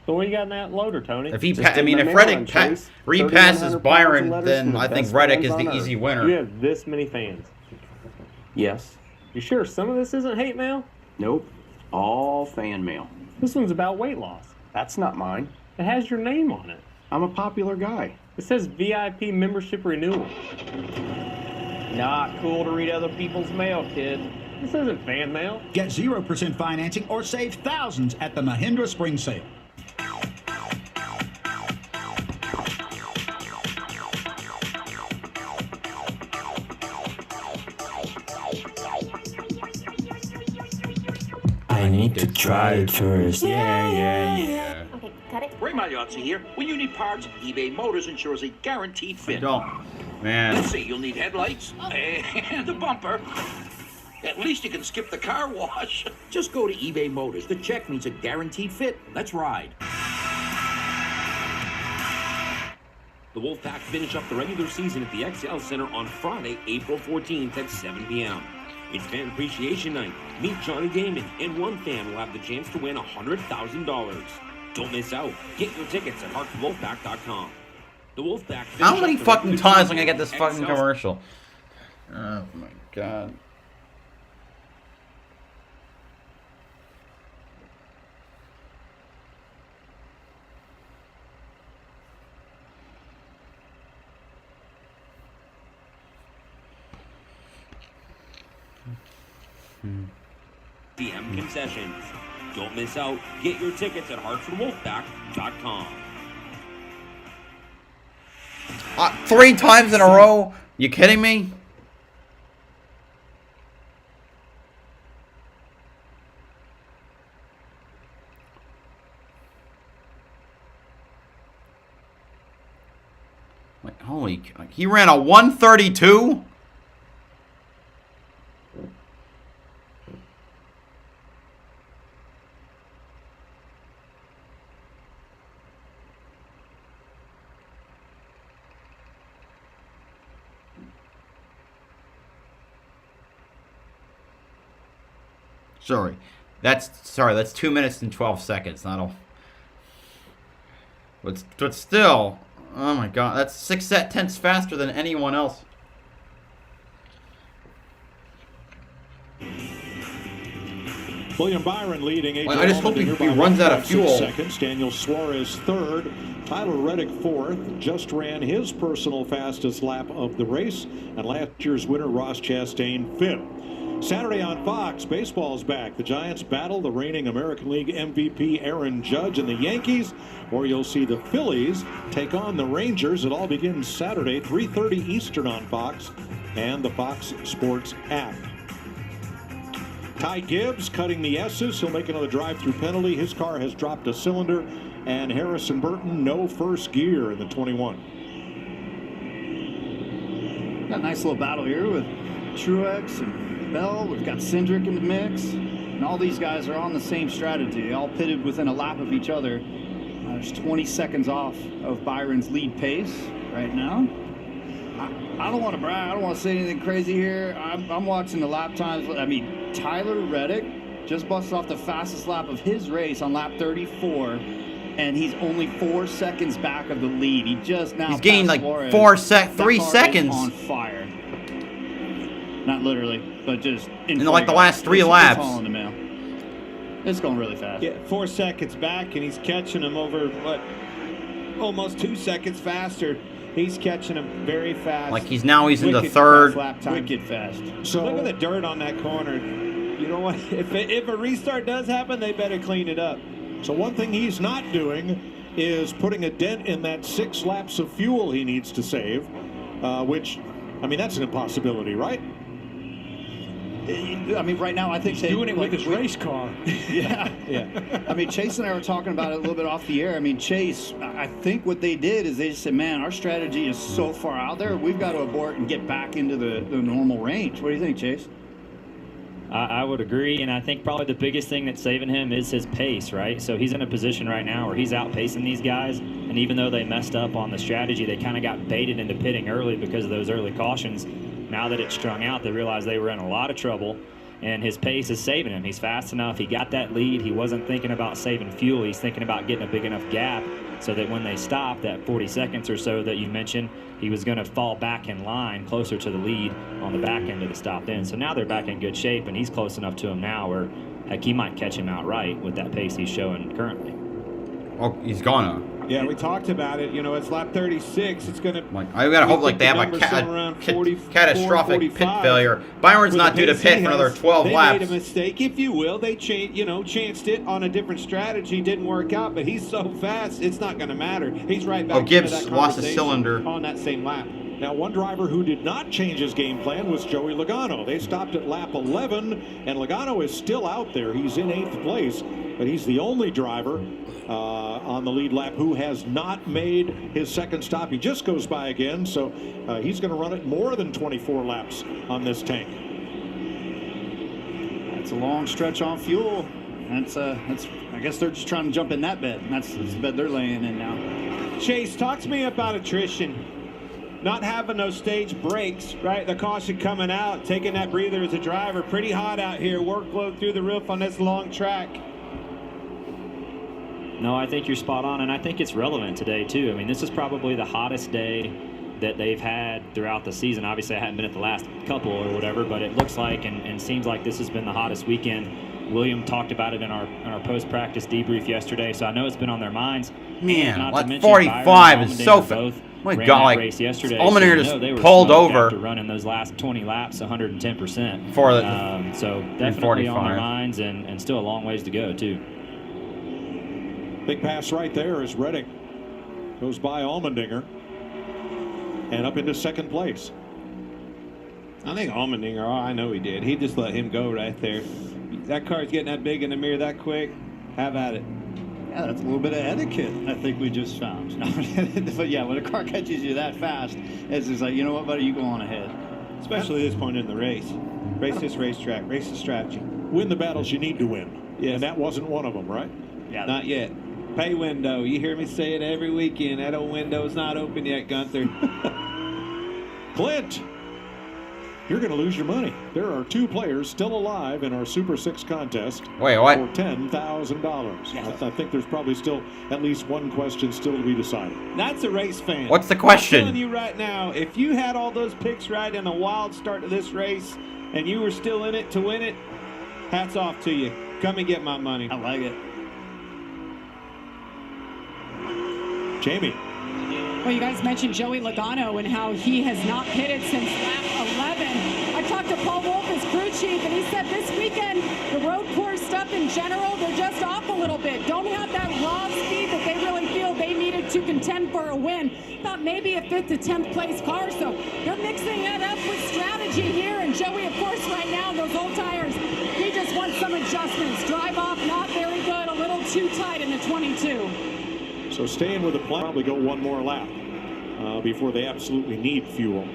So what you got in that loader, Tony? If he, if Reddick repasses Byron, then I think Reddick is the easy winner. You have this many fans. Yes. You sure some of this isn't hate mail? Nope. All fan mail. This one's about weight loss. That's not mine. It has your name on it. I'm a popular guy. It says VIP membership renewal. Not cool to read other people's mail, kid. This isn't fan mail. Get 0% financing or save thousands at the Mahindra Spring Sale. I need to try it first. Yeah. Okay, cut it. Ray Magliozzi here. When you need parts, eBay Motors ensures a guaranteed fit. Don't. Man. Let's see, you'll need headlights and a bumper. At least you can skip the car wash. Just go to eBay Motors. The check means a guaranteed fit. Let's ride. The Wolfpack finish up the regular season at the XL Center on Friday, April 14th at 7 p.m. It's Fan Appreciation Night. Meet Johnny Damon, and one fan will have the chance to win $100,000. Don't miss out. Get your tickets at HartfordWolfpack.com. The Wolfpack. How many fucking times am I gonna get this fucking commercial? Oh my god. DM concessions. Don't miss out. Get your tickets at HartfordWolfpack.com. 3 times in a row? You kidding me? Like, holy, he ran a 132? Sorry, that's 2 minutes and 12 seconds, not all. But still, oh my god, that's 6 tenths faster than anyone else. William Byron leading. I just hope he runs out of fuel. 6 seconds. Daniel Suarez third. Tyler Reddick fourth. Just ran his personal fastest lap of the race. And last year's winner, Ross Chastain, fifth. Saturday on Fox, baseball's back. The Giants battle the reigning American League MVP Aaron Judge and the Yankees, or you'll see the Phillies take on the Rangers. It all begins Saturday, 3:30 Eastern on Fox and the Fox Sports app. Ty Gibbs cutting the S's. He'll make another drive-through penalty. His car has dropped a cylinder. And Harrison Burton, no first gear in the 21. Got a nice little battle here with Truex and Bell. We've got Cindric in the mix, and all these guys are on the same strategy. They all pitted within a lap of each other. There's 20 seconds off of Byron's lead pace right now. I don't want to brag. I don't want to say anything crazy here. I'm watching the lap times. I mean, Tyler Reddick just busted off the fastest lap of his race on lap 34, and he's only 4 seconds back of the lead. He just now He's gained like Flores. 3 seconds. On fire. Not literally, but just in like the last 3 laps. It's all in the mail. It's going really fast. Yeah, 4 seconds back, and he's catching him over, what, almost 2 seconds faster. He's catching him very fast. Like he's into Wicked third. fast lap time. Wicked fast. So look at the dirt on that corner. You know what? If a restart does happen, they better clean it up. So one thing he's not doing is putting a dent in that 6 laps of fuel he needs to save, which, I mean, that's an impossibility, right? I mean, right now, I think he's doing it with his race car. Yeah. I mean, Chase and I were talking about it a little bit off the air. I mean, Chase, I think what they did is they just said, man, our strategy is so far out there, we've got to abort and get back into the normal range. What do you think, Chase? I would agree, and I think probably the biggest thing that's saving him is his pace, right? So he's in a position right now where he's outpacing these guys, and even though they messed up on the strategy, they kind of got baited into pitting early because of those early cautions. Now that it's strung out, they realize they were in a lot of trouble, and his pace is saving him. He's fast enough. He got that lead. He wasn't thinking about saving fuel. He's thinking about getting a big enough gap so that when they stop, that 40 seconds or so that you mentioned, he was going to fall back in line closer to the lead on the back end of the stop in. So now they're back in good shape, and he's close enough to him now where, heck, he might catch him outright with that pace he's showing currently. Oh, he's gonna. Yeah, we talked about it. You know, it's lap 36. It's going to... I gotta hope like they have a catastrophic pit failure. Byron's not due to pit for another 12 laps. They made a mistake, if you will. They chanced it on a different strategy. Didn't work out, but he's so fast, it's not going to matter. He's right back. Oh, Gibbs lost a cylinder on that same lap. Now, one driver who did not change his game plan was Joey Logano. They stopped at lap 11, and Logano is still out there. He's in 8th place, but he's the only driver on the lead lap who has not made his second stop. He just goes by again, so he's going to run it more than 24 laps on this tank. That's a long stretch on fuel. That's I guess they're just trying to jump in that bed. That's the bed they're laying in now. Chase, talk to me about attrition. Not having those stage brakes, right? The caution coming out, taking that breather as a driver. Pretty hot out here. Workload through the roof on this long track. No, I think you're spot on, and I think it's relevant today, too. I mean, this is probably the hottest day that they've had throughout the season. Obviously, I haven't been at the last couple or whatever, but it looks like and seems like this has been the hottest weekend. William talked about it in our post-practice debrief yesterday, so I know it's been on their minds. Man, like 45 is so fast. My God, like Allmendinger just pulled over. After running those last 20 laps, 110%. For the so definitely on their minds, and still a long ways to go too. Big pass right there as Reddick goes by Allmendinger and up into 2nd place. I think Allmendinger, I know he did. He just let him go right there. That car's getting that big in the mirror that quick. Have at it. Yeah, that's a little bit of etiquette I think we just found. But yeah, when a car catches you that fast, it's just like, you know what, buddy, you go on ahead. Especially this point in the race. Race this racetrack. Race the strategy. Win the battles you need to win. Yes. And that wasn't one of them, right? Yeah. Not yet. Pay window. You hear me say it every weekend. That old window's not open yet, Gunther. Clint, you're going to lose your money. There are 2 players still alive in our Super 6 contest. Wait, what? For $10,000. Yes. I think there's probably still at least one question still to be decided. That's a race fan. What's the question? I'm telling you right now, if you had all those picks right in a wild start to this race and you were still in it to win it, hats off to you. Come and get my money. I like it. Jamie. Well, you guys mentioned Joey Logano and how he has not pitted since lap 11. I talked to Paul Wolf, his crew chief, and he said this weekend, the road course stuff in general, they're just off a little bit. Don't have that raw speed that they really feel they needed to contend for a win. Thought maybe a 5th to 10th place car, so they're mixing that up with strategy here. And Joey, of course, right now, those old tires, he just wants some adjustments. Drive off, not very good, a little too tight in the 22. So staying with the plan, probably go one more lap before they absolutely need fuel.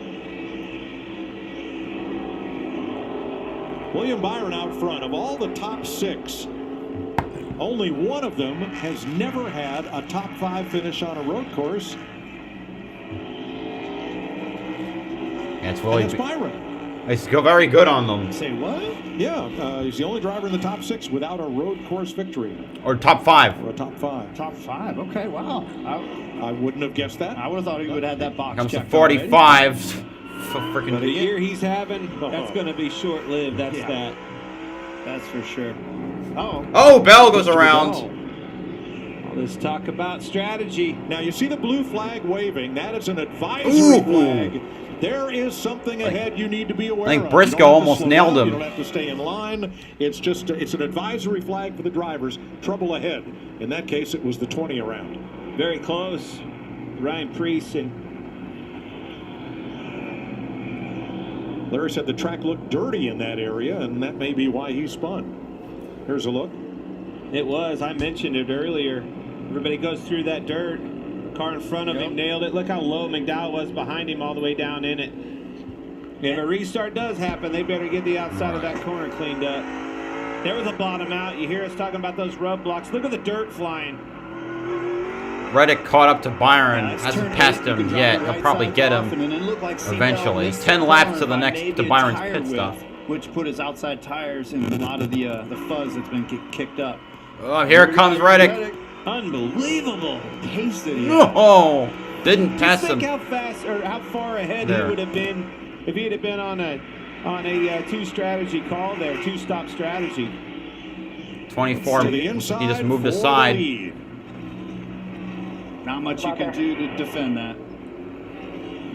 William Byron out front. Of all the top 6, only one of them has never had a top 5 finish on a road course. That's William Byron. They go very good on them. Say what? Yeah, he's the only driver in the top 6 without a road course victory. Or top 5. Or a top 5. Top 5. Okay, wow. I wouldn't have guessed that. I would have thought he would have had that box Comes to checked 45. So freaking. But the year he's having, that's going to be short-lived. That's that. That's for sure. Oh, Bell goes around. Let's talk about strategy. Now, you see the blue flag waving. That is an advisory flag. There is something ahead you need to be aware of. I think Briscoe almost nailed him. You don't have to stay in line. It's just it's an advisory flag for the drivers. Trouble ahead. In that case, it was the 20 around. Very close. Ryan Prix and Larry said the track looked dirty in that area, and that may be why he spun. Here's a look. It was. I mentioned it earlier. Everybody goes through that dirt. Car in front of him nailed it. Look how low McDowell was behind him all the way down in it. If a restart does happen, they better get the outside of that corner cleaned up. There was a bottom out. You hear us talking about those roadblocks. Look at the dirt flying. Reddick caught up to Byron. Hasn't passed him yet. He'll probably get him eventually. 10 laps to the next to Byron's pit stop. Which put his outside tires in a lot of the fuzz that's been kicked up. Oh, here comes Reddick. Unbelievable pace that he had. Oh, didn't pass him. Think how fast or how far ahead he would have been if he had been on a two-strategy call there, two-stop strategy. 24. He just moved aside. Not much you can do to defend that.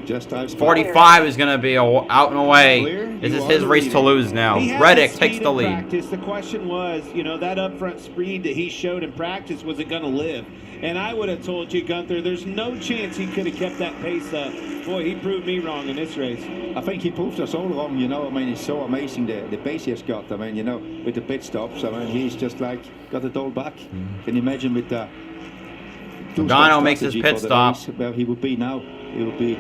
Just 45 is going to be out and away. This is his race to lose now. Reddick takes the lead. Practice. The question was, that upfront speed that he showed in practice, was it going to live? And I would have told you, Gunther, there's no chance he could have kept that pace up. Boy, he proved me wrong in this race. I think he proved us all wrong, it's so amazing the pace he's got. With the pit stops, he's just like got it all back. Can you imagine with the Logano makes his pit stop. Where he would be now, he would be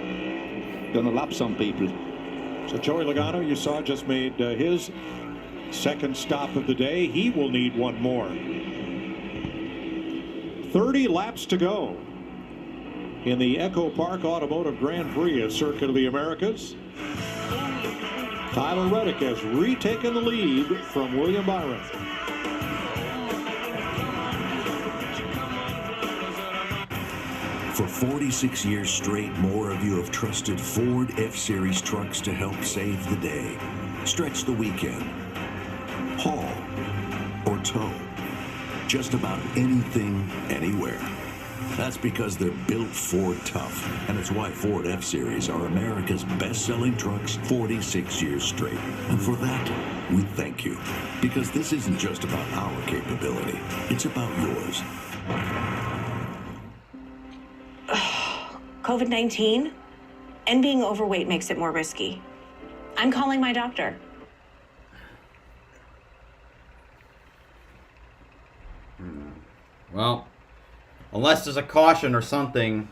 going to lap some people. So Joey Logano, you saw, just made his second stop of the day. He will need one more. 30 laps to go in the EchoPark Automotive Grand Prix at Circuit of the Americas. Tyler Reddick has retaken the lead from William Byron. For 46 years straight, more of you have trusted Ford F-Series trucks to help save the day, stretch the weekend, haul, or tow. Just about anything, anywhere. That's because they're built Ford tough, and it's why Ford F-Series are America's best-selling trucks 46 years straight. And for that, we thank you. Because this isn't just about our capability, it's about yours. COVID-19 and being overweight makes it more risky. I'm calling my doctor. Well, unless there's a caution or something.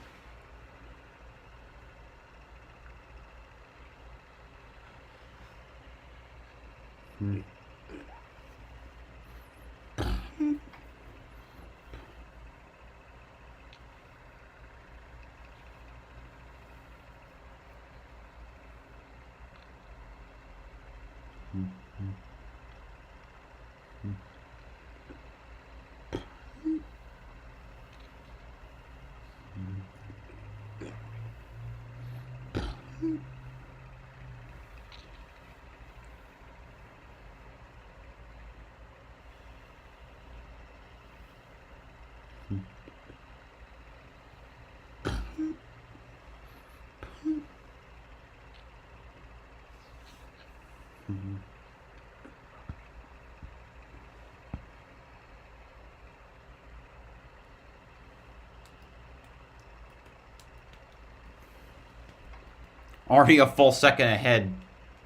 Already a full second ahead.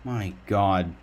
My God.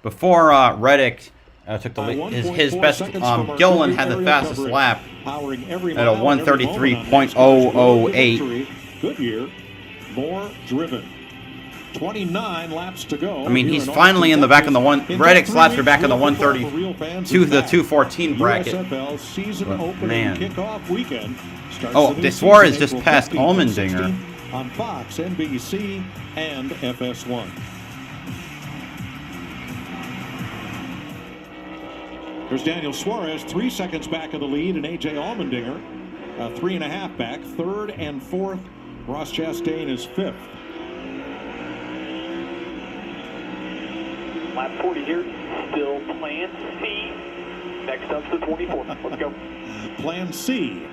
before Reddick took the lead, his best, Gilliland had the fastest lap at a 133.008. Goodyear, more driven. 29 laps to go. I mean, he's finally in the back of the one. Reddick's laps are back in the 130 to the 214 bracket. But, man. Oh, De Suarez just passed Allmendinger. On Fox, NBC, and FS1. There's Daniel Suarez, 3 seconds back of the lead, and A.J. Allmendinger, 3.5 back. Third and fourth, Ross Chastain is fifth. Lap 40 here, still Plan C. Next up's the 24. Let's go. Plan C.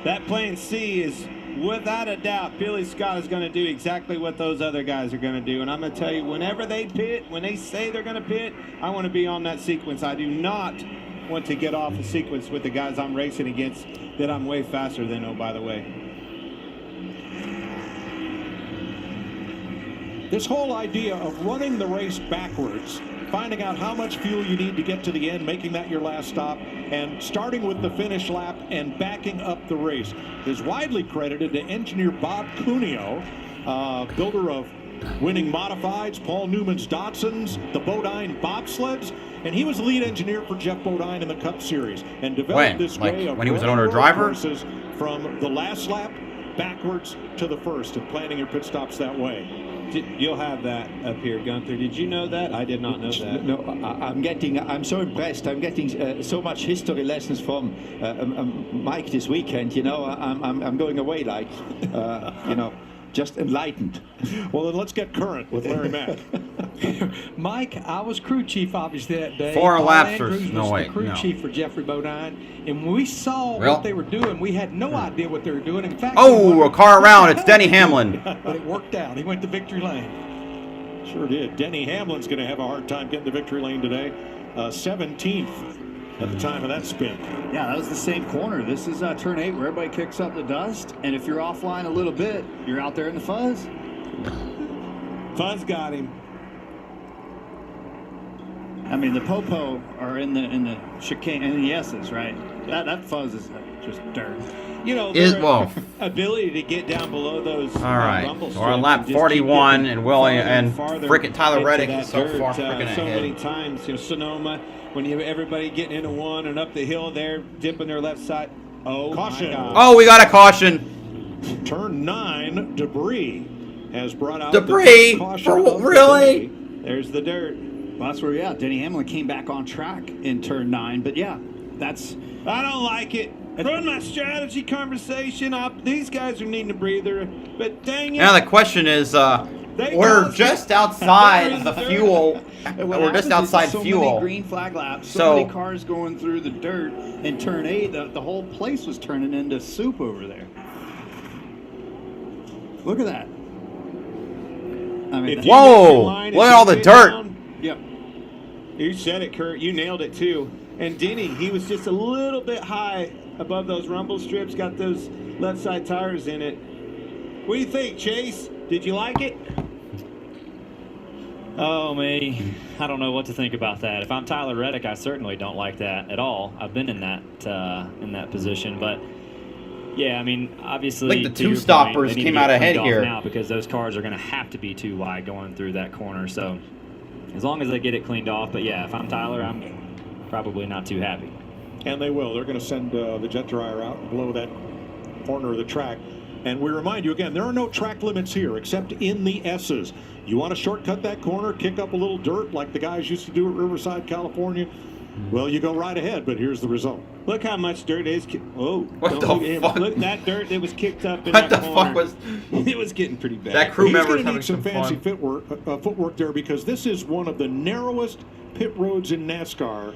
That Plan C is, without a doubt, Billy Scott is going to do exactly what those other guys are going to do. And I'm going to tell you, whenever they pit, when they say they're going to pit, I want to be on that sequence. I do not want to get off a sequence with the guys I'm racing against that I'm way faster than, oh, by the way. This whole idea of running the race backwards, finding out how much fuel you need to get to the end, making that your last stop, and starting with the finish lap and backing up the race is widely credited to engineer Bob Cuneo, builder of winning modifieds, Paul Newman's Datsuns, the Bodine bobsleds, and he was the lead engineer for Jeff Bodine in the Cup Series and developed this way of when he was an owner-driver from the last lap backwards to the first and planning your pit stops that way. You'll have that up here, Gunther. Did you know that? I did not know that. No, I'm so impressed. I'm getting so much history lessons from Mike this weekend. You know, I'm going away like, you know, just enlightened. Well, then let's get current with Larry Mack. Mike, I was crew chief obviously that day. 4 Paul laps Andrews no was way. the crew No. chief for Jeffrey Bodine, and when we saw Well. what they were doing, we had no idea what they were doing. In fact, Oh, a car around. It's Denny Hamlin. but it worked out. He went to victory lane. Sure did. Denny Hamlin's going to have a hard time getting to victory lane today. 17th at the time of that spin. Yeah, that was the same corner. This is turn 8 where everybody kicks up the dust, and if you're offline a little bit, you're out there in the fuzz. Fuzz got him. I mean, the Popo are in the chicane and the S's, right? That fuzz is just dirt. You know, Well, ability to get down below those all right. rumble So we're on strips lap and just 41, keep and Willie getting and farther frickin' Tyler into Reddick that is so dirt, far frickin' so ahead. many times, you know, Sonoma, when you have everybody getting into one and up the hill there, dipping their left side. Oh, Caution. my God. Oh, we got a caution. Turn 9, debris has brought out Debris? the caution For of the really? day. There's the dirt. Well, that's where, yeah, Denny Hamlin came back on track in turn 9. But yeah, that's. I don't like it. Run my strategy conversation. These guys are needing a breather, but dang it. Now the question is, we're just outside the fuel. We're just outside so fuel. Many green flag laps, so many cars going through the dirt. In turn 8, the whole place was turning into soup over there. Look at that. I mean, whoa! Look at all the dirt. Yep. You said it, Kurt. You nailed it too. And Denny, he was just a little bit high above those rumble strips. Got those left side tires in it. What do you think, Chase? Did you like it? Oh, me. I don't know what to think about that. If I'm Tyler Reddick, I certainly don't like that at all. I've been in that position, but yeah, I mean, obviously, I think the two stoppers came out ahead here now because those cars are going to have to be too wide going through that corner. So as long as they get it cleaned off, but yeah, if I'm Tyler, I'm probably not too happy. And they will. They're going to send the jet dryer out and blow that corner of the track. And we remind you again, there are no track limits here except in the S's. You want to shortcut that corner, kick up a little dirt like the guys used to do at Riverside, California? Well, you go right ahead, but here's the result. Look how much dirt is. Whoa! What the fuck? Look, that dirt that was kicked up in What that the corner. fuck was? It was getting pretty bad. That crew He's member's going to having need some fancy fun. footwork there because this is one of the narrowest pit roads in NASCAR.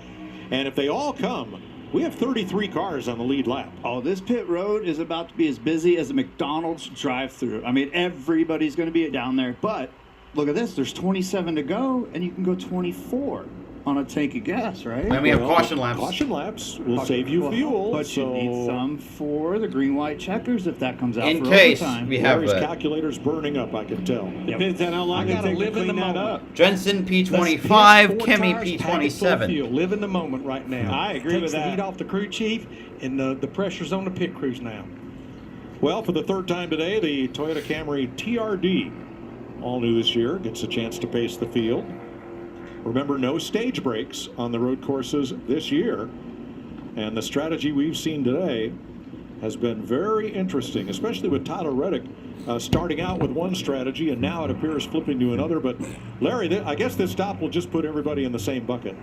And if they all come, we have 33 cars on the lead lap. Oh, this pit road is about to be as busy as a McDonald's drive-thru. I mean, everybody's going to be down there. But look at this. There's 27 to go, and you can go 24. on a tank of gas, right? And we have caution laps. Caution laps will save you fuel. But so you need some for the green-white checkers if that comes out in for case overtime. we have Larry's calculator's burning up, I can tell. Depends on how long it takes to clean that up. Jensen P25, Kemi P27. Live in the moment right now. I agree Takes with the that. heat off the crew chief, and the pressure's on the pit crews now. Well, for the third time today, the Toyota Camry TRD, all new this year, gets a chance to pace the field. Remember, no stage breaks on the road courses this year. And the strategy we've seen today has been very interesting, especially with Tyler Reddick starting out with one strategy and now it appears flipping to another. But Larry, I guess this stop will just put everybody in the same bucket.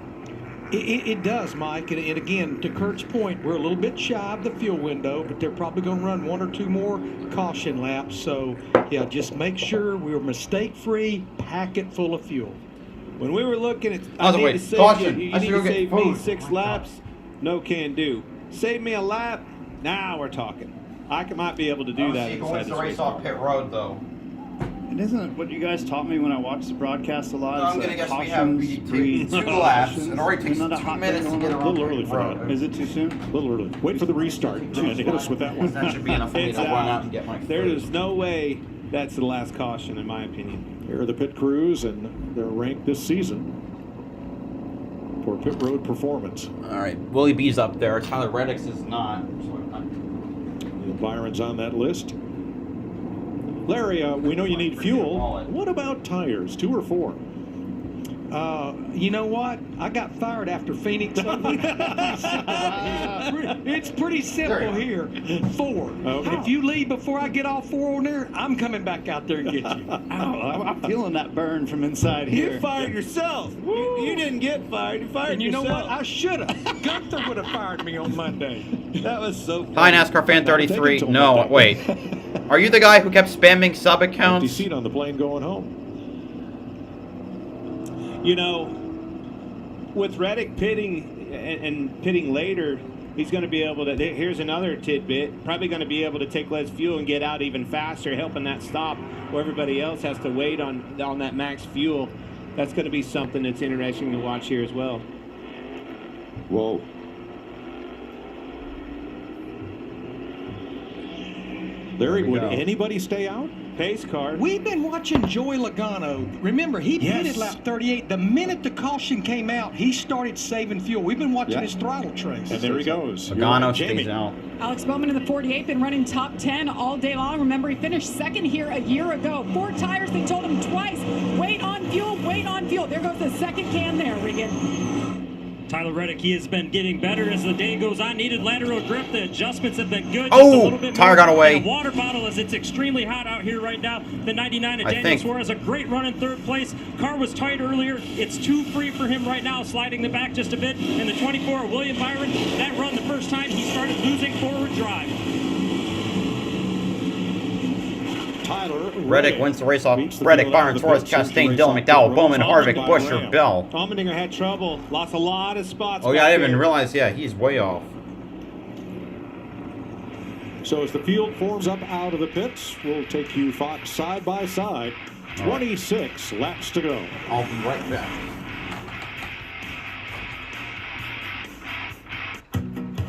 It does, Mike. And again, to Kurt's point, we're a little bit shy of the fuel window, but they're probably going to run one or two more caution laps. So, yeah, just make sure we're mistake-free, pack it full of fuel. When we were looking at, Oh, I need wait, to save caution. you. I You should need go to get save me food. 6 laps. No can do. Save me a lap. Now we're talking. Might be able to do that. Who wins the race off pit road, though? And isn't what you guys taught me when I watched the broadcast a lot? I'm is going to that guess we have cautions breed 2 laps. cautions. It already takes Isn't 2 that a hot minutes to thing get going A on? little early for that. Is it too soon? A little early. Wait for the restart and hit us with that one. That should be enough for me to run out and get my food. There is no way that's the last caution, in my opinion. Here are the pit crews, and they're ranked this season for pit road performance. All right, Willie B's up there. Tyler Reddick's is not. Byron's on that list. Larry, we know you need fuel. What about tires, 2 or 4? You know what? I got fired after Phoenix. It's pretty simple here. 4. Okay. If you leave before I get all 4 on there, I'm coming back out there and get you. Ow, I'm feeling that burn from inside here. You fired yourself. You didn't get fired. You fired And you know yourself. what? I should have. Gunther would have fired me on Monday. That was so funny. Hi, NASCAR fan 33. No, wait. Are you the guy who kept spamming sub Empty accounts? seat on the plane going home. You know, with Reddick pitting and pitting later, he's going to be able to. Here's another tidbit. Probably going to be able to take less fuel and get out even faster, helping that stop where everybody else has to wait on that max fuel. That's going to be something that's interesting to watch here as well. Whoa. Larry, would anybody stay out? Pace car. We've been watching Joey Logano. Remember, he pitted lap 38. The minute the caution came out, he started saving fuel. We've been watching his throttle trace. And there he goes. Logano stays out. Alex Bowman in the 48, been running top 10 all day long. Remember, he finished second here a year ago. 4 tires, they told him twice, wait on fuel, wait on fuel. There goes the second can there, Regan. Tyler Reddick, he has been getting better as the day goes on. Needed lateral grip. The adjustments have been good. Oh, just a little bit tire more. got away. And a water bottle as it's extremely hot out here right now. The 99 of Daniel Suarez, a great run in 3rd place. Car was tight earlier. It's too free for him right now, sliding the back just a bit. And the 24 of William Byron, that run the first time he started losing forward drive. Tyler Reddick wins the race off. Reddick, Byron, Suarez, Chastain, Dillon, McDowell, Bowman, Harvick, Buescher, Bell. Allmendinger had trouble. Lost a lot of spots. Oh, yeah, I back didn't even there. realize. Yeah, he's way off. So as the field forms up out of the pits, we'll take you, Fox, side by side. 26 laps to go. I'll be right back.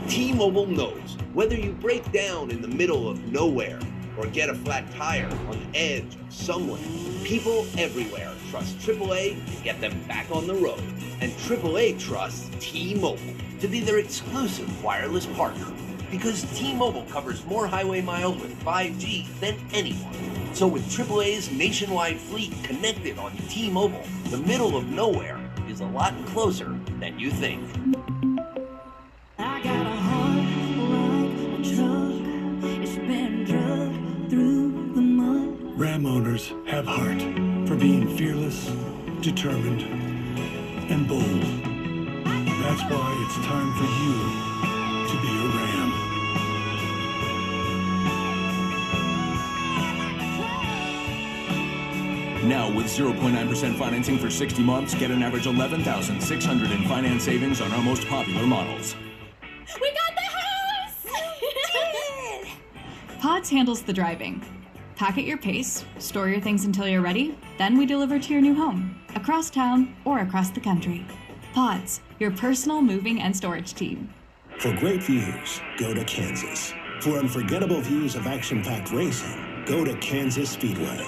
T-Mobile knows whether you break down in the middle of nowhere or get a flat tire on the edge of somewhere, people everywhere trust AAA to get them back on the road. And AAA trusts T-Mobile to be their exclusive wireless partner, because T-Mobile covers more highway miles with 5G than anyone. So with AAA's nationwide fleet connected on T-Mobile, the middle of nowhere is a lot closer than you think. I got a heart like a truck. It's been drugged through the mud. Ram owners have heart for being fearless, determined, and bold. That's why it's time for you to be a Ram. Now with 0.9% financing for 60 months, get an average $11,600 in finance savings on our most popular models. We got the house! Pods handles the driving. Pack at your pace, store your things until you're ready, then we deliver to your new home, across town or across the country. Pods, your personal moving and storage team. For great views, go to Kansas. For unforgettable views of action-packed racing, go to Kansas Speedway.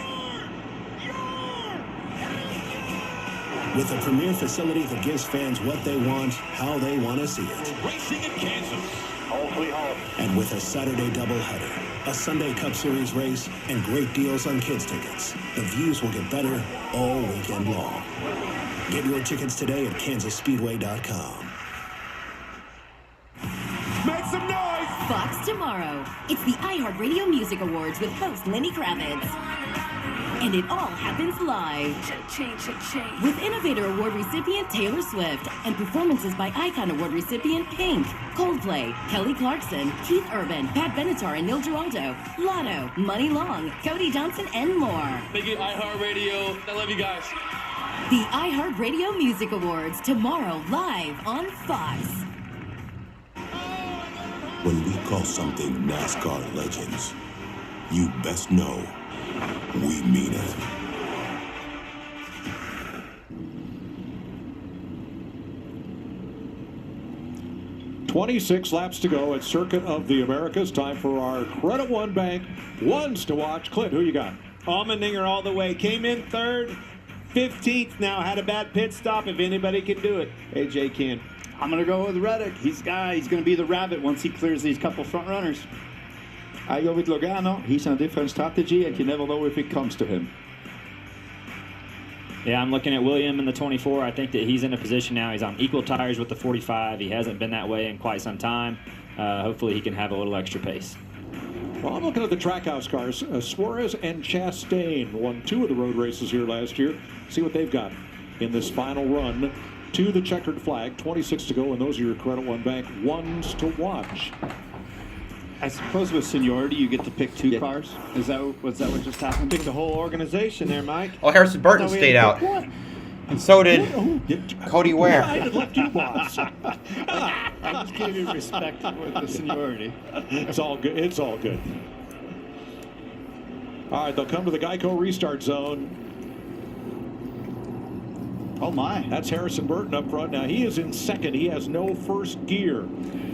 With a premier facility that gives fans what they want, how they want to see it. Racing in Kansas. And with a Saturday doubleheader, a Sunday Cup Series race, and great deals on kids' tickets, the views will get better all weekend long. Get your tickets today at kansasspeedway.com. Make some noise! Fox tomorrow. It's the iHeartRadio Music Awards with host Lenny Kravitz. And it all happens live. With Innovator Award recipient Taylor Swift and performances by Icon Award recipient Pink, Coldplay, Kelly Clarkson, Keith Urban, Pat Benatar and Neil Giraldo, Lotto, Money Long, Cody Johnson, and more. Thank you, iHeartRadio. I love you guys. The iHeartRadio Music Awards tomorrow live on Fox. When we call something NASCAR Legends, you best know we mean it. "26 laps to go at Circuit of the Americas. Time for our Credit One Bank ones to watch. Clint, who you got? Allmendinger all the way. Came in third, 15th now. Had a bad pit stop. If anybody can do it, AJ can. I'm going to go with Reddick. He's going to be the rabbit once he clears these couple front runners. I go with Logano. He's on a different strategy, and you never know if it comes to him. Yeah, I'm looking at William in the 24. I think that he's in a position now. He's on equal tires with the 45. He hasn't been that way in quite some time. Hopefully he can have a little extra pace. Well, I'm looking at the Trackhouse cars. Suarez and Chastain won 2 of the road races here last year. See what they've got in this final run to the checkered flag. 26 to go, and those are your Credit One Bank ones to watch. I suppose with seniority, you get to pick 2 cars. Was that what just happened? Pick the whole organization there, Mike. Oh, Harrison Burton stayed out. And so did Cody Ware. I left you, boss. I just gave you respect with the seniority. It's all good. It's all good. All right, they'll come to the Geico restart zone. Oh, my. That's Harrison Burton up front. Now, he is in second. He has no first gear.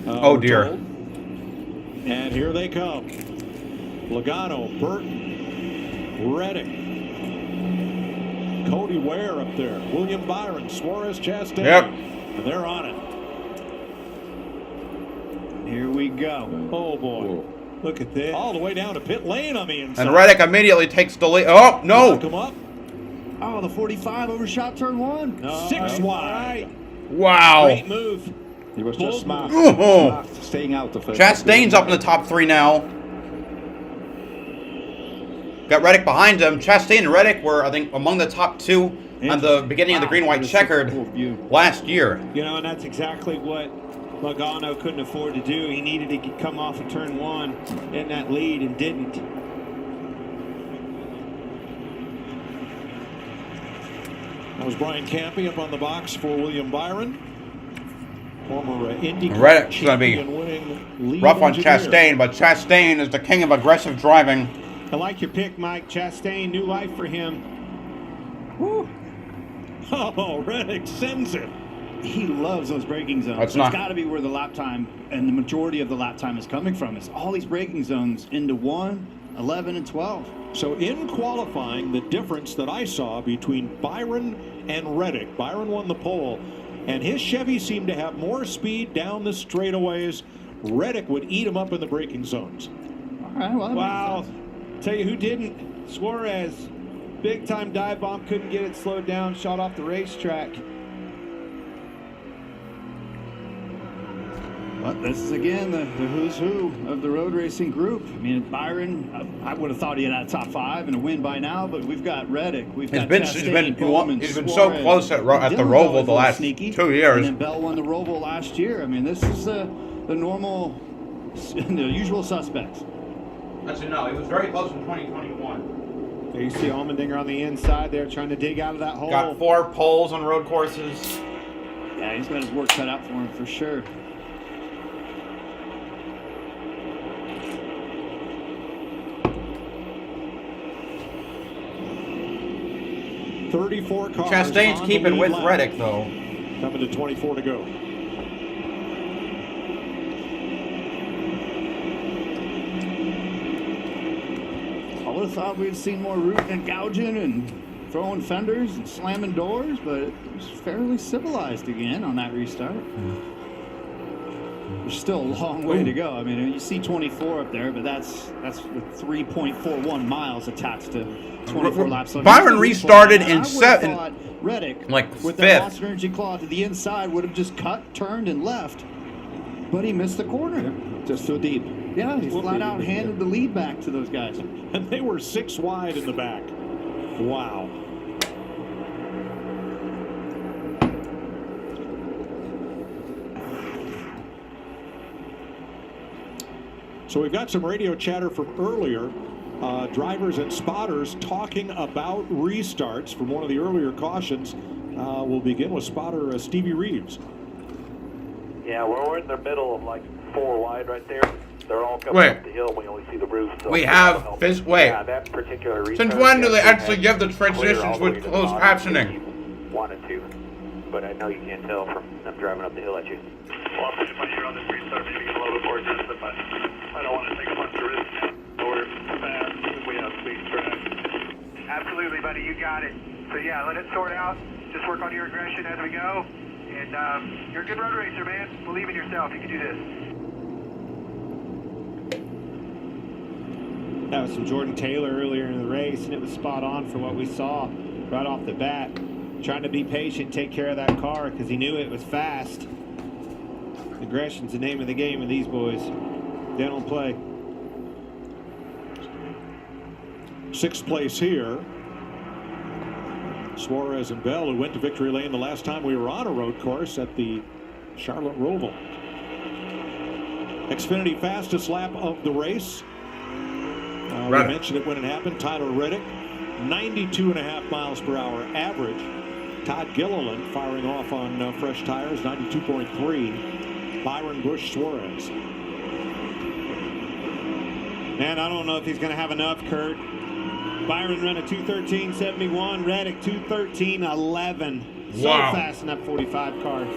Oh, dear. Told. And here they come. Logano, Burton, Reddick, Cody Ware up there, William Byron, Suarez, Chastain. Yep. And they're on it. Here we go. Oh, boy. Look at this. All the way down to pit lane on the inside. And Reddick immediately takes the lead. Oh, no. Come up. Oh, the 45 overshot turn 1. No, 6 wide. Wow. Great move. He was just smart. Oh. Staying out the first. Chastain's up in the top 3 now. Got Reddick behind him. Chastain and Reddick were, I think, among the top 2 at the beginning of the green-white checkered last year. You know, and that's exactly what Logano couldn't afford to do. He needed to come off of turn 1 in that lead and didn't. That was Brian Campy up on the box for William Byron. Former Indy Reddick's going to be rough on Chastain, but Chastain is the king of aggressive driving. I like your pick, Mike. Chastain, new life for him. Woo. Oh, Reddick sends it. He loves those braking zones. That's That's got to be where the lap time and the majority of the lap time is coming from. It's all these braking zones into 1, 11, and 12. So in qualifying, the difference that I saw between Byron and Reddick, Byron won the pole, and his Chevy seemed to have more speed down the straightaways. Reddick would eat him up in the braking zones. All right, well, wow. Tell you who didn't. Suarez. Big time dive bomb. Couldn't get it slowed down. Shot off the racetrack. But this is, again, the who's who of the road racing group. I mean, Byron, I would have thought he had a top 5 and a win by now, but we've got Reddick. We've got Chastain, Bowman, he's been Suarez. so close at the Roval the last 2 years. And then Bell won the Roval last year. I mean, this is the normal, the usual suspects. Actually, no, he was very close in 2021. There you see Allmendinger on the inside there trying to dig out of that hole. Got 4 poles on road courses. Yeah, he's got his work cut out for him for sure. $34 cars. Chastain's keeping with Reddick, though. Coming to 24 to go. I would have thought we'd seen more rooting and gouging and throwing fenders and slamming doors, but it was fairly civilized again on that restart. There's still a long way to go. I mean, you see 24 up there, but that's with 3.41 miles attached to 24 laps. So Byron restarted in seven. Reddick, like with fifth. that Monster Energy claw to the inside, would have just cut, turned, and left. But he missed the corner. Just too deep. Yeah, he flat out handed the lead back to those guys. And they were 6 wide in the back. Wow. So we've got some radio chatter from earlier. Drivers and spotters talking about restarts from one of the earlier cautions. We'll begin with spotter Stevie Reeves. Yeah, we're in the middle of like 4 wide right there. They're all coming up the hill. We only see the roof. So we have this. Wait. Yeah, that particular restart. Since when do they actually give the transitions with closed captioning? Wanted to, but I know you can't tell from them driving up the hill at you. Well, I'm pushing my ear on this restart, maybe a little bit more aggressive, but I don't want to take a bunch of risks now. We're fast. We have speed track. Absolutely, buddy. You got it. So yeah, let it sort out. Just work on your aggression as we go. And you're a good road racer, man. Believe in yourself. You can do this. That was from Jordan Taylor earlier in the race, and it was spot on for what we saw right off the bat. Trying to be patient, take care of that car because he knew it was fast. Aggression's the name of the game with these boys. They don't play. 6th place here. Suarez and Bell, who went to victory lane the last time we were on a road course at the Charlotte Roval. Xfinity fastest lap of the race. We mentioned it when it happened. Tyler Reddick, 92.5 miles per hour average. Todd Gilliland firing off on fresh tires, 92.3. Byron Busch Suarez. Man, I don't know if he's going to have enough, Kurt. Byron ran a 2:13.71. Reddick 2:13.11. So fast in that 45 car.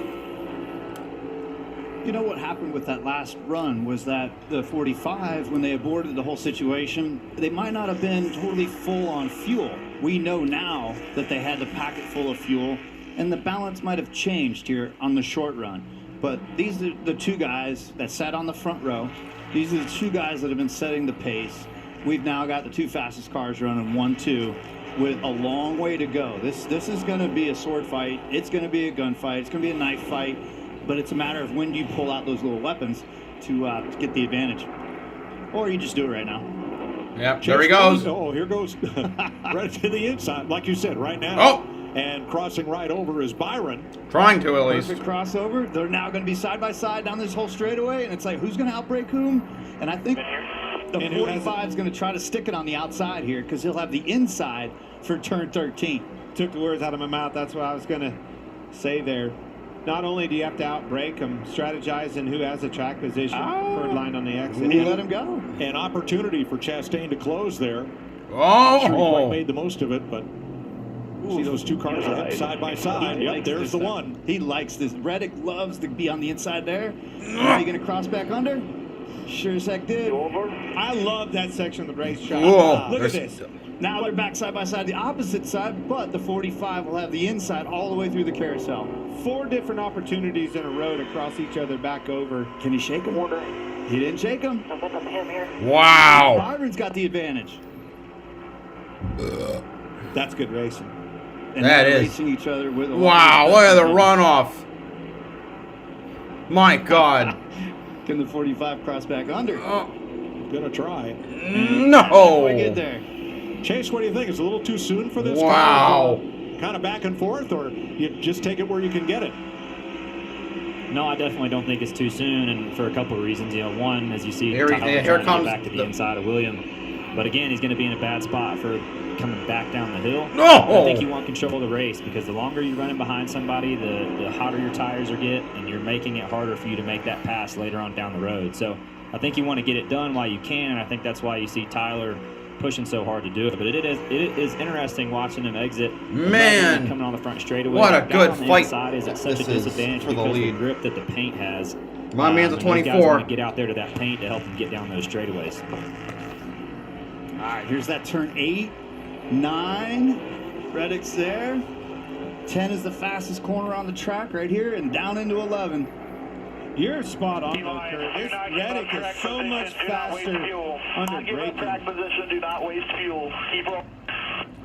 You know what happened with that last run was that the 45, when they aborted the whole situation, they might not have been totally full on fuel. We know now that they had to pack it full of fuel, and the balance might have changed here on the short run. But these are the 2 guys that sat on the front row. These are the 2 guys that have been setting the pace. We've now got the 2 fastest cars running 1-2 with a long way to go. This is going to be a sword fight. It's going to be a gunfight. It's going to be a knife fight. But it's a matter of when do you pull out those little weapons to get the advantage. Or you just do it right now. Yep, there he goes. Oh, here goes right to the inside, like you said, right now. Oh! And crossing right over is Byron. Trying to, at least. Perfect crossover. They're now going to be side by side down this whole straightaway, and it's like, who's going to outbrake whom? And I think the 45 is going to try to stick it on the outside here because he'll have the inside for turn 13. Took the words out of my mouth. That's what I was going to say there. Not only do you have to outbrake him, strategizing who has a track position, third line on the exit. And let him go. An opportunity for Chastain to close there. Oh! Sure he quite made the most of it, but see those 2 cars are side by side. Yep, there's the one. He likes this. Reddick loves to be on the inside there. Are you going to cross back under? Sure as heck did. I love that section of the racetrack. Look at this. Now they're back side by side, the opposite side, but the 45 will have the inside all the way through the carousel. 4 different opportunities in a row to cross each other back over. Can he shake him? He didn't shake him. Wow. Byron's got the advantage. That's good racing. And that they're is. racing each other with a wow, look at the runoff. My God. Can the 45 cross back under? Gonna try. No. We get there. Chase, what do you think? It's a little too soon for this? Wow. Kind of back and forth, or you just take it where you can get it? No, I definitely don't think it's too soon, and for a couple of reasons. You know, one, as you see, here Tyler trying to comes get back to the inside of William. But again, he's going to be in a bad spot for coming back down the hill. No! I think you want control of the race because the longer you're running behind somebody, the hotter your tires are get, and you're making it harder for you to make that pass later on down the road. So I think you want to get it done while you can, and I think that's why you see Tyler pushing so hard to do it. But it is interesting watching them exit. Man, coming on the front straightaway. what a good fight! Inside is at such a disadvantage for the because lead. of the grip that the paint has. My man's a and 24. Those guys want to get out there to that paint to help them get down those straightaways. All right, here's that turn 8, 9. Reddick's there. 10 is the fastest corner on the track right here, and down into 11. You're spot on, Kurt. This Reddick is so much faster under braking. Track position, do not waste fuel. Keep rolling.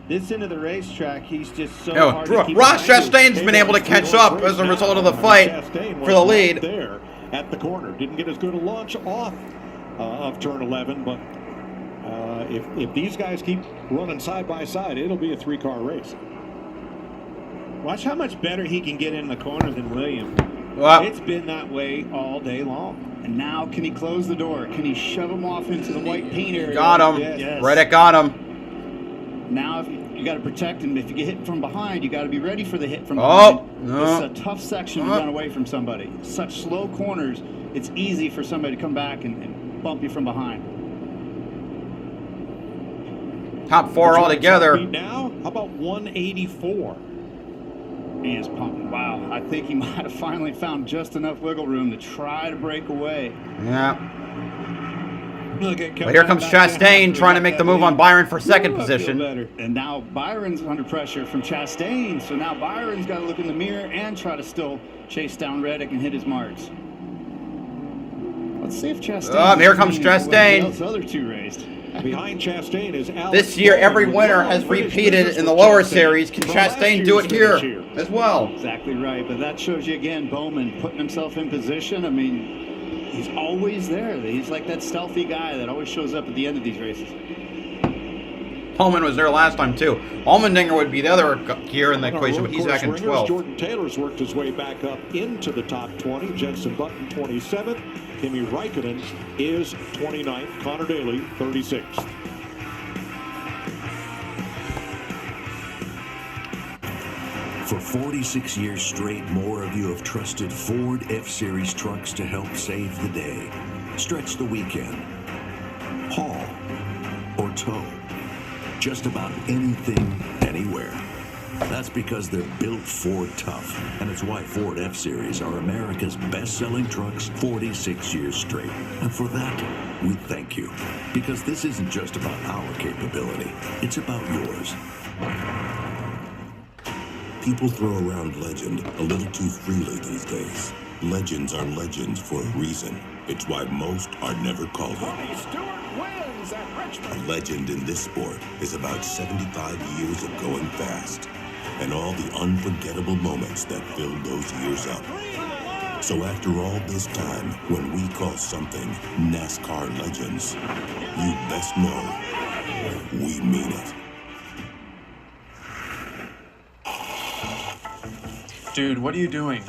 This end of the racetrack, he's just so Yo, hard to keep Ross behind. Chastain's been able to catch up as a result of the fight for the lead. There at the corner. Didn't get as good a launch off of turn 11, but if these guys keep running side by side, it'll be a 3-car race. Watch how much better he can get in the corner than William. Well, it's been that way all day long. And now, can he close the door? Can he shove him off into the white paint area? Got him. Yes. Reddick got him. Now, if you got to protect him. If you get hit from behind, you got to be ready for the hit from behind. No. This is a tough section to run away from somebody. Such slow corners, it's easy for somebody to come back and bump you from behind. Top 4 altogether. Now, how about 184? He is pumping. Wow, I think he might have finally found just enough wiggle room to try to break away. Yeah. Look at But here comes Chastain trying to make the move on Byron for second position. And now Byron's under pressure from Chastain, so now Byron's got to look in the mirror and try to still chase down Reddick and hit his marks. Let's see if Chastain. Here comes Chastain. Else other two raced. Behind Chastain is Alex. This year, every winner has repeated in the lower series. Can Chastain do it here as well? Exactly right, but that shows you again Bowman putting himself in position. I mean, he's always there. He's like that stealthy guy that always shows up at the end of these races. Holman was there last time too. Allmendinger would be the other gear in the equation, but he's back in 12th. Jordan Taylor's worked his way back up into the top 20. Jenson Button 27th. Kimi Räikkönen is 29th. Connor Daly 36th. For 46 years straight, more of you have trusted Ford F-Series trucks to help save the day, stretch the weekend, haul, or tow. Just about anything, anywhere. That's because they're built Ford tough, and it's why Ford F-Series are America's best-selling trucks 46 years straight. And for that, we thank you. Because this isn't just about our capability, it's about yours. People throw around legend a little too freely these days. Legends are legends for a reason. It's why most are never called it. A legend in this sport is about 75 years of going fast and all the unforgettable moments that filled those years up. So after all this time, when we call something NASCAR Legends, you best know we mean it. Dude, what are you doing?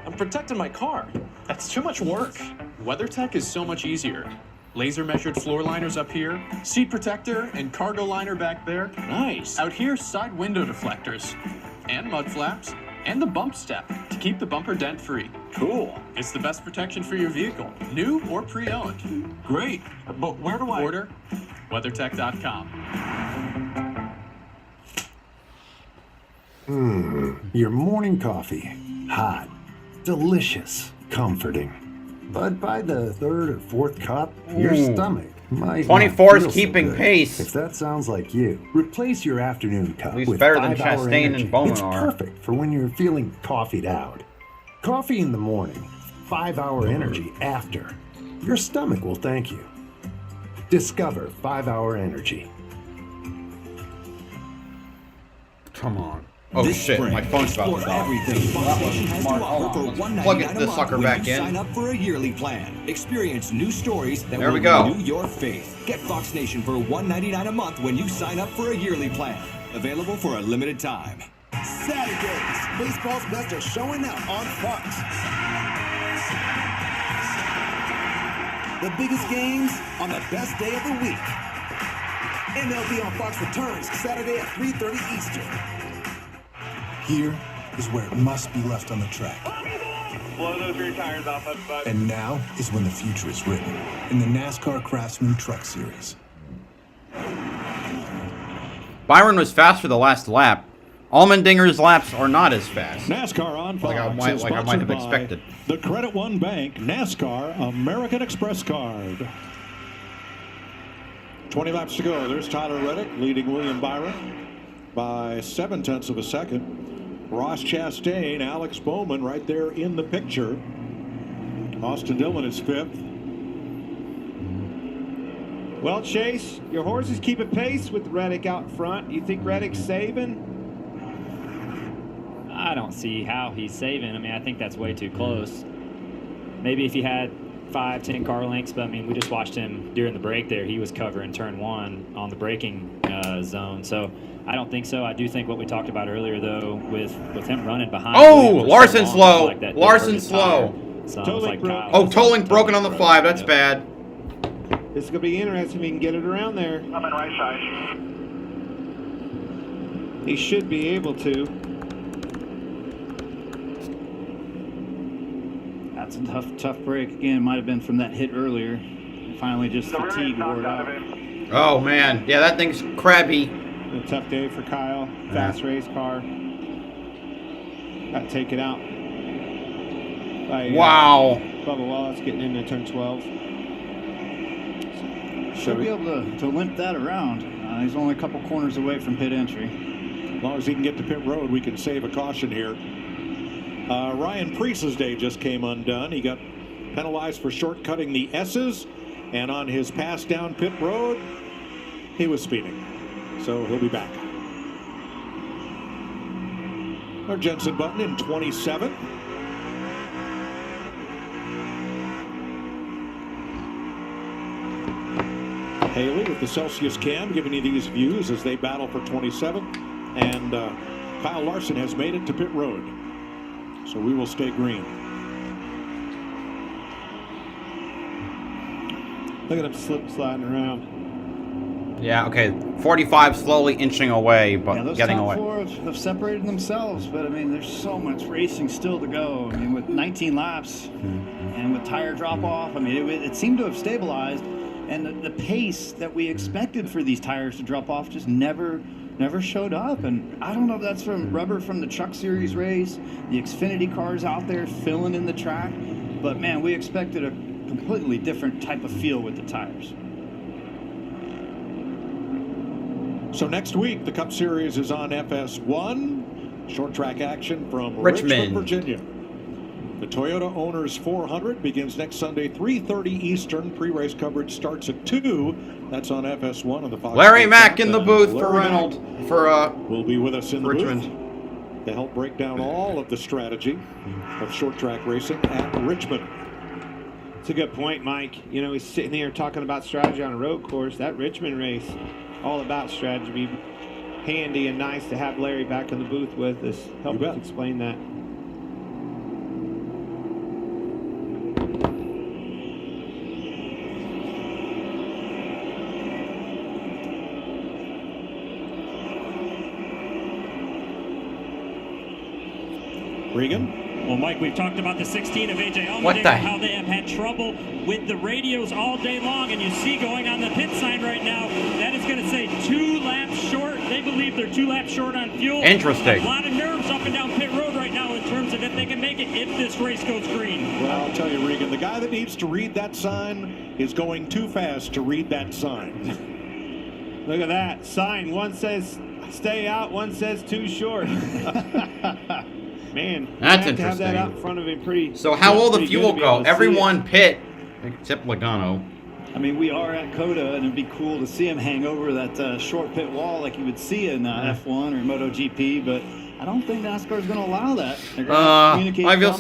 I'm protecting my car. That's too much work. WeatherTech is so much easier. Laser measured floor liners up here, seat protector and cargo liner back there. Nice. Out here, side window deflectors and mud flaps and the bump step to keep the bumper dent free. Cool. It's the best protection for your vehicle, new or pre-owned. Great. But where do I order? WeatherTech.com. Your morning coffee. Hot, delicious, comforting. But by the third or fourth cup, your stomach might 24 is not feel keeping so good. pace. If that sounds like you, replace your afternoon cup At least with better than 5-hour Chastain energy. and Bowman It's are. perfect for when you're feeling coffeeed out. Coffee in the morning, 5-hour energy after. Your stomach will thank you. Discover 5-hour energy. Come on. Oh shit, my phone's about to die. Everything Fox Nation has to offer for $1.99 Plug a this month sucker when back you in. sign up for a yearly plan. Experience new stories that There will we go. renew your faith. Get Fox Nation for $1.99 a month when you sign up for a yearly plan. Available for a limited time. Saturdays, baseball's best are showing up on Fox. The biggest games on the best day of the week. MLB on Fox returns Saturday at 3:30 Eastern. Here is where it must be left on the track. Blow those rear tires off of bud. And now is when the future is written in the NASCAR Craftsman Truck Series. Byron was fast for the last lap. Allmendinger's laps are not as fast. NASCAR on Fox Like I might have expected. The Credit One Bank NASCAR American Express card. 20 laps to go. There's Tyler Reddick leading William Byron by 0.7 of a second. Ross Chastain, Alex Bowman right there in the picture. Austin Dillon is 5th. Well, Chase, your horses keep a pace with Reddick out front. You think Reddick's saving? I don't see how he's saving. I mean, I think that's way too close. Maybe if he had 5-10 car lengths, but I mean, we just watched him during the break there. He was covering turn 1 on the braking zone. So I don't think so. I do think what we talked about earlier, though, with him running behind. Oh, Larson slow. Larson slow. So tolling broken on the 5. That's bad. This is going to be interesting if he can get it around there. I'm in right side. He should be able to. That's a tough break. Again, might have been from that hit earlier. Finally just fatigue wore out. Oh, man. Yeah, that thing's crabby. A tough day for Kyle. Fast race car. Got to take it out. Wow. Bubba Wallace getting into turn 12. Should be able to limp that around. He's only a couple corners away from pit entry. As long as he can get to pit road, we can save a caution here. Ryan Preece's day just came undone. He got penalized for shortcutting the S's, and on his pass down pit road, he was speeding. So he'll be back. Our Jensen Button in 27. Haley with the Celsius cam giving you these views as they battle for 27. And Kyle Larson has made it to pit road. So we will stay green. Look at him sliding around. Yeah, okay. 45 slowly inching away, but Those getting top away. four have separated themselves, but I mean, there's so much racing still to go. I mean, with 19 laps and with tire drop off, I mean, it seemed to have stabilized, and the pace that we expected for these tires to drop off just never showed up. And I don't know if that's from rubber from the Truck Series race, the Xfinity cars out there filling in the track, but man, we expected a completely different type of feel with the tires. So next week, the Cup Series is on FS1. Short track action from Richmond, Virginia. The Toyota Owners 400 begins next Sunday, 3:30 Eastern. Pre-race coverage starts at 2. That's on FS1 on the Fox. Larry Mack in the booth for Reynolds. Will be with us in the Richmond booth to help break down all of the strategy of short track racing at Richmond. It's a good point, Mike. You know, he's sitting here talking about strategy on a road course. That Richmond race, all about strategy. Handy and nice to have Larry back in the booth with us. Help us explain that. Regan? Well, Mike, we've talked about the 16 of A.J. What Allmendinger, the- how they have had trouble with the radios all day long, and you see going on the pit sign right now, that is going to say 2 laps short. They believe they're 2 laps short on fuel. Interesting. A lot of nerves up and down pit road right now in terms of if they can make it if this race goes green. Well, I'll tell you, Regan, the guy that needs to read that sign is going too fast to read that sign. Look at that sign. One says stay out, one says too short. Man, That's you have to have that interesting. out in front of him pretty. So how will the pretty good fuel to be able go? to see Everyone pit except Logano. I mean, we are at COTA, and it'd be cool to see him hang over that short pit wall like you would see in F1 or MotoGP, but I don't think NASCAR is going to allow that.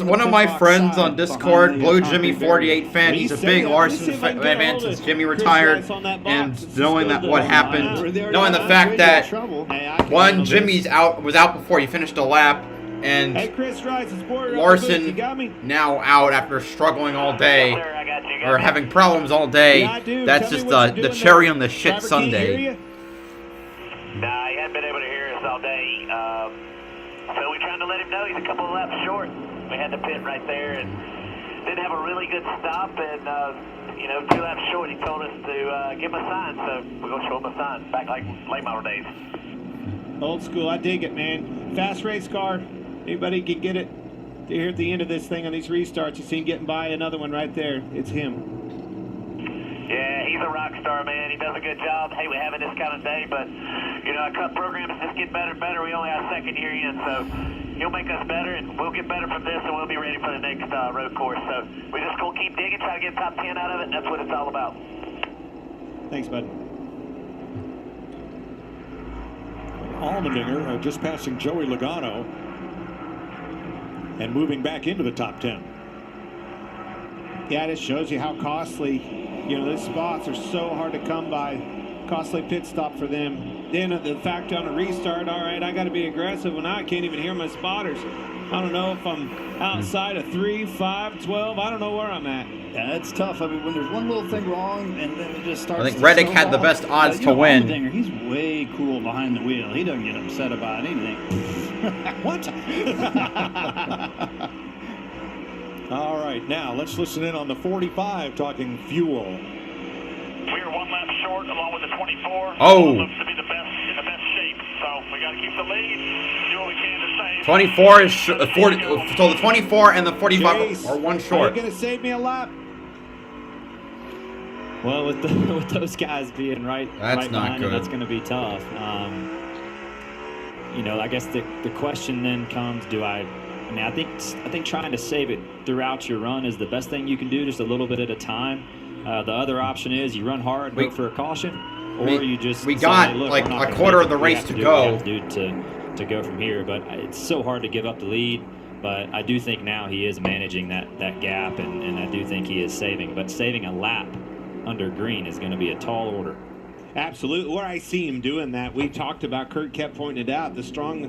One of my friends on Discord, Blue Jimmy 48 fan, he's a big Larson fan since Jimmy retired, and knowing that what happened, knowing the fact that one Jimmy's was out before he finished a lap, and Larson now out after struggling all day or having problems all day. That's just the cherry on the shit sundae. Nah, he hadn't been able to hear us all day. So we tried to let him know he's a couple of laps short. We had the pit right there and didn't have a really good stop. And, 2 laps short, he told us to give him a sign. So we're going to show him a sign back like late model days. Old school. I dig it, man. Fast race car. Anybody can get it here at the end of this thing on these restarts. You see him getting by another one right there. It's him. Yeah, he's a rock star, man. He does a good job. Hey, we have a discounted day, but, you know, our cup program is just getting better and better. We only have second year in, so he'll make us better, and we'll get better from this, and we'll be ready for the next road course. So we just gonna keep digging, try to get top 10 out of it, and that's what it's all about. Thanks, bud. Allmendinger just passing Joey Logano and moving back into the top 10. Yeah, it shows you how costly, you know, those spots are so hard to come by. Costly pit stop for them. Then the fact on a restart, all right, I got to be aggressive. Well, now I can't even hear my spotters. I don't know if I'm outside of 3, 5, 12. I don't know where I'm at. Yeah, it's tough. I mean, when there's one little thing wrong and then it just starts. I think Reddick had the best odds to win. Allmendinger, he's way cool behind the wheel. He doesn't get upset about anything. What? All right, now let's listen in on the 45 talking fuel. We are 1 lap short along with the 24. Oh. It looks to be in the best shape. So we got to keep the lead, do what we can to save. 24 is 40. So the 24 and the 45 Chase, are one are short. you going to save me a lap? Well, with those guys being right That's not behind good. him, that's going to be tough. You know, I guess the question then comes: I mean, I think trying to save it throughout your run is the best thing you can do, just a little bit at a time. The other option is you run hard, and hope for a caution, or you just we say, got hey, look, like we're not a gonna quarter make of the it. We race have to do go. what we have to do to go from here. But it's so hard to give up the lead. But I do think now he is managing that gap, and I do think he is saving. But saving a lap under green is going to be a tall order. Absolutely. Where I see him doing that, we talked about, Kurt kept pointing it out, his strong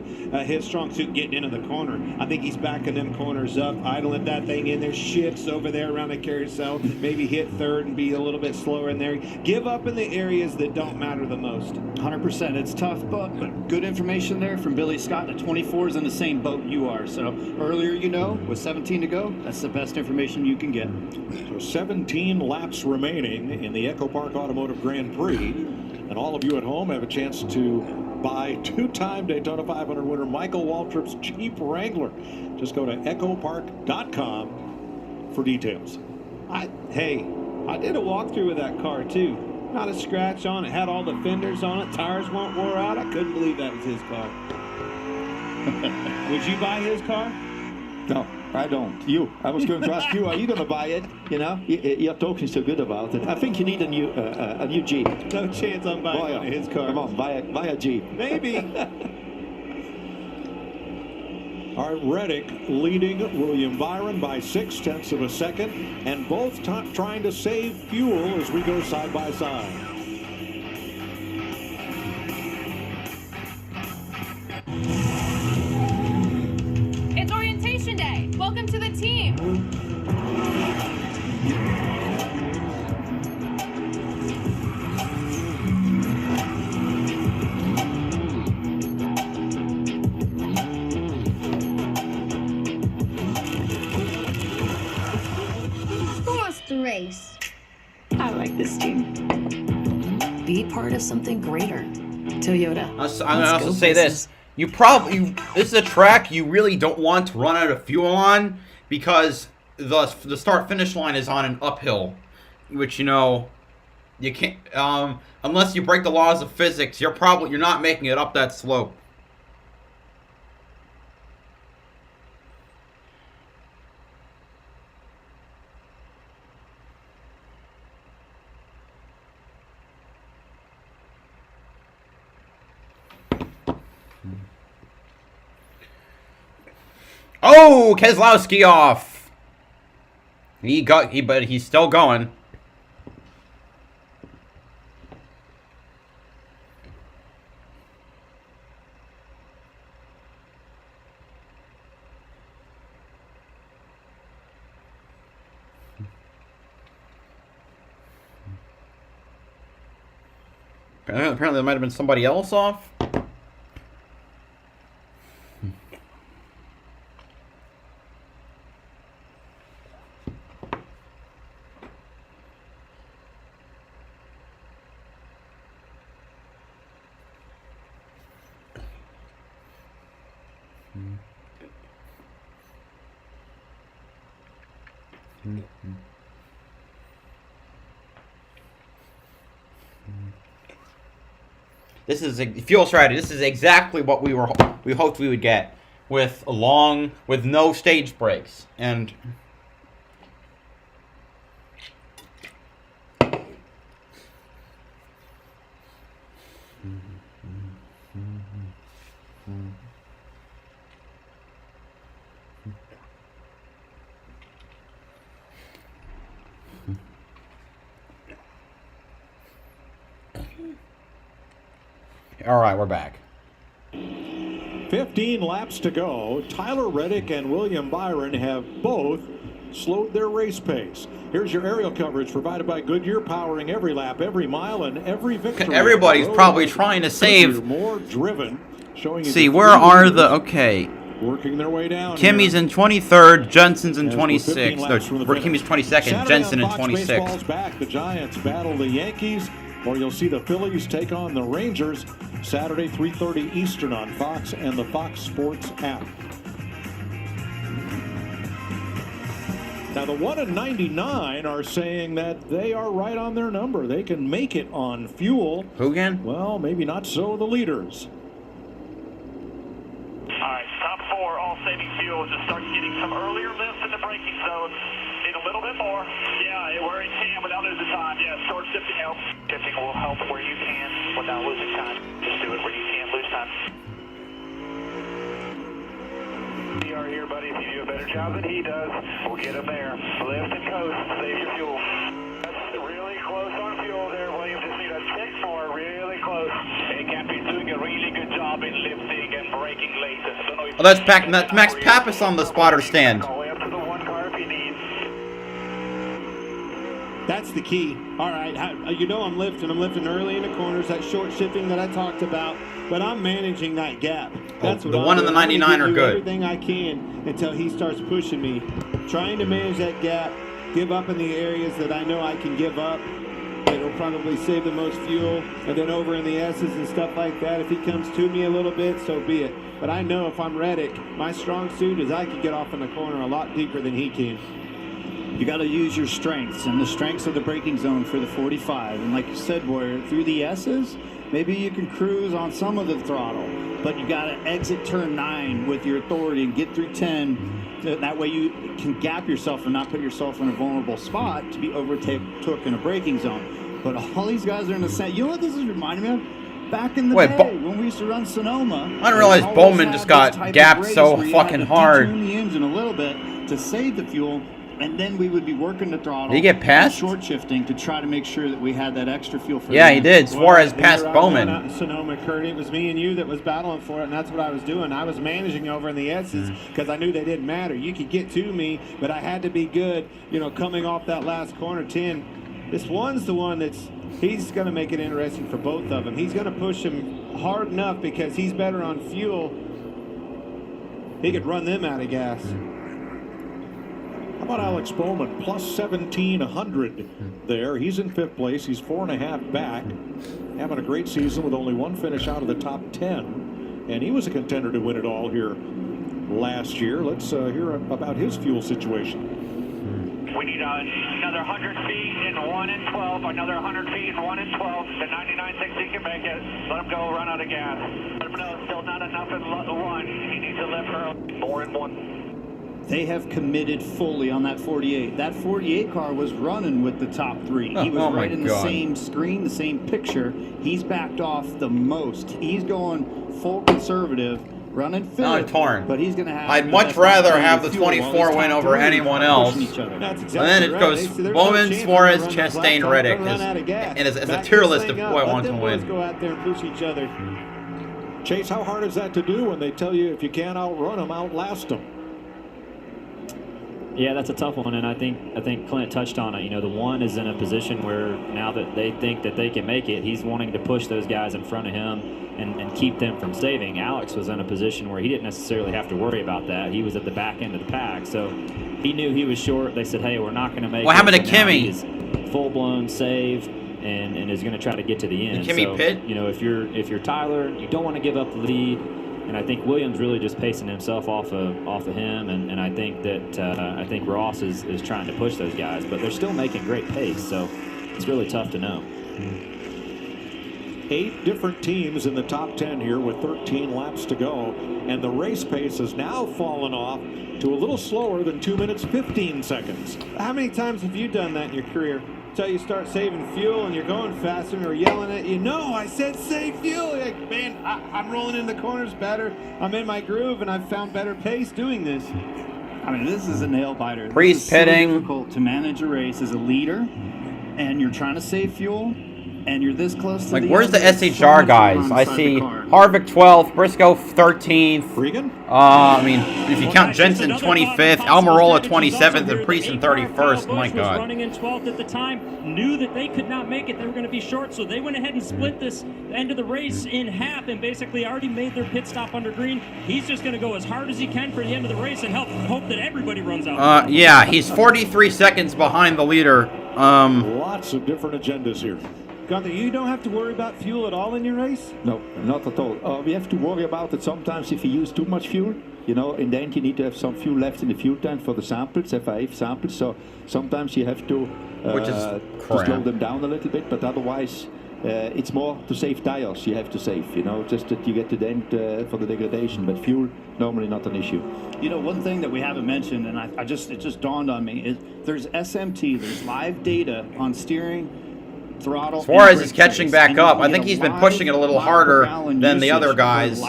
suit getting into the corner. I think he's backing them corners up, idling that thing in there, shifts over there around the carousel, maybe hit third and be a little bit slower in there. Give up in the areas that don't matter the most. 100%. It's tough, but good information there from Billy Scott. The 24 is in the same boat you are. So earlier, you know, with 17 to go, that's the best information you can get. So 17 laps remaining in the EchoPark Automotive Grand Prix. And all of you at home have a chance to buy two-time Daytona 500 winner Michael Waltrip's Jeep Wrangler. Just go to echopark.com for details. I did a walkthrough with that car too. Not a scratch on it. Had all the fenders on it. Tires weren't wore out. I couldn't believe that was his car. Would you buy his car? No, I don't. I was going to ask you, are you going to buy it? You know, you're talking so good about it. I think you need a new Jeep. No chance I'm buying his car. Come on, buy a Jeep. Maybe. All right, Reddick leading William Byron by 0.6 of a second, and both trying to save fuel as we go side by side. It's orientation day. Welcome to the team. Who wants to race? I like this team. Be part of something greater. Toyota. I'm gonna also say this. This is a track you really don't want to run out of fuel on, because the start finish line is on an uphill, which, you know, you can't unless you break the laws of physics, you're not making it up that slope. Oh, Keselowski off. But he's still going. Apparently there might have been somebody else off. This is fuel strategy. This is exactly what we hoped we would get with no stage brakes. And all right, we're back. 15 laps to go. Tyler Reddick and William Byron have both slowed their race pace. Here's your aerial coverage provided by Goodyear, powering every lap, every mile, and every victory. Everybody's probably trying to save. More driven, showing you. See, where are the working their way down. Kimmy's in 23rd, Jensen's in 26th. No, Kimmy's 22nd, Jensen in 26th. Back. The Giants battle the Yankees, or you'll see the Phillies take on the Rangers Saturday, 3:30 Eastern on Fox and the Fox Sports app. Now, the 1 and 99 are saying that they are right on their number. They can make it on fuel. Who again? Well, maybe not so the leaders. All right, top 4, all saving fuel. Just start getting some earlier lifts in the braking zone. Need a little bit more. Yeah, where you can without losing time. Yeah, short shifting helps. Shifting will help where you can without losing time. Just do it where you can't lose time. We are here, buddy. If you do a better job than he does, we'll get him there. Lift and coast. Save your fuel. That's really close on fuel there, William. Just need a tick more. Really close. Hey, Cappy's doing a really good job in lifting and braking late. Oh, that's Max Pappas on the spotter stand. That's the key. All right, I'm lifting early in the corners, that short shifting that I talked about, but I'm managing that gap. That's what the 1 and the 99 are good. Everything I can until he starts pushing me. Trying to manage that gap, give up in the areas that I know I can give up. It'll probably save the most fuel, and then over in the S's and stuff like that, if he comes to me a little bit, so be it. But I know if I'm Reddick, my strong suit is I can get off in the corner a lot deeper than he can. You got to use your strengths, and the strengths of the braking zone for the 45. And like you said, Warrior, through the S's, maybe you can cruise on some of the throttle, but you got to exit turn 9 with your authority and get through 10. That way you can gap yourself and not put yourself in a vulnerable spot to be overtook in a braking zone. But all these guys are in the same. You know what this is reminding me of? Back in the day when we used to run Sonoma. I didn't realize Bowman just got gapped so fucking hard. Detune the engine a little bit to save the fuel. And then we would be working the throttle. Did he get passed? Short shifting to try to make sure that we had that extra fuel for he did. Suarez passed Bowman. Out in Sonoma, Kurt, it was me and you that was battling for it, and that's what I was doing. I was managing over in the S's because I knew they didn't matter. You could get to me, but I had to be good, coming off that last corner 10. This one's the one he's going to make it interesting for both of them. He's going to push him hard enough because he's better on fuel. He could run them out of gas. How about Alex Bowman, plus 1,700 there. He's in 5th place. He's 4.5 back. Having a great season with only one finish out of the top 10. And he was a contender to win it all here last year. Let's hear about his fuel situation. We need another 100 feet in 1 and 12. Another 100 feet in 1 and 12. The 99.60 can make it. Let him go. Run out of gas. Let him know still not enough in 1. He needs to lift her 4 and 1. They have committed fully on that 48. That 48 car was running with the top 3. He was right in the same screen, the same picture. He's backed off the most. He's going full conservative, running 5th. Torn. But he's going to have. I'd much rather have the 24 win over anyone else. And then it goes Bowman, Suarez, Chastain, Reddick. And it's a tier list of who I want to win. Go out there and push each other. Chase, how hard is that to do when they tell you if you can't outrun them, outlast them? Yeah, that's a tough one, and I think Clint touched on it. The one is in a position where now that they think that they can make it, he's wanting to push those guys in front of him and keep them from saving. Alex was in a position where he didn't necessarily have to worry about that. He was at the back end of the pack, so he knew he was short. They said, hey, we're not going to make it. What happened to Kimmy? He's full-blown save and is going to try to get to the end. Did Kimmy pit? If you're Tyler, you don't want to give up the lead. And I think Williams really just pacing himself off of him, and I think that Ross is trying to push those guys, but they're still making great pace, so it's really tough to know. 8 different teams in the top 10 here with 13 laps to go, and the race pace has now fallen off to a little slower than 2 minutes 15 seconds. How many times have you done that in your career? Until you start saving fuel and you're going faster and they're yelling at you, no, I said save fuel. You're like, man, I'm rolling in the corners better. I'm in my groove and I've found better pace doing this. I mean, this is a nail biter. Priest pitting. So difficult to manage a race as a leader, and you're trying to save fuel, and you're this close to Like, the where's the end. SHR guys? I see Harvick 12th, Briscoe 13th. Regan? I mean, if you count Jensen 25th, Almirola 27th, and Priest in 31st. My was God. running in 12th at the time, knew that they could not make it. They were going to be short, so they went ahead and split this end of the race in half and basically already made their pit stop under green. He's just going to go as hard as he can for the end of the race and hope that everybody runs out. Yeah, he's 43 seconds behind the leader. Lots of different agendas here. Gunther, you don't have to worry about fuel at all in your race? No, not at all. We have to worry about it sometimes if you use too much fuel. You know, in the end you need to have some fuel left in the fuel tank for the samples, FIF samples. So sometimes you have to, Which is to crap. slow them down a little bit, but otherwise it's more to save tires you have to save, you know, just that you get to the end for the degradation. But fuel, normally not an issue. You know, one thing that we haven't mentioned, and it just dawned on me, is there's SMT, there's live data on steering, throttle. Suarez is catching back up. I think he's been pushing it a little harder than the other guys,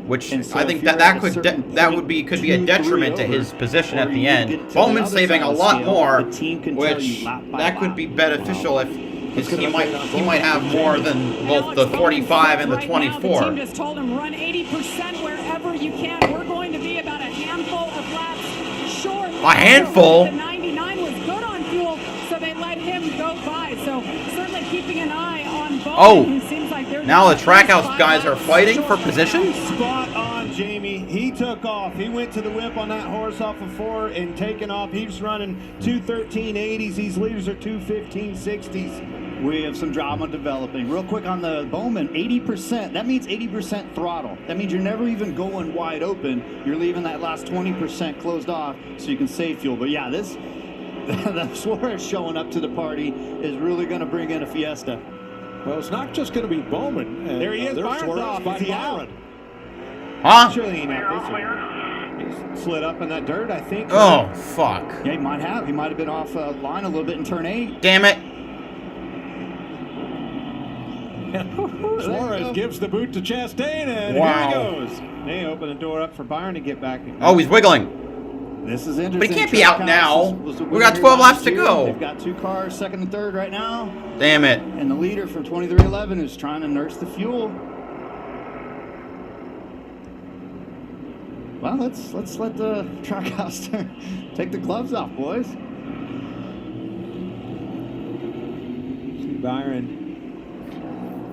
which I think that would be could be a detriment to his position at the end. Bowman's saving a lot more, which that could be beneficial if he might have more than both the 45 and the 24. The team just told him run 80% wherever you can. We're going to be about a handful of laps short. A handful? The 99 was good on fuel, so they let him go by. So certainly keeping an eye on Bowman, who seems like they're now the Trackhouse guys are fighting for position? Spot on, Jamie. He took off. He went to the whip on that horse off of 4 and taken off. He's running 2:13.80s. These leaders are 2:15.60s. We have some drama developing. Real quick on the Bowman, 80%. That means 80% throttle. That means you're never even going wide open. You're leaving that last 20% closed off so you can save fuel. But yeah, this the Suarez showing up to the party is really going to bring in a fiesta. Well, it's not just going to be Bowman. There he is. Byron's off. Is he out? Huh? Surely he He slid up in that dirt, I think. Oh, fuck. Yeah, he might have. He might have been off line a little bit in turn 8. Damn it. Suarez gives the boot to Chastain, and Wow. here he goes. They open the door up for Byron to get back. Oh, he's wiggling. This is interesting. But he can't be out now. We got 12 laps to go. They've got 2 cars, second and third right now. Damn it. And the leader from 2311 is trying to nurse the fuel. Well, let's let the Trackhouse take the gloves off, boys. See Byron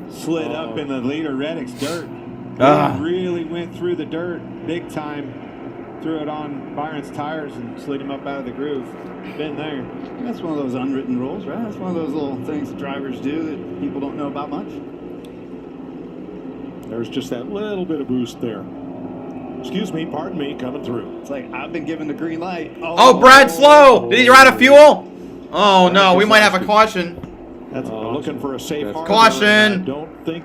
slid up in the leader Reddick's dirt. Ah. Really went through the dirt big time. Threw it on Byron's tires and slid him up out of the groove. Been there. That's one of those unwritten rules, right? That's one of those little things that drivers do that people don't know about much. There's just that little bit of boost there. Excuse me, pardon me, coming through. It's like, I've been given the green light. Oh, Brad Slow! Did he run out of fuel? Oh, no, we might have a caution. That's looking for a safe harbor. Caution! I don't think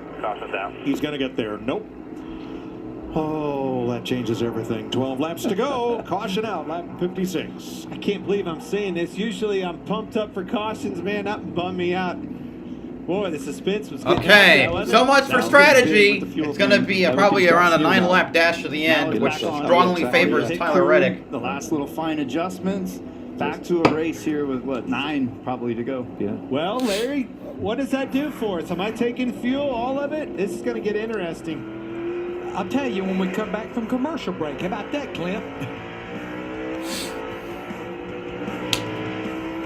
he's going to get there. Nope. Oh, that changes everything. 12 laps to go. Caution out, lap 56. I can't believe I'm saying this. Usually I'm pumped up for cautions, man. That bummed me out. Boy, the suspense was good. Okay, so much for strategy. It's going to be probably around a 9-lap dash to the end, which strongly favors Tyler Reddick. The last little fine adjustments. Back to a race here with, what, 9 probably to go. Yeah. Well, Larry, what does that do for us? Am I taking fuel, all of it? This is going to get interesting. I'll tell you when we come back from commercial break. How about that, Clint?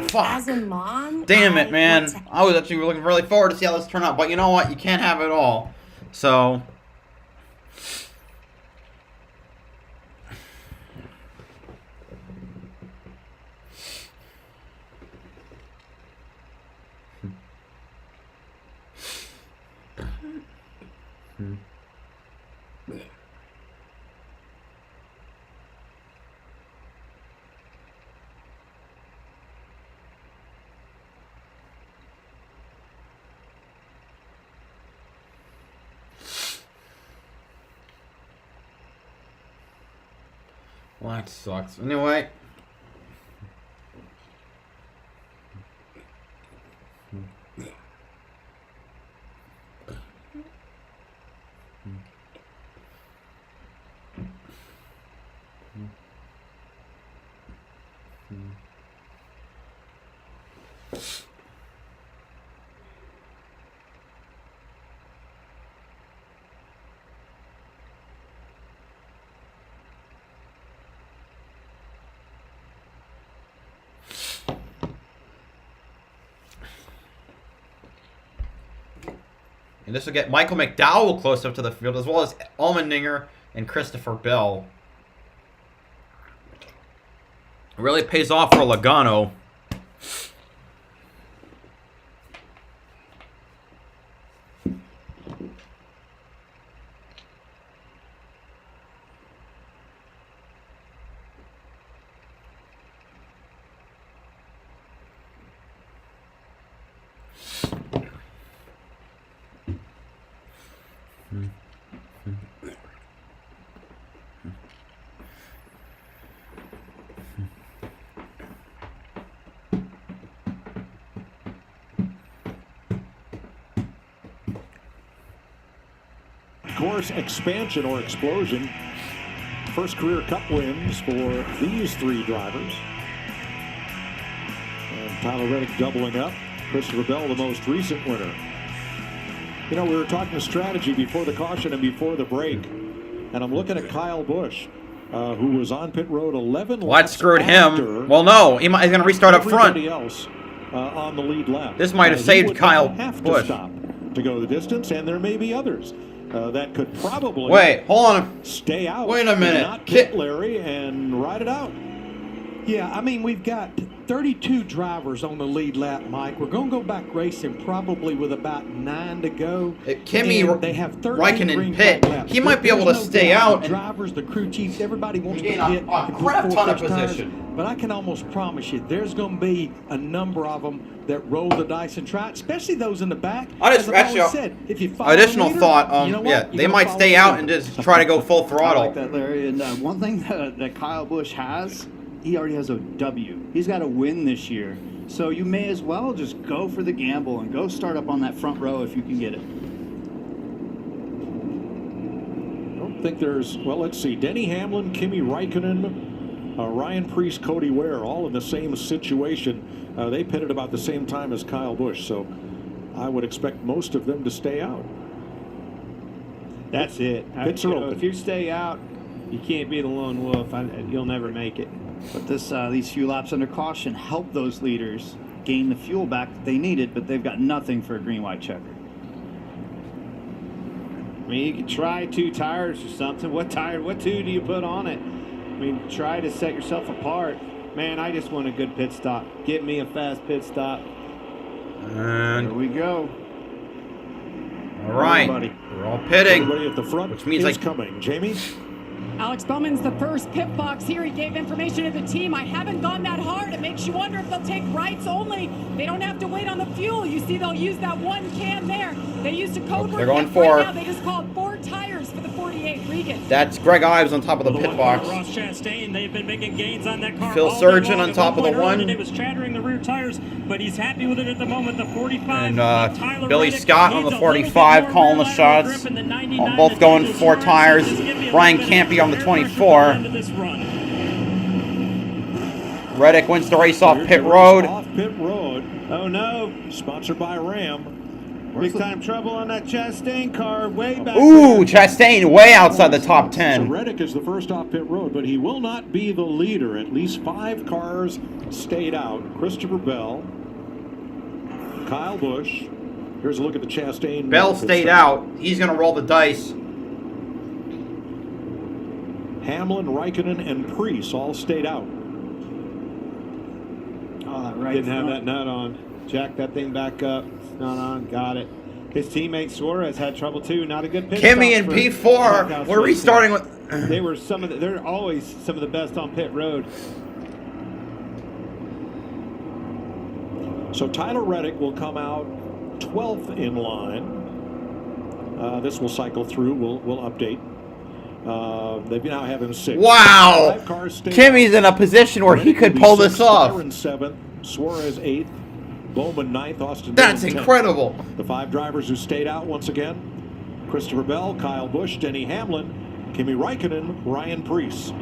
Fuck. As a mom, Damn it, man. I was actually looking really forward to see how this turned out. But you know what? You can't have it all. So... Well, that sucks. Anyway. And this will get Michael McDowell close up to the field, as well as Allmendinger and Christopher Bell. It really pays off for Logano. Course expansion or explosion. First career cup wins for these three drivers. And Tyler Reddick doubling up. Christopher Bell, the most recent winner. You know, we were talking strategy before the caution and before the break. And I'm looking at Kyle Busch, who was on pit road 11 Well, that laps screwed after him. Well, no, he's going to restart up front. everybody else on the lead lap. This might have saved Kyle have Busch. to stop to go the distance, and there may be others that could probably hold on. Stay out. Wait a minute. Not pit Larry and ride it out. Yeah, I mean, we've got 32 drivers on the lead lap, Mike. We're going to go back racing probably with about 9 to go. Kimmy And they have 13 Raikkonen green pit. flag laps. He might be able to There's no stay doubt out the and- drivers, the crew chiefs, everybody wants to gain hit a crap ton of position. But I can almost promise you, there's going to be a number of them that roll the dice and try it, especially those in the back. As I've always said, if you follow Additional the leader, thought, you know what? yeah, You they gotta might follow stay the out leader. and just try to go full I throttle. like that, Larry. And one thing that Kyle Busch has, he already has a W. He's got a win this year. So you may as well just go for the gamble and go start up on that front row if you can get it. I don't think there's, well, let's see. Denny Hamlin, Kimi Raikkonen, Ryan Prix, Cody Ware, all in the same situation. They pitted about the same time as Kyle Busch, so I would expect most of them to stay out. That's it. Pits are open. If you stay out, you can't be the lone wolf. You'll never make it. But these few laps under caution help those leaders gain the fuel back that they needed, but they've got nothing for a green-white checker. I mean, you could try 2 tires or something. What two do you put on it? I mean, try to set yourself apart. Man, I just want a good pit stop. Get me a fast pit stop. And here we go. All right, we're all pitting. Everybody at the front, which means is coming. Jamie? Alex Bowman's the first pit box here. He gave information to the team. I haven't gone that hard. It makes you wonder if they'll take rights only. They don't have to wait on the fuel. You see, they'll use that one can there. They used a code word. They're going Right 4. now, they just called 4 tires for the 48. Regan. That's Greg Ives on top of the pit box. Ross Chastain, they've been making gains on that car. Phil all day Surgeon long. on top of the At one point one. earlier, It was chattering the rear tires, but he's happy with it at the moment. The 45. And Tyler Billy Reddick Scott on needs the a little bit 45 more calling the rear shots. lateral grip, and the 99 Both going 4 tires. Brian Campy on the 24. Reddick wins the race off pit road. Off pit road. Oh no! Sponsored by Ram. Big time trouble on that Chastain car, way back. Ooh, Chastain way outside the top 10. So Reddick is the first off pit road, but he will not be the leader. At least 5 cars stayed out. Christopher Bell, Kyle Busch. Here's a look at the Chastain. Bell stayed out. He's going to roll the dice. Hamlin, Raikkonen, and Prix all stayed out. Oh, that right. Didn't have that nut on. Jack that thing back up. It's not on. Got it. His teammate Suarez had trouble too. Not a good pit Kimmy stop and for P4. Parkhouse We're Racing. restarting with. They were they're always some of the best on pit road. So Tyler Reddick will come out 12th in line. This will cycle through. We'll update. They now have him 6th. Wow! 5 cars stayed Kimmy's in a position where he could pull this off. Byron 7th, Suarez 8th, Bowman 9th, Austin That's Dillon 10th. incredible. The 5 drivers who stayed out once again: Christopher Bell, Kyle Busch, Denny Hamlin, Kimi Räikkönen, Ryan Prix.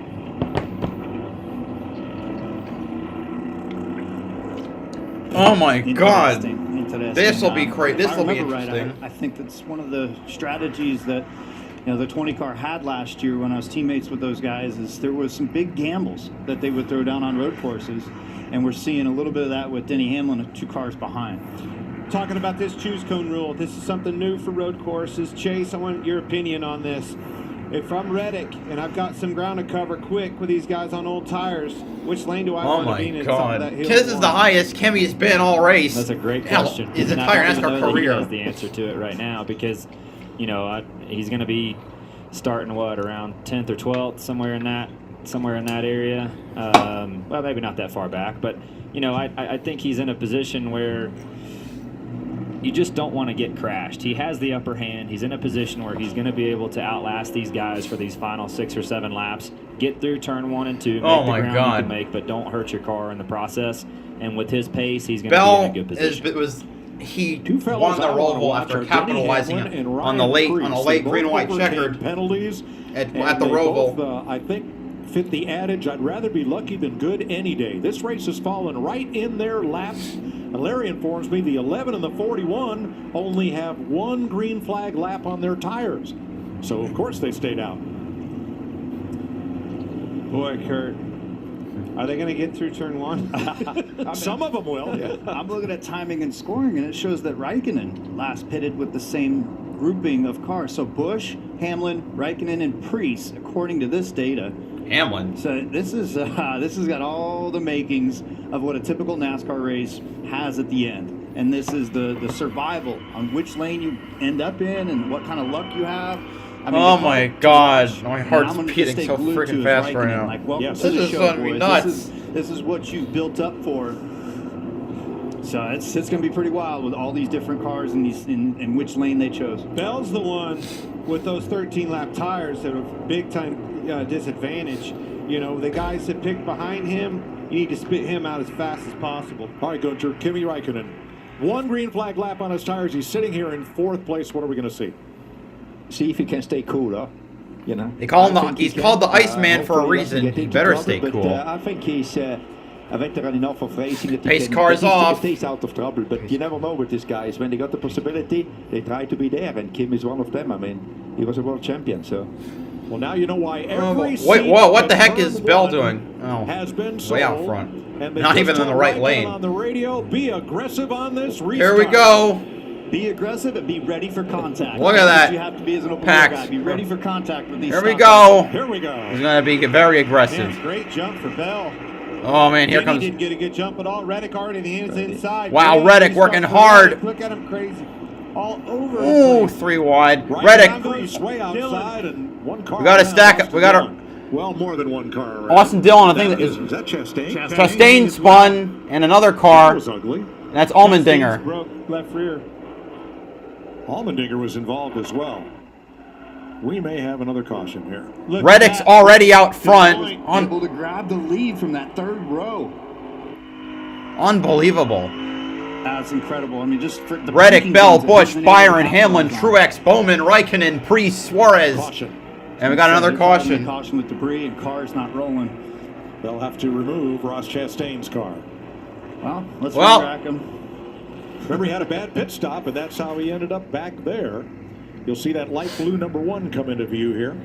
Oh my God! This will be If great. This I will be remember interesting. Right, I think that's one of the strategies that the 20 car had last year when I was teammates with those guys. Is there was some big gambles that they would throw down on road courses, and we're seeing a little bit of that with Denny Hamlin 2 cars behind. Talking about this choose cone rule, this is something new for road courses. Chase, I want your opinion on this. If I'm Reddick and I've got some ground to cover quick with these guys on old tires, which lane do I Oh want to be in? my Some of God! that hill This is the one? highest Kimmy's been all race. That's a great Hell, question. his And I entire don't even NASCAR know that he career. has the answer to it right now because, he's going to be starting around 10th or 12th, somewhere in that area. Well, maybe not that far back, but I think he's in a position where you just don't want to get crashed. He has the upper hand. He's in a position where he's going to be able to outlast these guys for these final 6 or 7 laps, get through turn 1 and 2, make Oh the my ground God. you can make, but don't hurt your car in the process. And with his pace, he's going to be in a good position. He fellas won the I wanna Roval watch after are capitalizing Denny Hamlin and on the Ryan late Preece. green and white They both checkered overcame penalties at and the they Roval. both, I think, fit the adage, I'd rather be lucky than good any day. This race has fallen right in their laps. And Larry informs me the 11 and the 41 only have 1 green flag lap on their tires. So, of course, they stayed out. Boy, Kurt, are they going to get through turn 1? Some of them will. Yeah. I'm looking at timing and scoring, and it shows that Räikkönen last pitted with the same grouping of cars. So Busch, Hamlin, Räikkönen, and Preece, according to this data. Hamlin. So this has got all the makings of what a typical NASCAR race has at the end. And this is the survival on which lane you end up in and what kind of luck you have. I mean, Oh my God! My and heart's I'm gonna beating stay so glued to freaking is fast right Räikkönen. now. Like, welcome Yes. to the This is show, gonna be boys. nuts. This is what you've built up for. So it's going to be pretty wild with all these different cars and in which lane they chose. Bell's the one with those 13-lap tires that are big-time disadvantage. The guys that picked behind him, you need to spit him out as fast as possible. All right, Gunter, Kimi Räikkönen. 1 green flag lap on his tires. He's sitting here in 4th place. What are we going to see? See if he can stay cooler. They call him he's called the Iceman for a reason. He better stay cool. I think he's a veteran enough of racing that Pace he can, cars off. stays out of trouble. But you never know with these guys. When they got the possibility, they try to be there, and Kim is one of them. I mean, he was a world champion, so. Well, now you know why Wait, whoa, what the heck is Bell doing? Oh, has been way out sold, front. and they Not just even in the told right Räikkönen lane. On the radio, be aggressive on this restart. Here we go. Be aggressive and be ready for contact. Look at That's that. what you have to be as an open Pax. guy. Be ready for contact with these. Here we stock go. cars. Here we go. He's gonna be very aggressive. Man, great jump for Bell. Oh man, here Denny comes. didn't get a good jump at all. Reddick already the hands inside. Wow, Man, Reddick he's working up for hard. Reddick. Look at him crazy. All over. the Ooh, place. 3 wide. Right Reddick. now, Preece way outside, and 1 car. We got to down, stack up. Austin We got to. Dillon. Well, more than 1 car. Around. Austin Dillon, I think that Is that Chastain? Chastain spun and another That car. was ugly. And that's Allmendinger. Broke left rear. Allmendinger was involved as well. We may have another caution here. Look at Reddick's that. already out front. Able to grab the lead from that 3rd row. Unbelievable. That's incredible. I mean, just for the Reddick, braking Bell, zones that Busch, he's been able to Byron, Hamlin, capitalize on. Truex, Bowman, Räikkönen, Preece, Suarez. Caution. And we got another They're calling caution. a caution with debris and cars not rolling. They'll have to remove Ross Chastain's car. Well, let's Well- track him. Remember, he had a bad pit stop, and that's how he ended up back there. You'll see that light blue number 1 come into view here.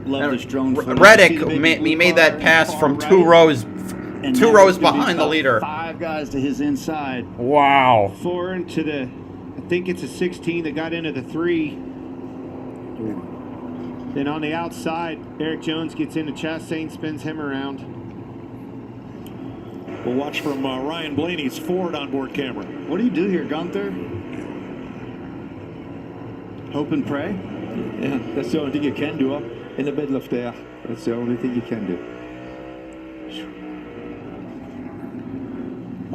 Love this drone footage. See Reddick, the big he blue made car that pass far from right? 2 rows. And 2 now rows it's gonna be behind the about leader. 5 guys to his inside. Wow. 4 into the, I think it's a 16 that got into the 3. Then on the outside, Eric Jones gets into Chastain, spins him around. We'll watch from Ryan Blaney's Ford onboard camera. What do you do here, Gunther? Hope and pray? Yeah, that's the only thing you can do up in the middle of there. That's the only thing you can do.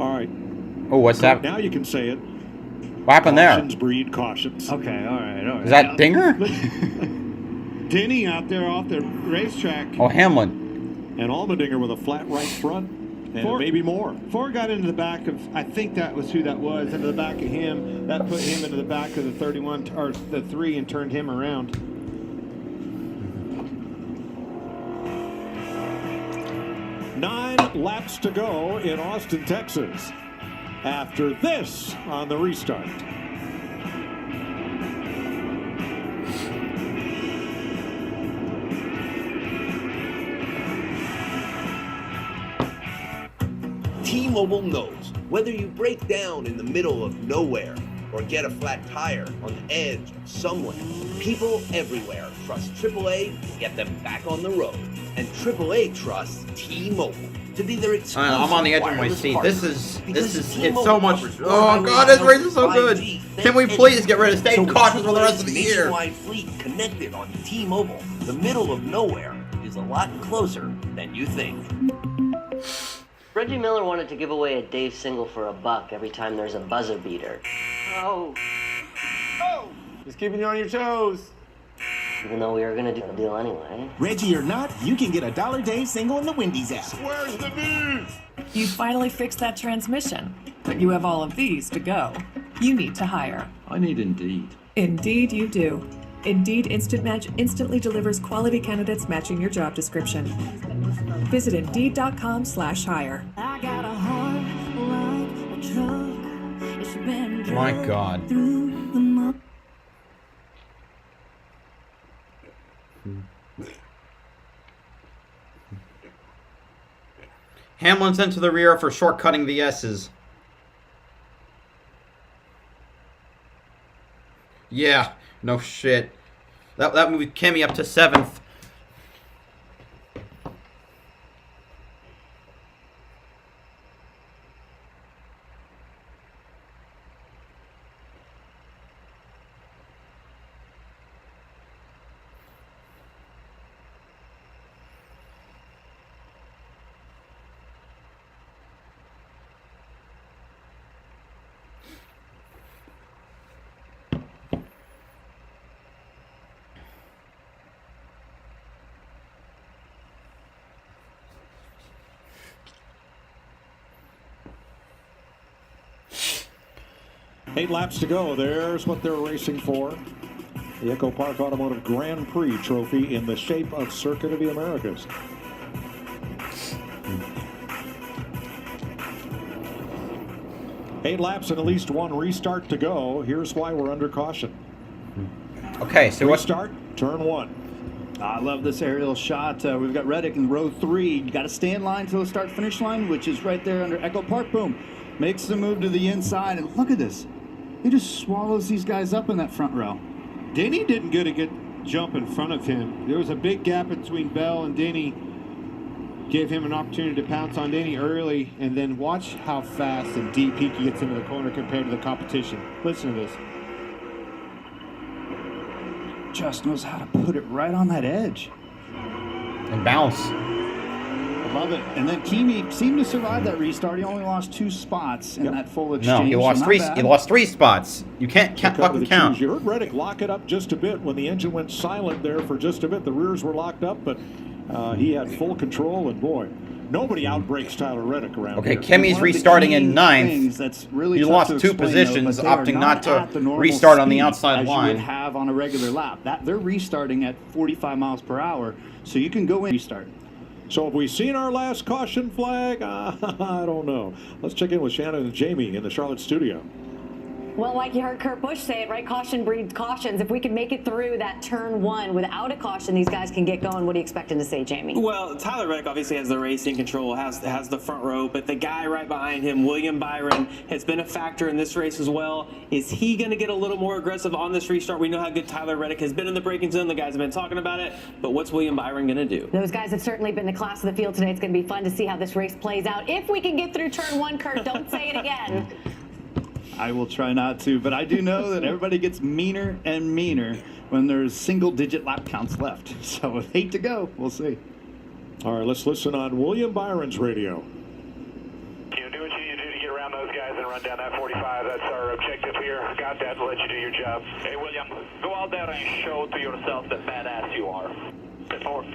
All right. Oh, what's that? Now you can say it. What happened there? Cautions breed cautions. Okay, all right. Is that Dinger? Denny out there off the racetrack. Oh, Hamlin. And Allmendinger with a flat right front. And maybe more. Ford got into the back of, I think that was who that was, into the back of him. That put him into the back of the 31, or the 3, and turned him around. Nine laps to go in Austin, Texas. After this on the restart. T-Mobile knows whether you break down in the middle of nowhere or get a flat tire on the edge of somewhere, people everywhere trust AAA to get them back on the road. And AAA trusts T-Mobile to be their exclusive I'm on the edge of my seat. partner. This is T-Mobile it's so much. offers Oh God, this race is so good. Can we please get rid of state cautions for the rest of the year? Nationwide fleet connected on T-Mobile. The middle of nowhere is a lot closer than you think. Reggie Miller wanted to give away a Dave single for $1 every time there's a buzzer beater. Oh. Just keeping you on your toes. Even though we were gonna do a deal anyway. Reggie or not, you can get a $1 Dave single in the Wendy's app. Where's the beef? You finally fixed that transmission, but you have all of these to go. You need to hire. I need Indeed. Indeed you do. Indeed Instant Match instantly delivers quality candidates matching your job description. Visit Indeed.com/hire. I got a heart like a truck. It's been My God. through the mud. Hamlin sent to the rear for shortcutting the S's. Yeah, no shit. That moved Kimmy up to 7th. Eight laps to go. There's what they're racing for. The EchoPark Automotive Grand Prix trophy in the shape of Circuit of the Americas. Eight laps and at least one restart to go. Here's why we're under caution. Okay, so restart, turn 1. I love this aerial shot. We've got Reddick in row 3. You got to stay in line till the start-finish line, which is right there under EchoPark. Boom. Makes the move to the inside, and look at this. He just swallows these guys up in that front row. Denny didn't get a good jump in front of him. There was a big gap between Bell and Denny. Gave him an opportunity to pounce on Denny early, and then watch how fast and deep he gets into the corner compared to the competition. Listen to this. Just knows how to put it right on that edge. And bounce. I love it. And then Kimi seemed to survive that restart. He only lost 2 spots in that full exchange. No, he lost so 3. bad. He lost 3 spots. You can't fucking count. You heard Reddick lock it up just a bit when the engine went silent there for just a bit. The rears were locked up, but he had full control, and boy, nobody outbreaks Tyler Reddick around Okay, here. Kimmy's restarting in 9th. That's really he tough lost to 2 explain, positions, though, but they opting are not at to the normal restart on the speed outside as line. You would have on a regular lap. They're restarting at 45 miles per hour, so you can go in and restart. So have we seen our last caution flag? I don't know. Let's check in with Shannon and Jamie in the Charlotte studio. Well, like you heard Kurt Busch say it, right? Caution breeds cautions. If we can make it through that turn 1 without a caution, these guys can get going. What are you expecting to say, Jamie? Well, Tyler Reddick obviously has the racing control, has the front row, but the guy right behind him, William Byron, has been a factor in this race as well. Is he going to get a little more aggressive on this restart? We know how good Tyler Reddick has been in the braking zone. The guys have been talking about it, but what's William Byron going to do? Those guys have certainly been the class of the field today. It's going to be fun to see how this race plays out. If we can get through turn 1, Kurt, don't say it again. I will try not to, but I do know that everybody gets meaner and meaner when there's single-digit lap counts left. So 8 to go. We'll see. All right, let's listen on William Byron's radio. Do what you need to do to get around those guys. guys and run down that 45. That's our objective here. Got that. We'll let you do your job. Hey, William, go out there and show to yourself the badass you are. Step forward.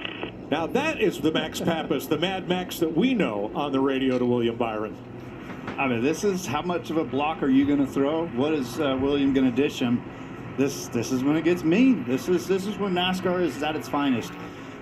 Now that is the Max Pappas, the Mad Max that we know on the radio to William Byron. I mean, this is how much of a block are you going to throw? What is William going to dish him? This is when it gets mean. This is when NASCAR is at its finest.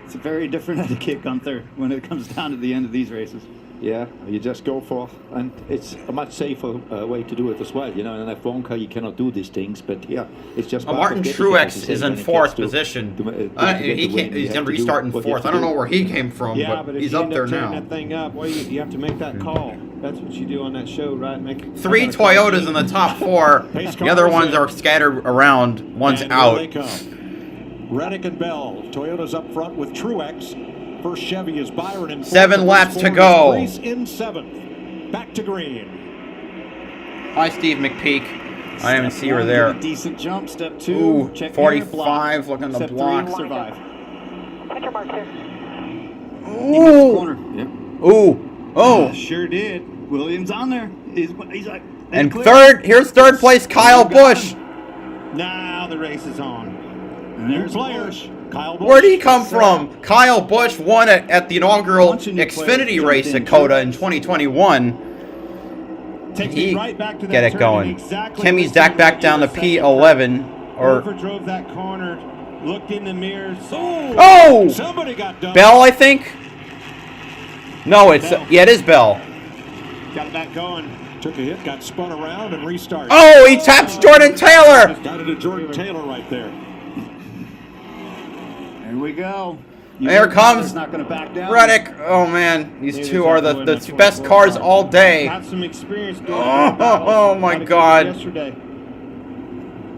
It's a very different etiquette, Gunther, when it comes down to the end of these races. Yeah, you just go for, and it's a much safer way to do it as well. You know, in an F1 car, you cannot do these things, but yeah, it's just. Martin Truex is in fourth position. He's going to restart in fourth. I don't know where he came from, but he's up there now. That thing up, well, you have to make that call. That's what you do on that show, right? Three Toyotas in the top four. The other ones are scattered around. One's out. Reddick and Bell. Toyota's up front with Truex. First Chevy is Byron in 7 laps to go. Prix in 7th. Back to green. Hi, Steve McPeak. I didn't even see her there. Decent jump. Step 2. Ooh, check 45. Looking at the block. Survive. Ooh. Corner. Yep. Ooh. Oh. Sure did. Williams on there. He's like. And third. Here's third place. Kyle Busch. Now the race is on. And there's Busch. Kyle Busch. Where did he come from? Kyle Busch won at the inaugural Xfinity race at COTA in 2021. Takes me right back to that get it turn going. Exactly Kimmy Zach back down to P11. Whoever drove that corner, looked in the mirror. Oh! Somebody got done. Bell, I think. No, it's yeah, it is Bell. Got it back going. Took a hit, got spun around, and restarted. Oh, he taps Jordan Taylor. Got it to Jordan Taylor right there. Here we go. There comes not going to back down. Reddick. Oh man, these two are the best cars all day. Got some experience. Oh my God. Yesterday.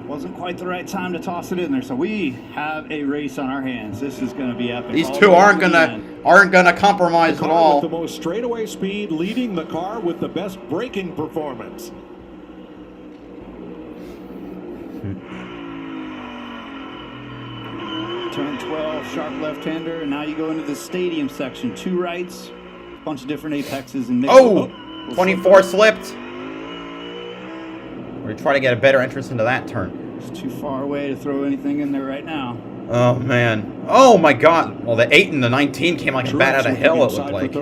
Wasn't quite the right time to toss it in there, so we have a race on our hands. This is going to be epic. These two aren't gonna compromise at all. With the most straightaway speed, leading the car with the best braking performance. Turn 12, sharp left-hander, and now you go into the stadium section. 2 rights, a bunch of different apexes and mix. Oh, 24 slipped. We're trying to get a better entrance into that turn. It's too far away to throw anything in there right now. Oh man. Oh my God. Well, the 8 and the 19 came like a bat out of hell. It looked like.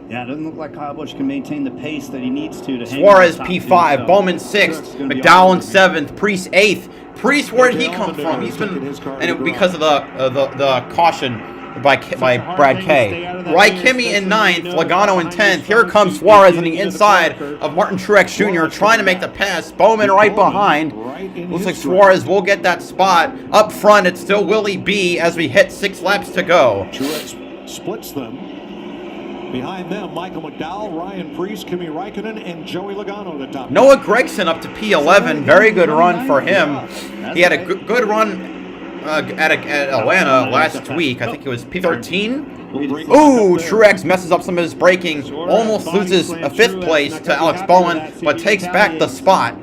Yeah, it doesn't look like Kyle Busch can maintain the pace that he needs to. Suarez P5, so Bowman 6th, McDowell in 7th, Prix 8th. Prix, where did he come from? He's been, because of the caution by Brad K. Ry Kimmy in 9th, Logano in 10th. Here comes Suarez on the inside of Martin Truex Jr. trying to make the pass. Bowman right behind. Looks like Suarez will get that spot. Up front, it's still Willie B as we hit 6 laps to go. Truex splits them. Behind them, Michael McDowell, Ryan Prix, Kimi Räikkönen, and Joey Logano at the top. Noah Gragson up to P11. Very good run for him. He had a good run at Atlanta last week. I think it was P13. Ooh, Truex messes up some of his braking. Almost loses a 5th place to Alex Bowman, but takes back the spot.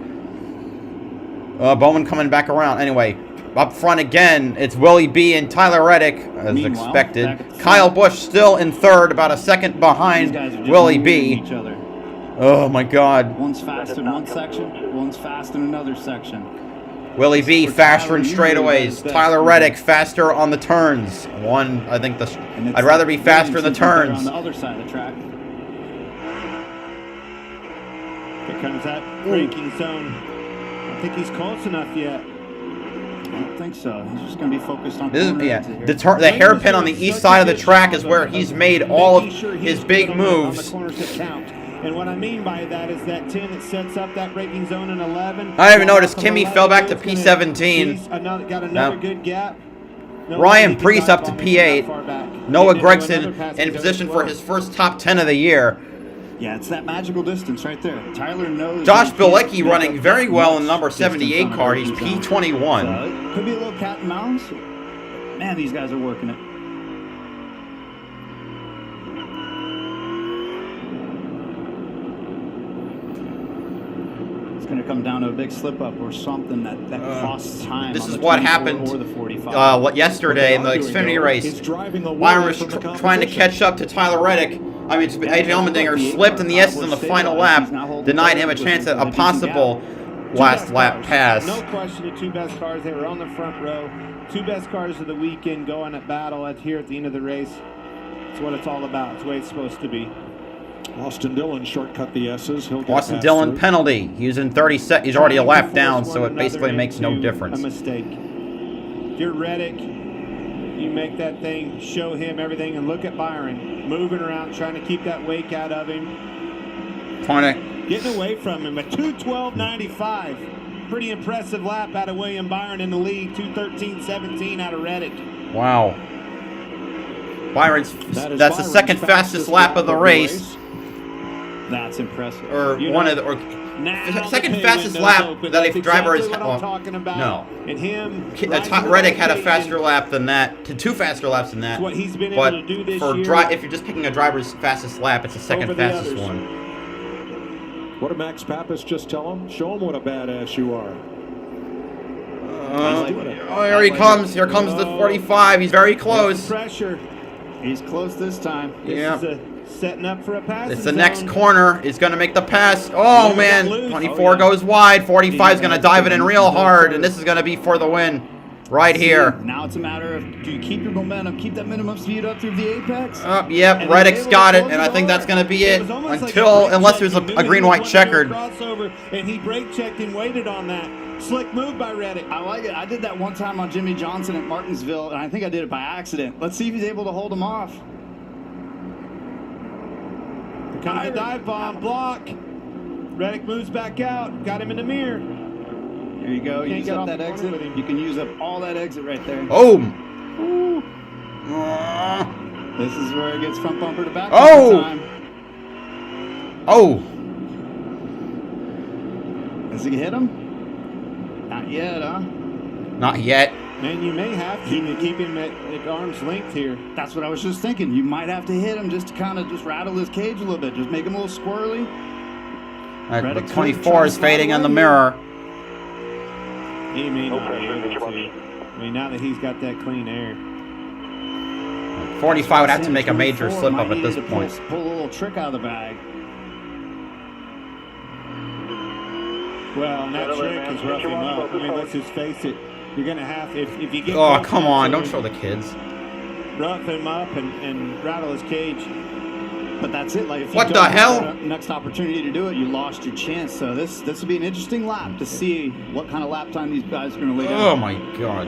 Bowman coming back around. Anyway, up front again, it's Willie B and Tyler Reddick, as expected. Kyle Busch still in 3rd, about a 2nd behind Willie B. Oh my God. One's fast in one section, one's fast in another section. Willie B faster in straightaways. Tyler Reddick faster on the turns. I think I'd rather be faster in the turns. On the other side of the track. Here comes that braking zone. I don't think he's close enough yet. I don't think so. He's just going to be focused on the hairpin on the east side of the track is where he's made all of his big moves. And what I mean by that is that 10 that sets up that braking zone in 11. I even noticed Kimmy fell back to P17. Got another good gap. Ryan Prix up to P8. Noah Gragson in position for his first top 10 of the year. Yeah, it's that magical distance right there. Tyler knows. Josh Bilecki running very well in the number 78 car. He's P21. Could be a little cat and mouse. Man, these guys are working it. It's going to come down to a big slip up or something that costs time. This is what happened yesterday in the Xfinity race. Byron was trying to catch up to Tyler Reddick. I mean, AJ Allmendinger slipped in the S's on the final lap, denied him a chance at a possible last lap pass. No question, the two best cars. They were on the front row. Two best cars of the weekend going at battle here at the end of the race. It's what it's all about. It's the way it's supposed to be. Austin Dillon shortcut the S's. Austin Dillon penalty. He's in 30 seconds. He's already a lap down, so it basically makes no difference. A mistake. If you're Reddick, you make that thing, show him everything, and look at Byron moving around, trying to keep that wake out of him. Getting away from him. A 2:12.95. Pretty impressive lap out of William Byron in the lead. 2:13.17 out of Reddick. Wow. That's the second fastest lap of the race. That's impressive. Or one of the second fastest lap that a driver is. No. And him. Reddick had a faster lap than that. Two faster laps than that. What he's been able to do this year. If you're just picking a driver's fastest lap, it's the second fastest one. What did Max Pappas just tell him? Show him what a badass you are. Here he comes. Here comes the 45. He's very close. Pressure. He's close this time. Yeah. Setting up for a pass. It's the next corner. He's going to make the pass. Oh, man. 24 goes wide. 45 is going to dive it in real hard, and this is going to be for the win right here. Now it's a matter of, do you keep your momentum, keep that minimum speed up through the apex? Yep, Reddick's got it, and I think that's going to be it unless there's a green-white checkered. Crossover, and he brake checked and waited on that. Slick move by Reddick. I like it. I did that one time on Jimmy Johnson at Martinsville, and I think I did it by accident. Let's see if he's able to hold him off. Comes the dive bomb, block. Reddick moves back out. Got him in the mirror. Here you go. Use up that exit. You can use up all that exit right there. Boom. This is where it gets front bumper to back time. Does he hit him? Not yet, huh? Not yet. Man, you may have to keep him at arm's length here. That's what I was just thinking. You might have to hit him just to kind of just rattle his cage a little bit. Just make him a little squirrely. The 24 is fading on the mirror. He may not be able to. I mean, now that he's got that clean air. 45 would have to make a major slip up at this point. Pull a little trick out of the bag. Well, and that trick is rough him up. I mean, let's just face it. You're going to have, if you get... Oh, come on. Don't show the kids. Rough him up and rattle his cage. But that's it. Like, if what the hell? Next opportunity to do it, you lost your chance. So this would be an interesting lap to see what kind of lap time these guys are going to lay down. Oh, my God.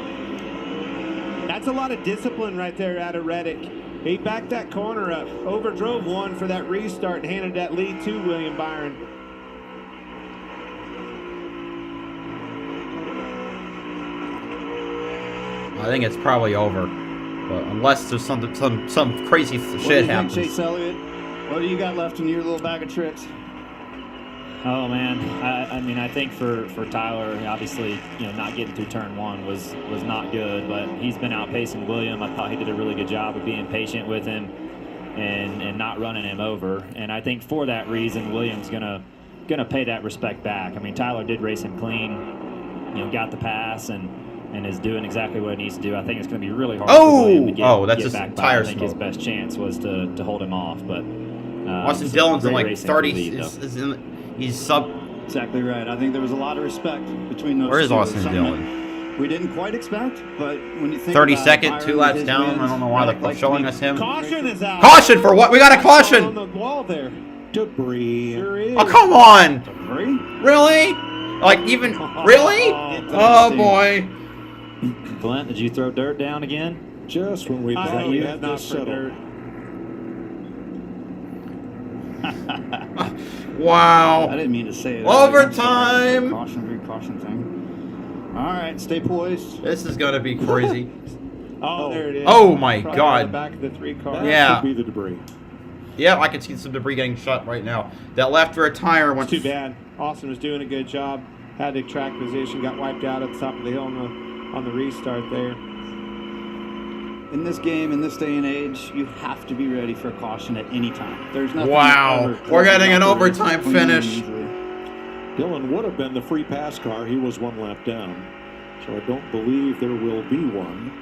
That's a lot of discipline right there out of Reddick. He backed that corner up, overdrove one for that restart, and handed that lead to William Byron. I think it's probably over, but unless there's some crazy shit happens. What do you think, Chase Elliott? What do you got left in your little bag of tricks? Oh man, I mean, I think for Tyler, obviously, not getting through turn one was not good, but he's been outpacing William. I thought he did a really good job of being patient with him and not running him over. And I think for that reason, William's gonna pay that respect back. I mean, Tyler did race him clean, got the pass and is doing exactly what he needs to do. I think it's going to be really hard for William to get back by. I think his best chance was to hold him off. But Austin Dillon's in like 30. He's sub. Exactly right. I think there was a lot of respect between those. Where is two. Austin Dillon? We didn't quite expect, but when you think 32nd, 2 laps down. Wins, I don't know why they're showing us him. Caution is out. Caution for what? We got a caution. On the wall there. Debris. Sure is. Oh, come on. Debris? Really? Like even really? Oh boy. Glenn, did you throw dirt down again? Just when we thought we had this settled. Wow. I didn't mean to say it. Overtime. Caution thing. All right, stay poised. This is gonna be crazy. Oh, there it is. Oh my Probably God. The back of the 3 car. Yeah. Could be the debris. Yeah, I can see some debris getting shot right now. That left rear tire went. Too bad. Austin was doing a good job. Had the track position, got wiped out at the top of the hill on the restart there. In this game, in this day and age, you have to be ready for a caution at any time. There's nothing. Wow, we're getting an overtime finish. Dillon would have been the free pass car. He was 1 lap down. So I don't believe there will be one.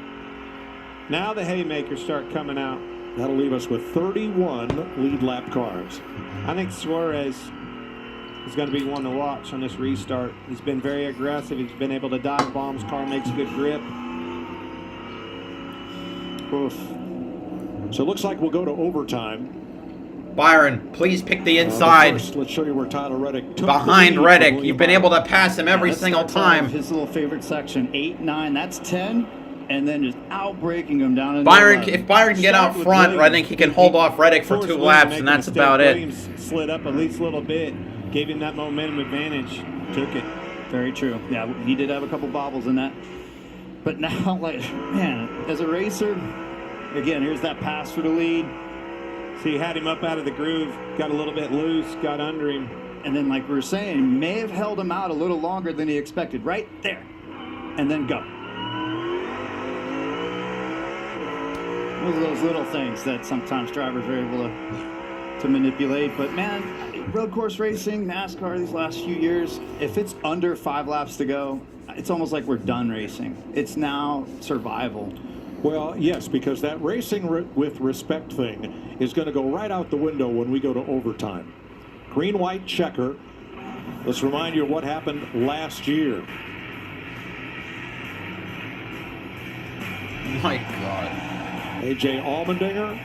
Now the haymakers start coming out. That'll leave us with 31 lead lap cars. I think Suarez is going to be one to watch on this restart. He's been very aggressive. He's been able to dive bombs. Car makes good grip. Oof. So it looks like we'll go to overtime. Byron, please pick the inside. First, let's show you where Tyler Reddick took behind Reddick. You've been able to pass him every single time. His little favorite section, 8, 9, that's 10, and then just out-braking him down in Byron, if Byron can get out front, I think he can hold off Reddick for 2 laps, and that's about it. Williams slid up at least a little bit, gave him that momentum advantage, took it. Very true. Yeah, he did have a couple bobbles in that. But now, like, man, as a racer, again, here's that pass for the lead. So he had him up out of the groove, got a little bit loose, got under him. And then, like we were saying, may have held him out a little longer than he expected. Right there. And then go. Those are those little things that sometimes drivers are able to manipulate. But, man, road course racing, NASCAR these last few years, if it's under 5 laps to go, it's almost like we're done racing. It's now survival. Well, yes, because that racing with respect thing is going to go right out the window when we go to overtime. Green-white checker. Let's remind you of what happened last year. My God. A.J. Allmendinger.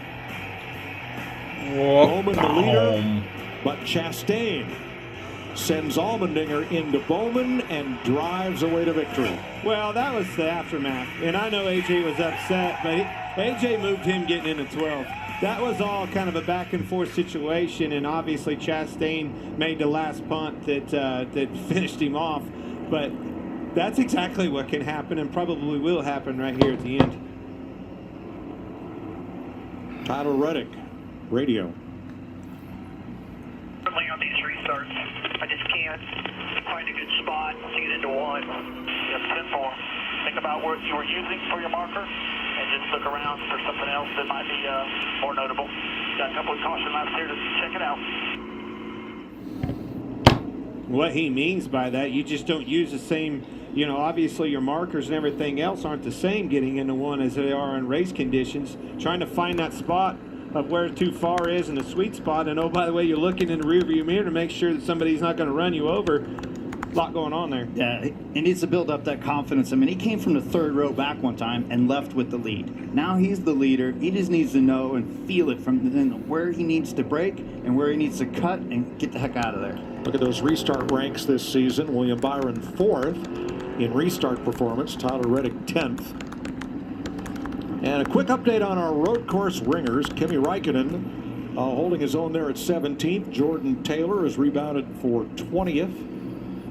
Bowman the leader, but Chastain sends Allmendinger into Bowman and drives away to victory. Well, that was the aftermath. And I know AJ was upset, but AJ moved him getting into 12. That was all kind of a back and forth situation, and obviously Chastain made the last punt that finished him off. But that's exactly what can happen and probably will happen right here at the end. Tyler Reddick, radio. On these restarts, I just can't find a good spot to get into one. It's simple. Think about what you were using for your marker and just look around for something else that might be more notable. Got a couple of caution laps here to check it out. What he means by that, you just don't use the same, you know, obviously your markers and everything else aren't the same getting into one as they are in race conditions. Trying to find that spot of where too far is in the sweet spot, and oh, by the way, you're looking in the rearview mirror to make sure that somebody's not going to run you over. A lot going on there. Yeah, he needs to build up that confidence. I mean, he came from the 3rd row back one time and left with the lead. Now he's the leader. He just needs to know and feel it from where he needs to brake and where he needs to cut and get the heck out of there. Look at those restart ranks this season. William Byron 4th in restart performance. Tyler Reddick 10th. And a quick update on our road course ringers. Kimi Räikkönen holding his own there at 17th. Jordan Taylor is rebounded for 20th.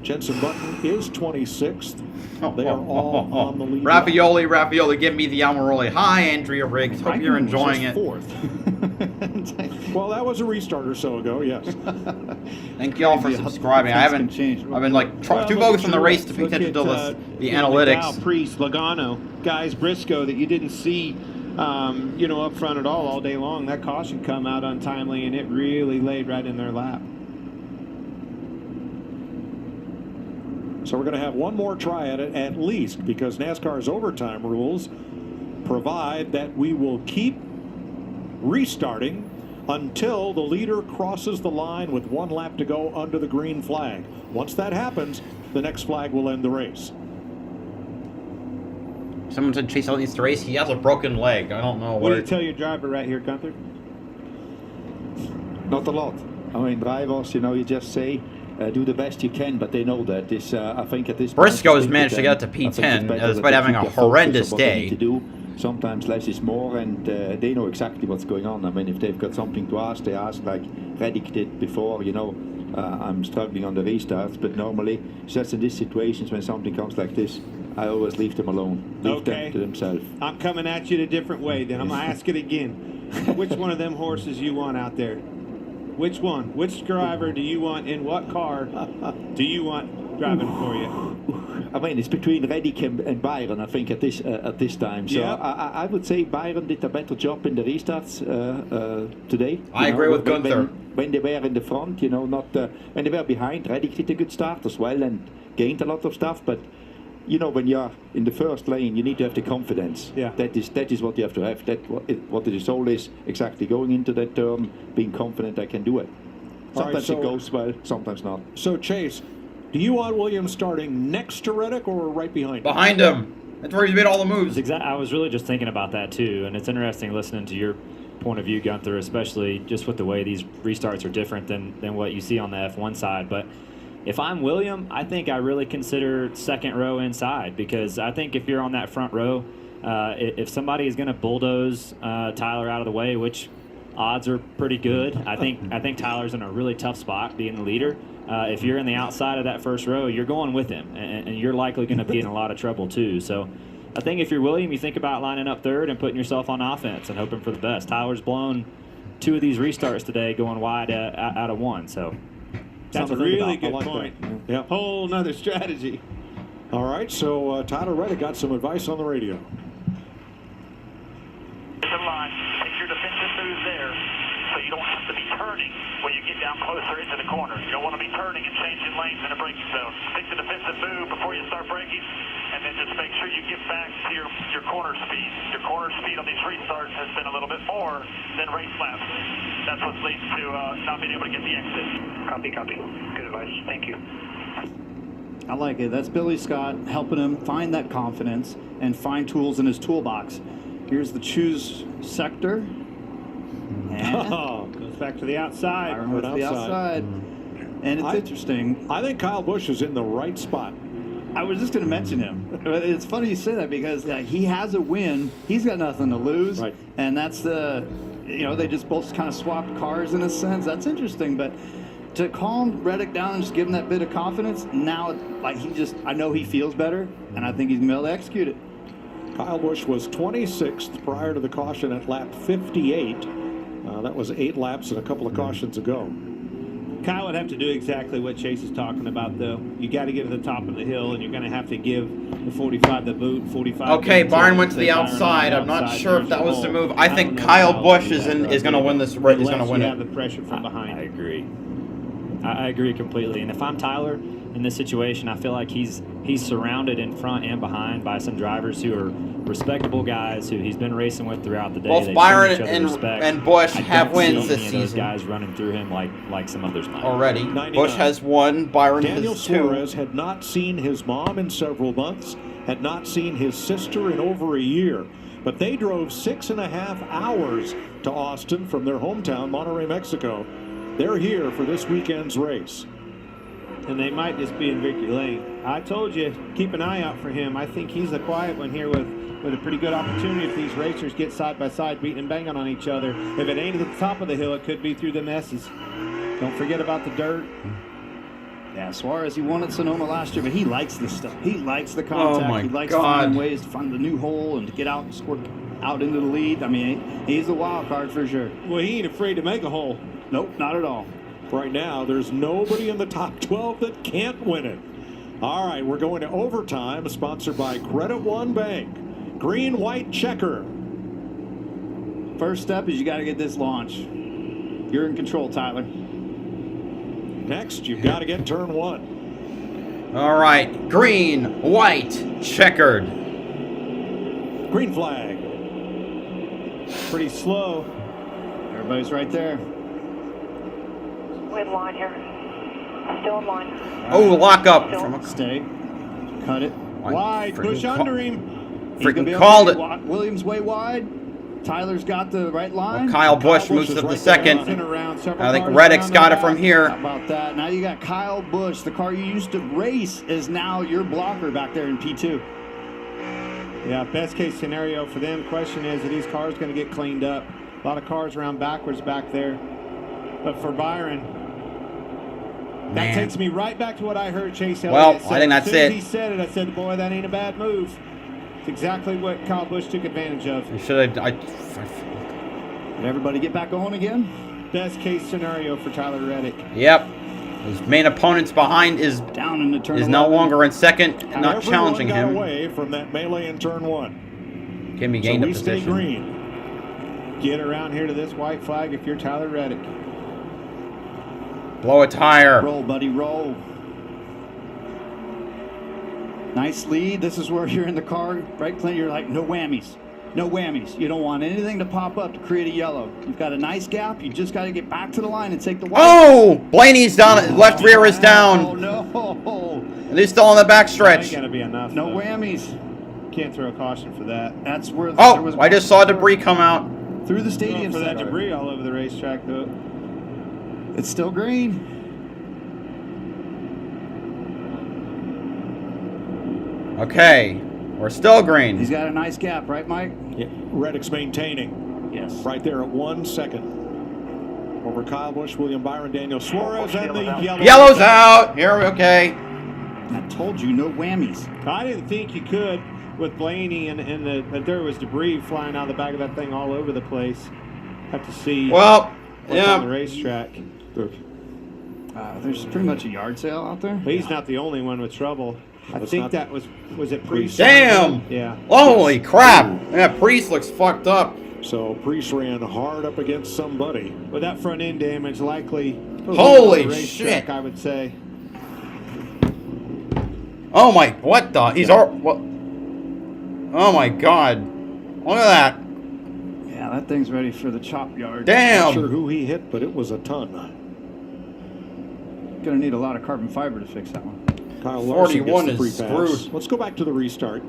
Jenson Button is 26th. They are all on the lead. Raffaele, give me the Almiroli. Hi, Andrea Riggs. Hope you're enjoying it. 4th. Well, that was a restart or so ago, yes. Thank you all for subscribing. I've been like too focused on the race to pay attention to the analytics. Prix, Logano, guys, Briscoe that you didn't see, you know, up front at all day long. That caution come out untimely, and it really laid right in their lap. So we're going to have one more try at it at least, because NASCAR's overtime rules provide that we will keep restarting until the leader crosses the line with 1 lap to go under the green flag. Once that happens, the next flag will end the race. Someone said Chase Elliott needs to race. He has a broken leg. I don't know what do you tell your driver right here, Gunther? Not a lot. I mean, drivers, you know, you just say, do the best you can, but they know that. This, I think at this Briscoe has managed to get to P10 despite having a horrendous day. To do. Sometimes less is more, and they know exactly what's going on. I mean, if they've got something to ask, they ask like Reddick did before, you know, I'm struggling on the restarts, but normally, just in these situations when something comes like this, I always leave them alone, leave them to themselves. I'm coming at you in a different way then. I'm going to ask it again. Which one of them horses you want out there? Which one? Which driver do you want in what car do you want driving for you? I mean, it's between Reddick and Byron, I think, at this time. So I would say Byron did a better job in the restarts today. I agree with Gunther. When they were in the front, you know, not when they were behind, Reddick did a good start as well and gained a lot of stuff. But you know, when you're in the first lane, you need to have the confidence. Yeah. That is what you have to have. What the result is exactly going into that turn, being confident I can do it. Sometimes it goes well, sometimes not. So Chase, do you want Williams starting next to Reddick or right behind him? Behind him. That's where he's made all the moves. I was really just thinking about that too, and it's interesting listening to your point of view, Gunther, especially just with the way these restarts are different than what you see on the F1 side. But if I'm William, I think I really consider second row inside, because I think if you're on that front row, if somebody is going to bulldoze Tyler out of the way, which odds are pretty good, I think Tyler's in a really tough spot being the leader. If you're in the outside of that first row, you're going with him, and you're likely going to be in a lot of trouble too. So I think if you're William, you think about lining up third and putting yourself on offense and hoping for the best. Tyler's blown 2 of these restarts today going wide out of 1. So that's a really good point. Yeah. Whole nother strategy. All right, so Tyler Reddick got some advice on the radio. The line, take your defensive move there, so you don't have to be turning when you get down closer into the corner. You don't want to be turning and changing lanes in a braking zone. Take the defensive move before you start braking, and then just make sure you get back to your corner speed. Your corner speed on these restarts has been a little bit more than race laps. That's what leads to not being able to get the exit. Copy. Good advice. Thank you. I like it. That's Billy Scott helping him find that confidence and find tools in his toolbox. Here's the choose sector. And goes back to the outside. The outside. And it's interesting. I think Kyle Busch is in the right spot. I was just going to mention him. It's funny you say that, because he has a win. He's got nothing to lose. Right. And that's they just both kind of swapped cars in a sense. That's interesting. But to calm Reddick down and just give him that bit of confidence, now, I know he feels better, and I think he's going to be able to execute it. Kyle Busch was 26th prior to the caution at lap 58. That was 8 laps and a couple of cautions ago. Kyle would have to do exactly what Chase is talking about, though. You got to get to the top of the hill, and you're going to have to give the 45 the boot. 45. Okay, Byron went to the outside. I'm not sure if that was the move. I think Kyle Busch is going to win this race. He's going to win it. Have the pressure from behind. I agree. I agree completely. And if I'm Tyler in this situation, I feel like he's surrounded in front and behind by some drivers who are respectable guys who he's been racing with throughout the day. Both Byron and Busch have wins this season. Those guys running through him like some others might. Already. Busch has 1, Byron Daniel has 2. Suarez had not seen his mom in several months, had not seen his sister in over a year. But they drove 6.5 hours to Austin from their hometown, Monterrey, Mexico. They're here for this weekend's race. And they might just be in Victory Lane. I told you, keep an eye out for him. I think he's the quiet one here with a pretty good opportunity if these racers get side by side, beating and banging on each other. If it ain't at the top of the hill, it could be through the messes. Don't forget about the dirt. Yeah, Suarez, he won at Sonoma last year, but he likes this stuff. He likes the contact. Oh my he likes God. finding ways to find the new hole and to get out and score out into the lead. I mean, he's the wild card for sure. Well, he ain't afraid to make a hole. Nope, not at all. Right now, there's nobody in the top 12 that can't win it. All right, we're going to overtime, sponsored by Credit One Bank. Green, white, checker. First step is you got to get this launch. You're in control, Tyler. Next, you've got to get turn 1. All right, green, white, checkered. Green flag. Pretty slow. Everybody's right there. We have line here. Still in line. Oh, lock up. Stay. Cut it. Wide. Push under him. Freaking called it. Williams way wide. Tyler's got the right line. Well, Kyle Busch moves up to second. I think Reddick's got it from here. How about that? Now you got Kyle Busch. The car you used to race is now your blocker back there in P2. Yeah, best case scenario for them. Question is, are these cars going to get cleaned up? A lot of cars around backwards back there. But for Byron, that takes me right back to what I heard Chase Elliott say. I think that's as soon as it. he said it, I said, boy, that ain't a bad move. It's exactly what Kyle Busch took advantage of. You should have. Did everybody get back on again? Best case scenario for Tyler Reddick. Yep. His main opponent's behind is down in the turn. Is no longer in second, not challenging got him. away from that melee in turn 1. Can be gained so a position. Stay green. Get around here to this white flag if you're Tyler Reddick. Blow a tire. Roll, buddy, roll. Nice lead. This is where you're in the car, right, Clint? You're like, no whammies. No whammies. You don't want anything to pop up to create a yellow. You've got a nice gap. You just got to get back to the line and take the white. Oh! Blaney's down. Left rear is down. Oh, no. And he's still on the back stretch. Got to be enough. No whammies. Can't throw a caution for that. That's where. Oh! I just saw debris come out. Through the stadium. For that debris all over the racetrack, though. It's still green. Okay. We're still green. He's got a nice gap, right, Mike? Yeah. Reddick's maintaining. Yes. Right there at 1 second. Over Kyle Busch, William Byron, Daniel Suarez, and the yellow's out. Here, okay. I told you, no whammies. I didn't think you could with Blaney, and there was debris flying out of the back of that thing all over the place. Have to see. Well, what's on the racetrack. There's pretty much a yard sale out there. But he's not the only one with trouble. I think that was it Prix? Damn! Yeah. Holy crap! Yeah, Prix looks fucked up. So Prix ran hard up against somebody. With that front end damage, likely. Holy shit! I would say. Oh my! What the? He's all. What? Oh my god! Look at that! Yeah, that thing's ready for the chop yard. Damn! Not sure who he hit, but it was a ton. Gonna need a lot of carbon fiber to fix that one. Kyle Larson 41 gets the is free pass. screwed. Let's go back to the restart.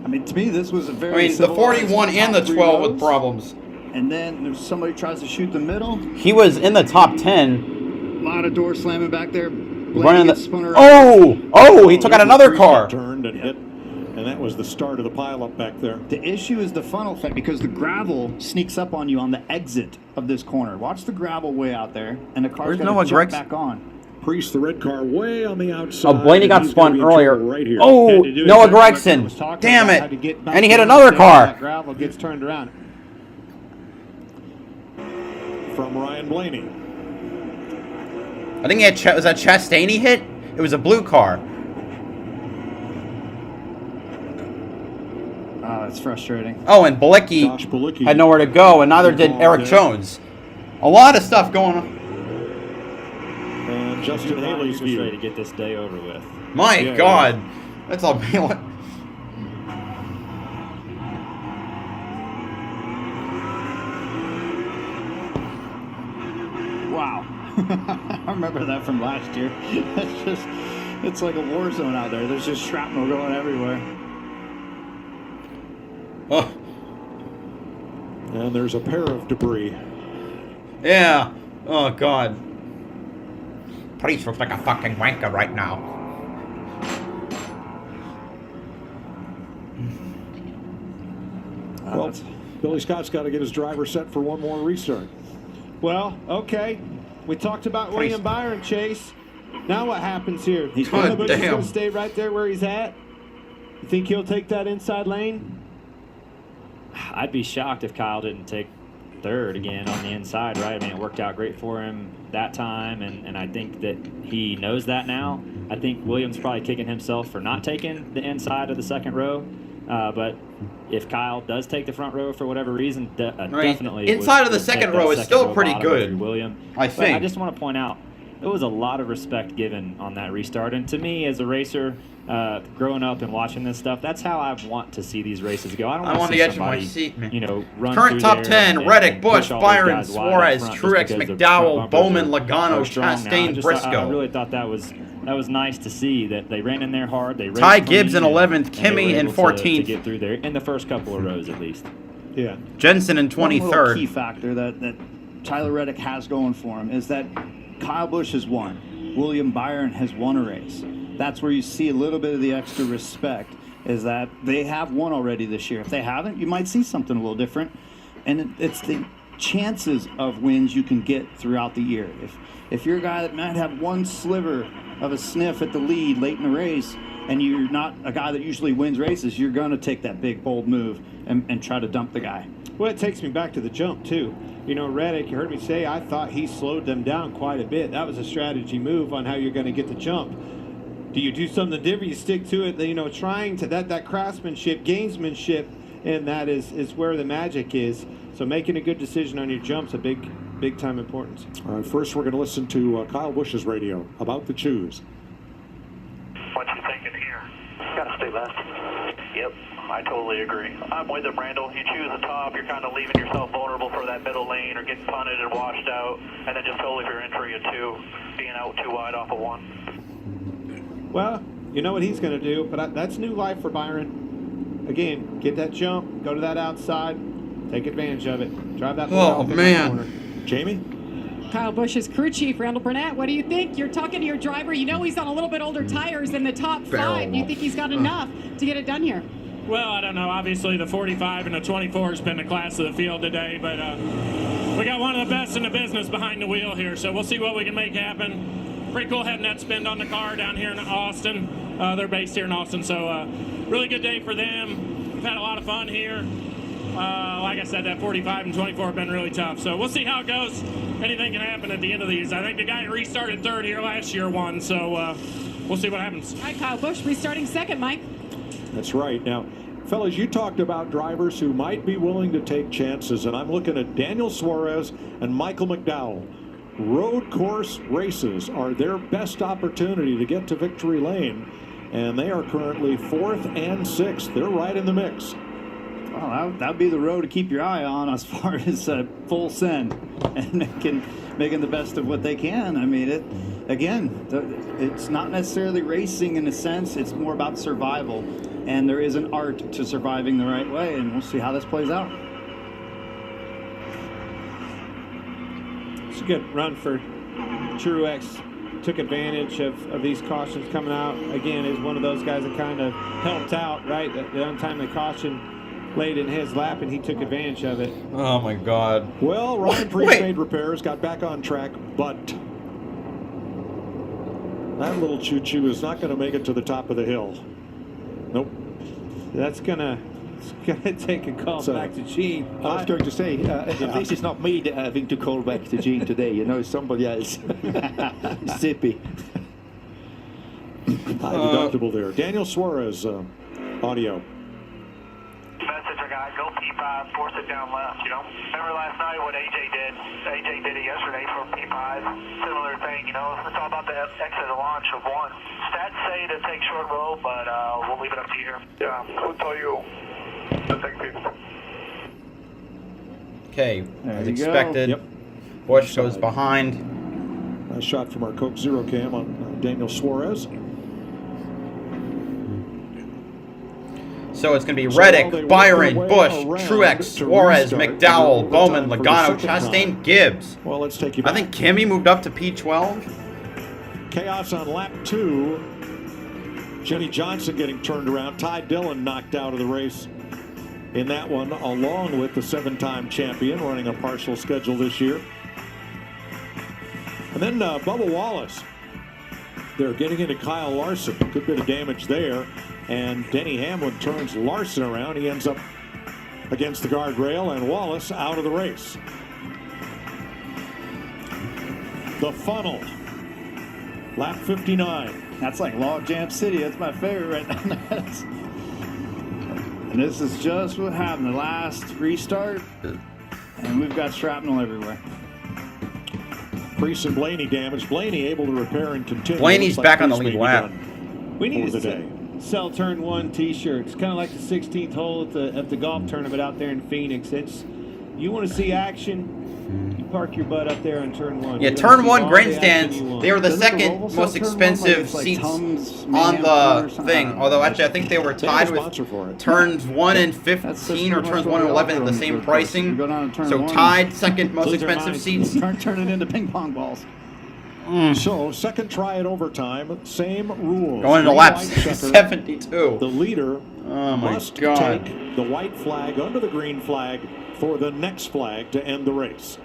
I mean, to me, this was a very. I mean, the 41 and the 12 with problems. And then if somebody tries to shoot the middle. He was in the top 10. A lot of door slamming back there. Running the. Oh! He took out another car. Turned and hit, and that was the start of the pileup back there. The issue is the funnel effect because the gravel sneaks up on you on the exit of this corner. Watch the gravel way out there, and the car's going to jump back on. Priest, the red car, way on the outside. Oh, Blaney got spun earlier. Right here. Oh, Noah Gregson. Damn it. And he hit another car. That gravel gets turned around. From Ryan Blaney. I think he had was that Chastain he hit? It was a blue car. Oh, that's frustrating. Oh, and Bilicki had nowhere to go, and neither did Eric Jones. A lot of stuff going on. And Justin Haley's view. Ready to get this day over with. My God. That's all. Wow. I remember that from last year. It's like a war zone out there. There's just shrapnel going everywhere. Oh. And there's a pair of debris. Yeah. Oh, God. Priest looks like a fucking wanker right now. Well, Billy Scott's got to get his driver set for one more restart. Well, okay. We talked about William Byron, Chase. Now what happens here? He's going to stay right there where he's at? You think he'll take that inside lane? I'd be shocked if Kyle didn't take third again on the inside, right? I mean, it worked out great for him that time, and I think that he knows that now. I think Williams probably kicking himself for not taking the inside of the second row, but if Kyle does take the front row for whatever reason, definitely inside of the second row is still pretty good. William, I think. But I just want to point out, there was a lot of respect given on that restart, and to me, as a racer, growing up and watching this stuff, that's how I want to see these races go. I don't want to see the edge somebody, of my seat, man. you know, run Current through top there 10, and Reddick, Busch, push all those Byron, guys wide Suarez, up front Truex, just because the McDowell, front bumpers Bowman, are Logano, strong now. Chastain, Briscoe. I really thought that was nice to see that they ran in there hard. They Ty Gibbs in 11th, Kimmy in 14th. To get through there in the first couple of rows at least. Yeah. Jensen in 23rd. One little key factor that Tyler Reddick has going for him is that Kyle Busch has won. William Byron has won a race. That's where you see a little bit of the extra respect, is that they have won already this year. If they haven't, you might see something a little different. And it's the chances of wins you can get throughout the year. If you're a guy that might have one sliver of a sniff at the lead late in the race, and you're not a guy that usually wins races, you're going to take that big, bold move and try to dump the guy. Well, it takes me back to the jump, too. You know, Reddick, you heard me say, I thought he slowed them down quite a bit. That was a strategy move on how you're going to get the jump. Do you do something different? You stick to it, you know, trying to that craftsmanship, gamesmanship, and that is where the magic is. So making a good decision on your jump's a big time importance. All right, first we're going to listen to Kyle Busch's radio about the choose. What you thinking here? Yep, I totally agree. I'm with him, Randall. You choose the top, you're kind of leaving yourself vulnerable for that middle lane or getting punted and washed out, and then just totally for your entry of 2, being out too wide off of 1. Well, you know what he's going to do, but that's new life for Byron. Again, get that jump, go to that outside, take advantage of it. Drive that little in that corner. Jamie? Kyle Busch's crew chief, Randall Burnett, what do you think? You're talking to your driver. You know he's on a little bit older tires than the top 5. Do you think he's got enough to get it done here? Well, I don't know. Obviously, the 45 and the 24 has been the class of the field today, but we got one of the best in the business behind the wheel here, so we'll see what we can make happen. Pretty cool having that spin on the car down here in Austin. They're based here in Austin, so really good day for them. We've had a lot of fun here. Like I said, that 45 and 24 have been really tough, so we'll see how it goes. Anything can happen at the end of these. I think the guy who restarted 3rd here last year won, so we'll see what happens. All right, Kyle Busch restarting 2nd, Mike. That's right. Now, fellas, you talked about drivers who might be willing to take chances, and I'm looking at Daniel Suarez and Michael McDowell. Road course races are their best opportunity to get to victory lane, and they are currently 4th and 6th. They're right in the mix. Well, that would be the road to keep your eye on as far as full send and making the best of what they can. I mean, it's not necessarily racing in a sense. It's more about survival, and there is an art to surviving the right way, and we'll see how this plays out. It's a good run for Truex. Took advantage of these cautions coming out. Again, is one of those guys that kind of helped out, right? The untimely caution laid in his lap, and he took advantage of it. Oh, my God. Well, Ryan Prix made repairs, got back on track, but that little choo-choo is not going to make it to the top of the hill. Nope. It's gonna take a call back to Gene. I was going to say, this is not me having to call back to Gene today. You know, somebody else. Zippy. High deductible there. Daniel Suarez, audio. Message I got, go P5, force it down left, you know. Remember last night what AJ did? AJ did it yesterday for P5. Similar thing, you know. It's all about the exit and launch of 1. Stats say to take short roll, but we'll leave it up to you here. Yeah, we'll tell you. Thank you. Okay, There as you expected, Yep. Busch goes behind. Nice shot from our Coke Zero cam on Daniel Suarez. So it's going to be Reddick, Byron, Busch, Truex, Suarez, McDowell, Bowman, Logano, Chastain, Gibbs. Well, let's take you back. I think Kimmy moved up to P12. Chaos on lap 2. Jenny Johnson getting turned around. Ty Dillon knocked out of the race in that one, along with the 7-time champion running a partial schedule this year. And then Bubba Wallace. They're getting into Kyle Larson. Good bit of damage there. And Denny Hamlin turns Larson around. He ends up against the guardrail, and Wallace out of the race. The funnel. Lap 59. That's like Log Jam City. That's my favorite right now. And this is just what happened. The last restart, and we've got shrapnel everywhere. Prix and Blaney damage. Blaney able to repair and continue. Blaney's back on the lead lap. We need the to day. sell turn 1 t-shirts. Kind of like the 16th hole at the golf tournament out there in Phoenix. You want to see action, you park your butt up there on turn 1. Yeah, turn 1 grandstands. They were the second most expensive seats on the thing. Although actually, I think they were tied with turns 1 and 15 or turns 1 and 11 at the same pricing. So tied second most expensive seats. Turn it into ping pong balls. So, second try at overtime, same rules. Going to lap 72. The leader must God. take the white flag under the green flag for the next flag to end the race.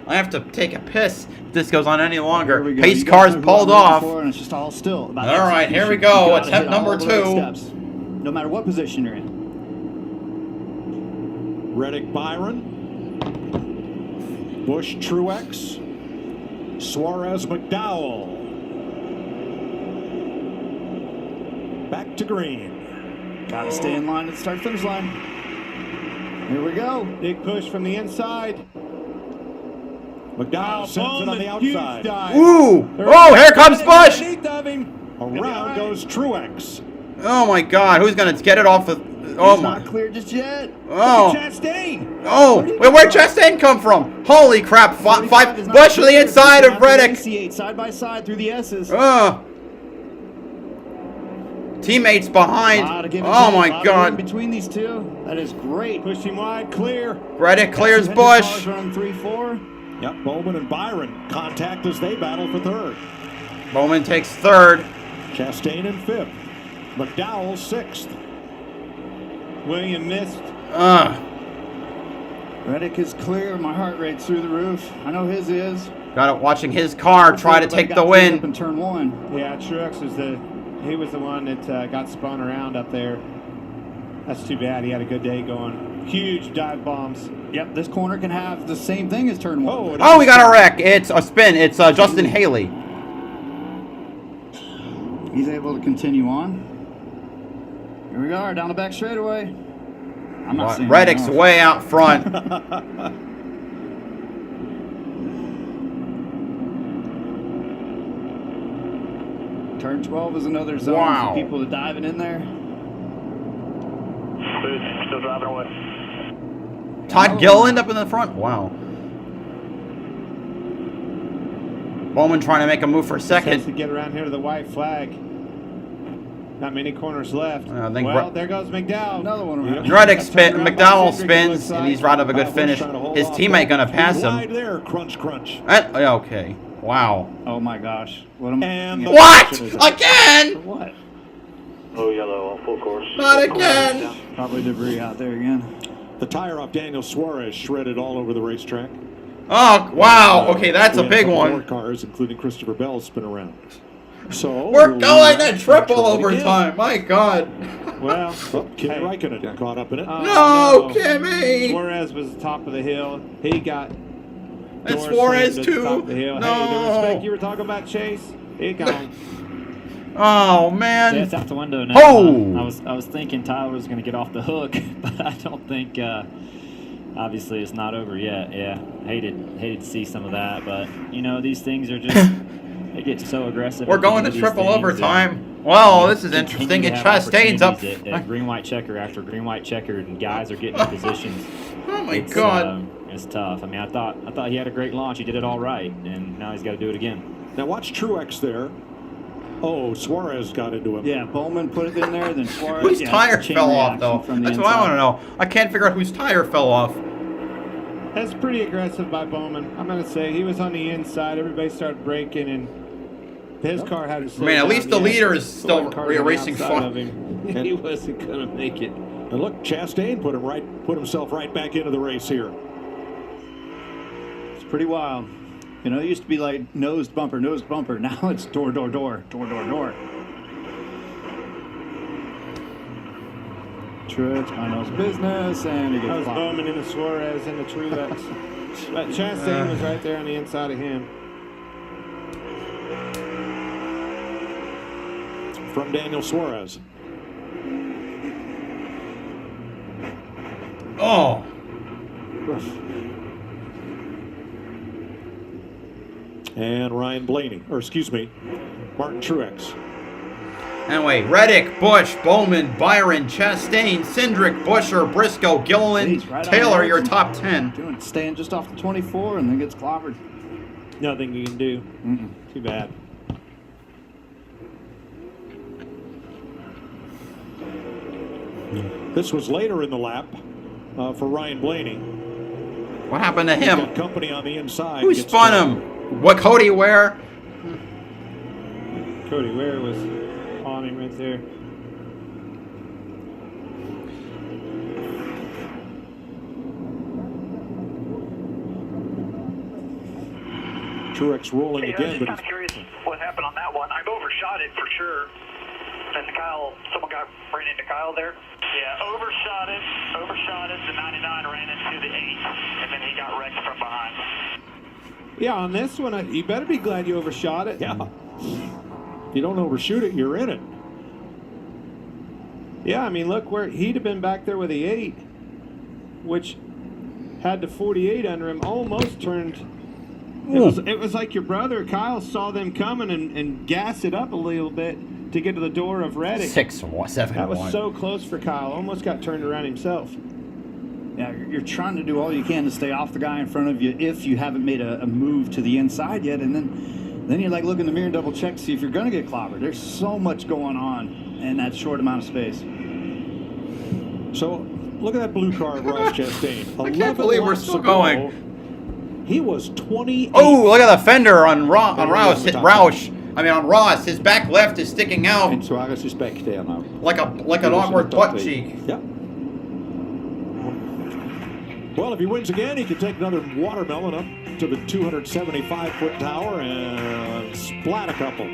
I have to take a piss if this goes on any longer. Here we go. Pace You cars guys pulled know what I'm off. for, and it's just all still. All right, here we go. Attempt number 2. No matter what position you're in. Reddick Byron, Busch Truex, Suarez McDowell. Back to green. Gotta stay in line at the start-finish line. Here we go. Big push from the inside. McDowell sends it on the outside. Ooh! Oh, here comes Busch! Around goes Truex. Oh my God! Who's gonna get it off of? Oh He's my! not clear just yet. Oh! Look at Chastain. Oh! Where'd Chastain come from? Holy crap! Five Bush to the inside of Reddick. Side by side through the S's. Teammates behind. Oh my God! Between these two, that is great. Push him wide, clear. Reddick clears Bush. Run 3-4. Yep, Bowman and Byron contact as they battle for third. Bowman takes third. Chastain in fifth. McDowell sixth. William missed. Reddick is clear. My heart rate's through the roof. I know his is. Got it. Watching his car try to take the win. Up in turn 1. Yeah, Truex was he was the one that got spun around up there. That's too bad. He had a good day going. Huge dive bombs. Yep, this corner can have the same thing as turn 1. Oh, we got a wreck. It's a spin. It's Justin Haley. He's able to continue on. Here we are, down the back straightaway. I'm not seeing Reddick's way out front. Turn 12 is another zone for people to diving in there. Still driving away. Todd Gilliland up in the front. Wow. Bowman trying to make a move for second. Has to get around here to the white flag. Not many corners left. I think well, there goes McDowell. Another one around. Reddick McDowell spins, and he's right of a good finish. His teammate gonna pass him. Wide there, crunch, crunch. Okay. Wow. Oh my gosh. What am I? What? Again? What? Oh, yellow on full course. Not again. Probably debris out there again. The tire off Daniel Suarez shredded all over the racetrack. Oh, wow. Okay, that's a big one. 4 cars, including Christopher Bell, spin around. So we're going to triple overtime. My God. Well, Kimi Räikkönen caught up in it. No, Kimi. Suarez was top of the hill. He got. And Suarez too. Top of the hill. No. Hey, the respect you were talking about, Chase. He gone. Oh man. Yeah, it's out the window now. Oh. I was thinking Tyler was going to get off the hook, but I don't think. Obviously, it's not over yet. Yeah, hated to see some of that, but you know these things are just. They get so aggressive. We're going to triple overtime. Well, this is interesting. And Chastain's up. Green white checker after green white checker, and guys are getting in positions. Oh my God. It's tough. I mean, I thought he had a great launch. He did it all right, and now he's got to do it again. Now watch Truex there. Oh, Suarez got into him. Yeah, Bowman put it in there, then Suarez. Whose tire fell off though? That's what I want to know. I can't figure out whose tire fell off. That's pretty aggressive by Bowman. I'm going to say he was on the inside. Everybody started braking, and his car had to slow down. At least the leader is still racing fine. He wasn't going to make it. And look, Chastain put himself right back into the race here. It's pretty wild. You know, it used to be like nose bumper. Now it's door. Truex mind his business, and he gets that was Bowman in the Suarez and the Truex. But Chastain was right there on the inside of him. From Daniel Suarez. Oh. And Ryan Blaney, or excuse me, Martin Truex. Anyway, Reddick, Bush, Bowman, Byron, Chastain, Cindric, Busher, Briscoe, Gilliland, right Taylor, your top 10. Staying just off the 24 and then gets clobbered. Nothing you can do. Too bad. This was later in the lap for Ryan Blaney. What happened to him? Got company on the inside. Who spun him? What, Cody Ware? Cody Ware was on him right there. Truex rolling again, but I'm curious what happened on that one. I've overshot it for sure. And someone ran into Kyle there. Yeah, overshot it. The 99 ran into the 8, and then he got wrecked from behind. Yeah, on this one, you better be glad you overshot it. Yeah. You don't overshoot it, you're in it. Yeah, I mean, look where he'd have been back there with the 8, which had the 48 under him, almost turned. It was like your brother Kyle saw them coming and gassed it up a little bit. to get to the door of Reddick. 6-7. That was so close for Kyle. Almost got turned around himself. Yeah, you're trying to do all you can to stay off the guy in front of you if you haven't made a move to the inside yet, and then you're like look in the mirror and double check to see if you're going to get clobbered. There's so much going on in that short amount of space. So look at that blue car of Ross Chastain. I can't believe we're still going. He was 28. Oh, look at the fender on Roush. On Ross. His back left is sticking out. And Suarez is back there now. Like an awkward butt cheek. Yep. Well, if he wins again, he can take another watermelon up to the 275-foot tower and splat a couple.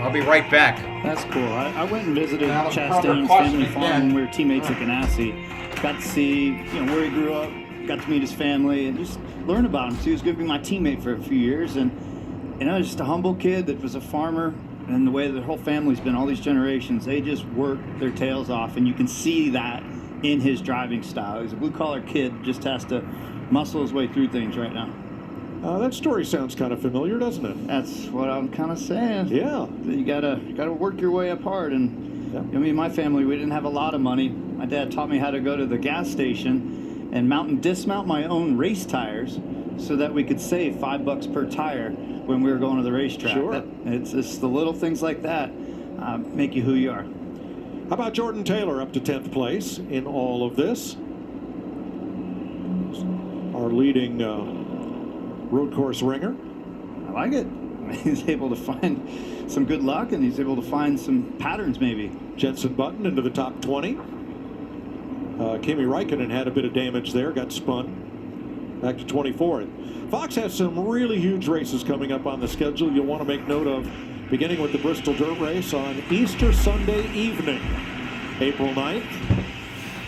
I'll be right back. That's cool. I went and visited Chastain's family farm when we were teammates at Ganassi. Got to see where he grew up, got to meet his family, and just learn about him. So he was going to be my teammate for a few years. And, just a humble kid that was a farmer. And the way their whole family's been all these generations, they just work their tails off. And you can see that in his driving style. He's a blue-collar kid, just has to muscle his way through things right now. That story sounds kind of familiar, doesn't it? That's what I'm kind of saying. Yeah. You gotta work your way up hard. And me and my family, we didn't have a lot of money. My dad taught me how to go to the gas station and dismount my own race tires so that we could save $5 per tire when we were going to the racetrack. Sure. It's the little things like that make you who you are. How about Jordan Taylor up to 10th place in all of this? Our leading road course ringer. I like it. He's able to find some good luck, and he's able to find some patterns maybe. Jenson Button into the top 20. Kimi Räikkönen had a bit of damage there, got spun back to 24th. Fox has some really huge races coming up on the schedule you'll want to make note of, beginning with the Bristol Dirt Race on Easter Sunday evening, April 9th.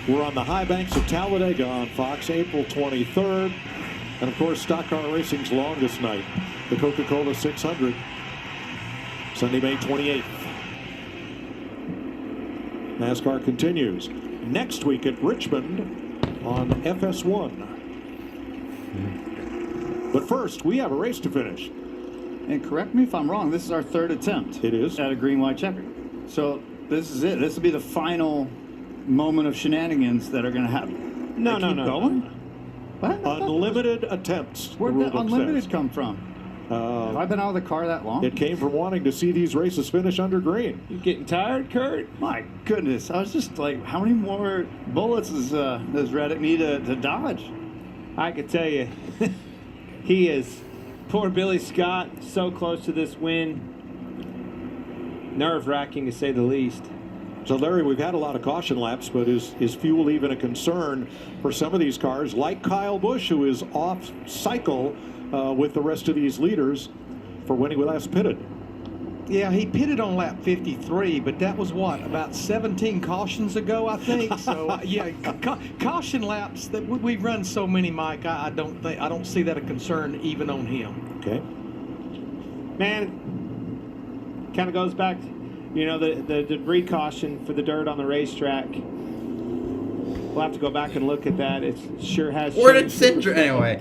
We're on the high banks of Talladega on Fox, April 23rd. And, of course, Stock Car Racing's longest night, the Coca-Cola 600, Sunday, May 28th. NASCAR continues next week at Richmond on FS1. But first, we have a race to finish. And correct me if I'm wrong, this is our third attempt. It is. At a green, white checker. So this is it. This will be the final moment of shenanigans that are going to happen. No. What? Unlimited attempts. Where'd the unlimited come from? Have I been out of the car that long? It came from wanting to see these races finish under green. You getting tired, Kurt? My goodness. I was just like, how many more bullets does Reddick need to dodge? I could tell you, he is, poor Billy Scott, so close to this win. Nerve-wracking to say the least. So, Larry, we've had a lot of caution laps, but is fuel even a concern for some of these cars, like Kyle Busch, who is off cycle with the rest of these leaders for when he last pitted? Yeah, he pitted on lap 53, but that was what, about 17 cautions ago, I think. So yeah, caution laps that we run so many, Mike. I don't see that a concern even on him. Okay. Man, kind of goes back, the debris caution for the dirt on the racetrack. We'll have to go back and look at that. It sure has. Where did Cindric anyway?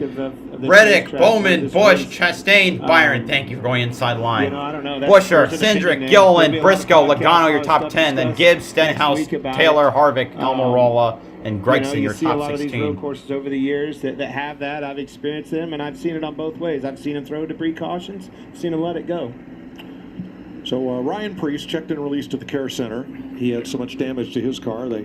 Reddick, Bowman, Busch, Chastain, Byron. Thank you for going inside line. I don't know. Busher, Cindric, Gilliland, Briscoe, Logano, your top 10. Then Gibbs, Stenhouse, Taylor, Harvick, Almirola, and Gregson, your top 16. You see a lot of these road courses over the years that have that. I've experienced them, and I've seen it on both ways. I've seen them throw debris cautions, seen them let it go. So Ryan Prix checked and released to the care center. He had so much damage to his car, they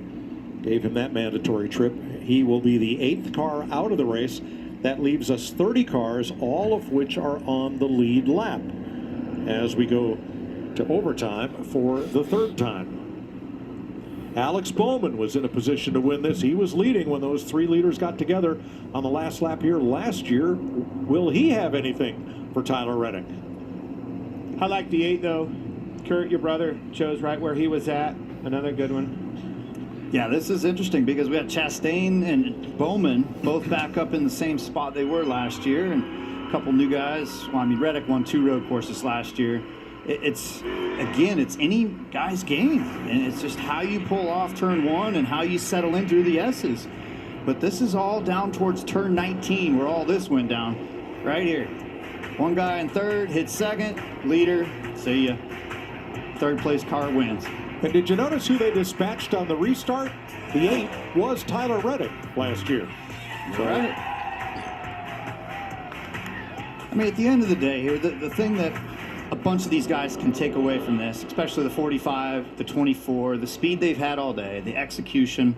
gave him that mandatory trip. He will be the 8th car out of the race. That leaves us 30 cars, all of which are on the lead lap as we go to overtime for the 3rd time. Alex Bowman was in a position to win this. He was leading when those 3 leaders got together on the last lap here last year. Will he have anything for Tyler Reddick? I like the 8, though. Kurt, your brother, chose right where he was at. Another good one. Yeah, this is interesting because we got Chastain and Bowman both back up in the same spot they were last year, and a couple new guys. Well, Reddick won 2 road courses last year. It's any guy's game, and it's just how you pull off turn 1 and how you settle in through the S's. But this is all down towards turn 19 where all this went down, right here. One guy in 3rd, hit 2nd, leader, see ya. third place car wins. And did you notice who they dispatched on the restart? The 8 was Tyler Reddick last year. So, Right. I mean, at the end of the day here, the thing that a bunch of these guys can take away from this, especially the 45, the 24, the speed they've had all day, the execution,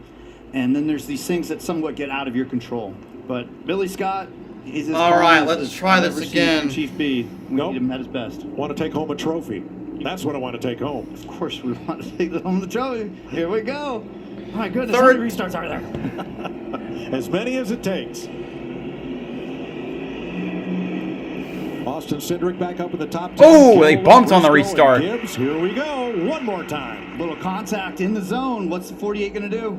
and then there's these things that somewhat get out of your control. But Billy Scott, he's as All calm right, as let's try I've this ever seen again. Chief B. We need him at his best. Want to take home a trophy. That's what I want to take home. Of course we want to take home the trophy. Here we go. My goodness, Third- how many restarts are there? As many as it takes. Austin Cindric back up at the top 10. Oh, they bumped on the Briscoe restart. and Gibbs, here we go. One more time. Little contact in the zone. What's the 48 going to do?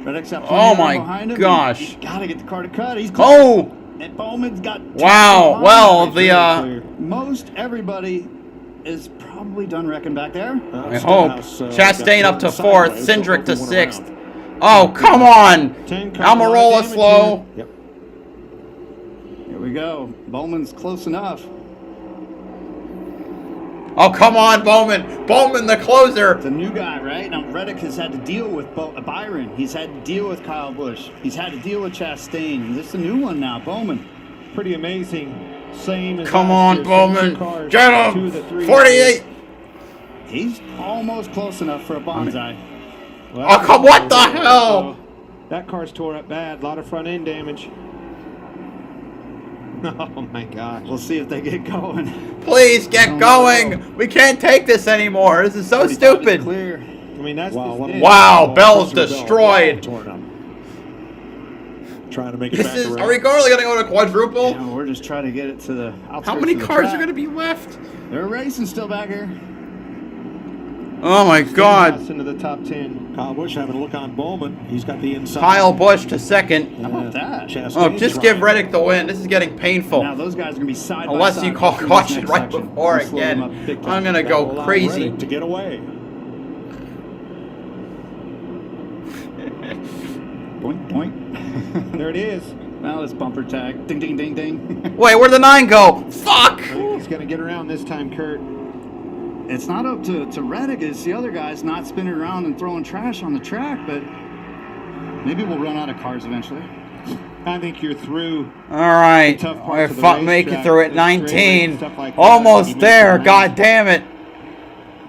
Reddick's got Oh plenty of room my behind him. gosh. He's got to get the car to cut. He's close. Oh! And Bowman's got Wow. Well, the most everybody is probably done wrecking back there. I hope. Chastain up to 4th, Cindric to 6th. Oh, come on! Almirola slow. Yep. Here we go. Bowman's close enough. Oh, come on, Bowman. Bowman, the closer. The new guy, right? Now, Reddick has had to deal with Byron. He's had to deal with Kyle Busch. He's had to deal with Chastain. This is a new one now, Bowman. Pretty amazing. Same as Come last on, year. Bowman. Same cars, Get 2 of him. the 3 48. He's almost close enough for a bonsai. Well, Oh, come, what the hell? That car's tore up bad. A lot of front end damage. Oh my gosh. We'll see if they get going. Please get going. We can't take this anymore. This is so stupid. Clear. I mean, that's Wow, Bell's destroyed. Torn up. Trying to make it This back is. around. Are we really gonna go to quadruple? Yeah, we're just trying to get it to the outskirts. How many of the cars track. are gonna be left? They're racing still back here. Oh my God. Into the top 10. Kyle Busch having a look on Bowman. He's got the inside. Kyle Busch to 2nd. How about that? Chastain Oh, just trying. give Reddick the win. This is getting painful. Now those guys are gonna be side by Unless side you call through this caution next right section. before We'll slow them up again. big time. I'm gonna That go will allow crazy. Reddick to get away. Boink, boink. There it is. Now it's bumper tag. Ding, ding, ding, ding. Wait, where'd the 9 go? Fuck! I think he's going to get around this time, Kurt. It's not up to Reddick. It's the other guys not spinning around and throwing trash on the track, but maybe we'll run out of cars eventually. I think you're through. All right, The tough I parts of the make it racetrack, through at the straight 19. and stuff like that. Almost He makes there. it God damn it!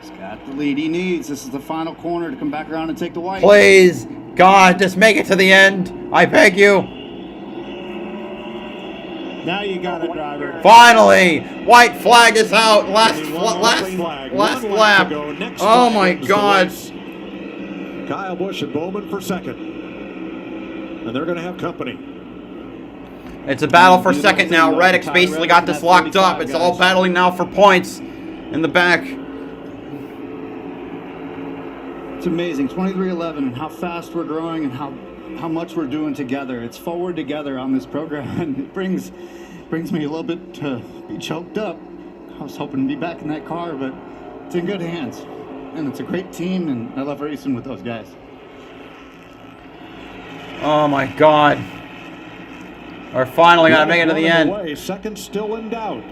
He's got the lead he needs. This is the final corner to come back around and take the white. Please, God, just make it to the end. I beg you. Now you got it, driver. Finally, white flag is out. Last One lap lap. to go. Next Oh flag my ends the God. race. Kyle Busch and Bowman for 2nd. And they're going to have company. It's a battle for 2nd now. Reddick's basically got this locked up. It's all battling now for points in the back. It's amazing. 23-11 and how fast we're growing and how much we're doing together. It's forward together on this program, and it brings me a little bit to be choked up. I was hoping to be back in that car, but it's in good hands. And it's a great team, and I love racing with those guys. Oh my God. We're finally gonna make it to the end. Away. 2nd still in doubt.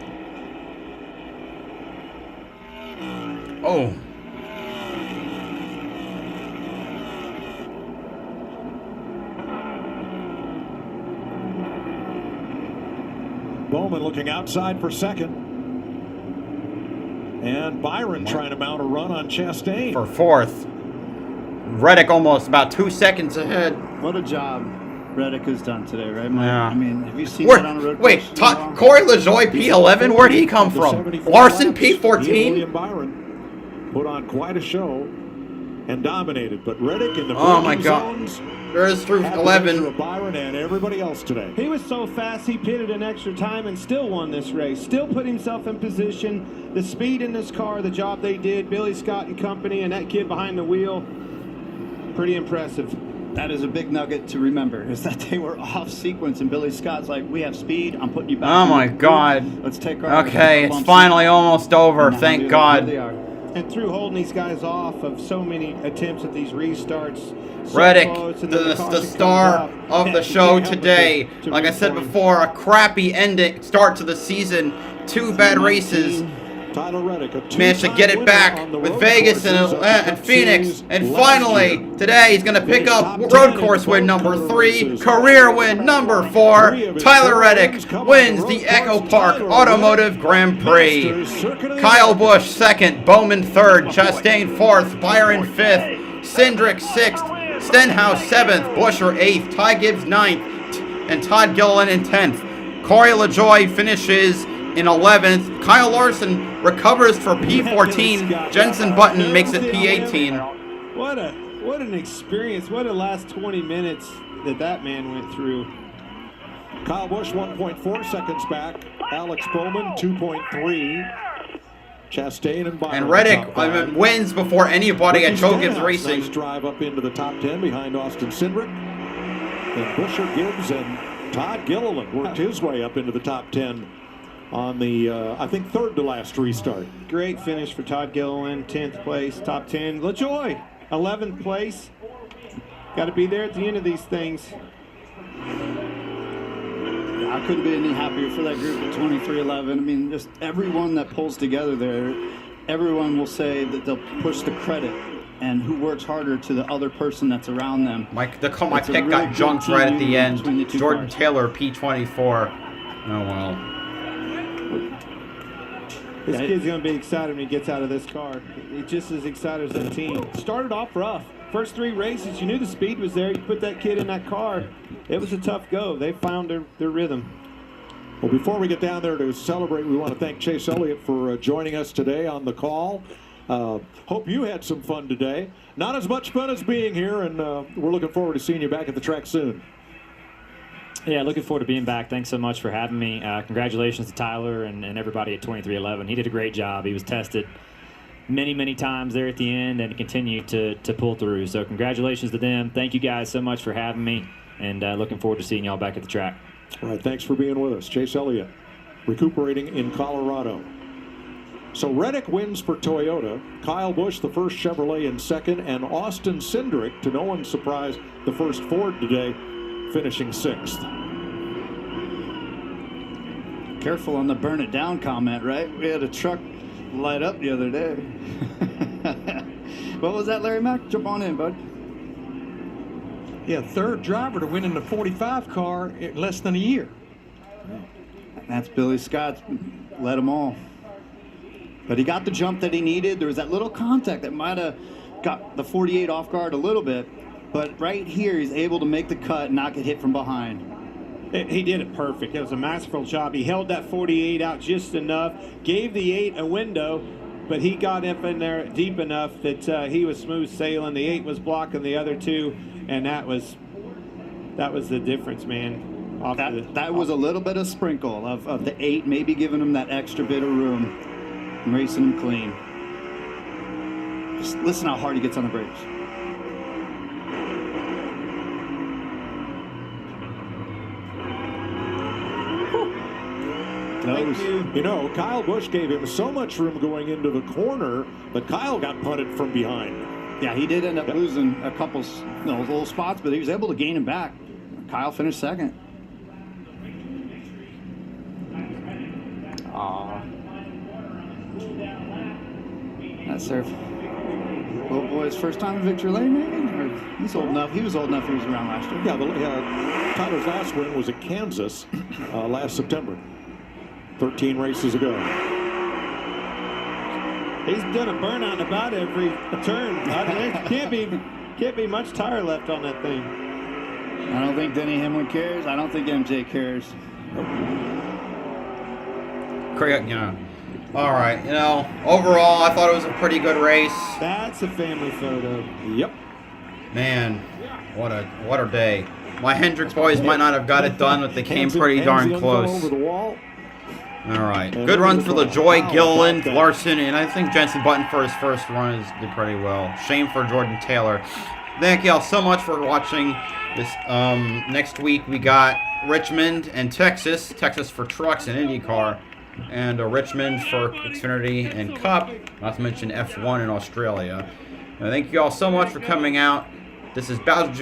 Oh. Bowman looking outside for 2nd. And Byron trying to mount a run on Chastain. For 4th. Reddick almost about 2 seconds ahead. What a job Reddick has done today, right, Mike? Yeah. I mean, have you seen that on a road Wait, course? Corey LaJoie P11? Where'd he come from? Larson He and P14? William Byron put on quite a show and dominated. But Reddick in the Oh my braking God. zones There's through had the 11. measure of Byron and everybody else today. He was so fast, he pitted an extra time and still won this race. Still put himself in position. The speed in this car, the job they did, Billy Scott and company, and that kid behind the wheel, pretty impressive. That is a big nugget to remember, is that they were off sequence, and Billy Scott's like, we have speed, I'm putting you back. Oh in my the group. God. Let's take our Okay, it's bumps finally almost over. and now Thank here God. they are. And through holding these guys off of so many attempts at these restarts, so Reddick, close, and then the caution star comes out. of the You show can't help but today. to Like I root said for him. before, a crappy ending start to the season. 2 bad races. Tyler Reddick, managed to get it back with Vegas and Phoenix. And finally, today he's going to pick up road course win number 3, career win number 4. Tyler Reddick wins the EchoPark Automotive Grand Prix. Kyle Busch 2nd, Bowman 3rd, Chastain 4th, Byron 5th, Cindric 6th, Stenhouse 7th, Buescher 8th, Ty Gibbs 9th, and Todd Gilliland in 10th. Corey LaJoie finishes in 11th. Kyle Larson recovers for P14. Jenson Button makes it P18. What an experience. What a last 20 minutes that man went through. Kyle Busch 1.4 seconds back. Alex Bowman 2.3. Chastain and Byron. And Reddick wins before anybody at Joe Gibbs Racing. Nice drive up into the top 10 behind Austin Cindric. And Buescher, Gibbs, and Todd Gilliland worked his way up into the top 10 on the, I think, 3rd to last restart. Great finish for Todd Gilliland, 10th place, top 10. LaJoie, 11th place. Got to be there at the end of these things. I couldn't be any happier for that group at 23-11. I mean, just everyone that pulls together there, everyone will say that they'll push the credit and who works harder to the other person that's around them. My pick got junked right at the end. Jordan Taylor, P24. Oh, well. This kid's going to be excited when he gets out of this car. He's just as excited as the team. Started off rough. First 3 races, you knew the speed was there. You put that kid in that car. It was a tough go. They found their rhythm. Well, before we get down there to celebrate, we want to thank Chase Elliott for joining us today on the call. Hope you had some fun today. Not as much fun as being here, and we're looking forward to seeing you back at the track soon. Yeah, looking forward to being back. Thanks so much for having me. Congratulations to Tyler and everybody at 2311. He did a great job. He was tested many times there at the end and continued to pull through. So congratulations to them. Thank you guys so much for having me, and looking forward to seeing y'all back at the track. All right, thanks for being with us. Chase Elliott, recuperating in Colorado. So Reddick wins for Toyota. Kyle Busch, the first Chevrolet, in 2nd, and Austin Cindric, to no one's surprise, the first Ford today, finishing 6th. Careful on the burn it down comment, right? We had a truck light up the other day. What was that, Larry Mack? Jump on in, bud. Yeah, 3rd driver to win in the 45 car in less than a year. That's Billy Scott. Let them all. But he got the jump that he needed. There was that little contact that might have got the 48 off guard a little bit. But right here, he's able to make the cut and not get hit from behind. He did it perfect. It was a masterful job. He held that 48 out just enough, gave the 8 a window, but he got up in there deep enough that he was smooth sailing. The 8 was blocking the other 2, and that was the difference, man. That was a little bit of sprinkle of the 8, maybe giving him that extra bit of room and racing him clean. Just listen how hard he gets on the brakes. You know, Kyle Busch gave him so much room going into the corner that Kyle got punted from behind. Yeah, he did end up losing a couple little spots, but he was able to gain him back. Kyle finished 2nd. That's their little boy's first time in victory lane, maybe? Or he's old enough. He was old enough. He was around last year. Yeah, Tyler's last win was at Kansas last September. 13 races ago. He's done a burnout in about every turn. Can't be much tire left on that thing. I don't think Denny Hamlin cares. I don't think MJ cares. Correct, yeah. All right, overall, I thought it was a pretty good race. That's a family photo. Yep. Man, what a day. My Hendrick boys might not have got it done, but they came pretty darn close. Over the wall. All right. Good run for LaJoie, Gilliland, Larson, and I think Jenson Button for his first run did pretty well. Shame for Jordan Taylor. Thank y'all so much for watching this. Next week we got Richmond and Texas. Texas for trucks and IndyCar. And Richmond for Xfinity and Cup. Not to mention F1 in Australia. Thank you all so much for coming out. This is Bowser Jr.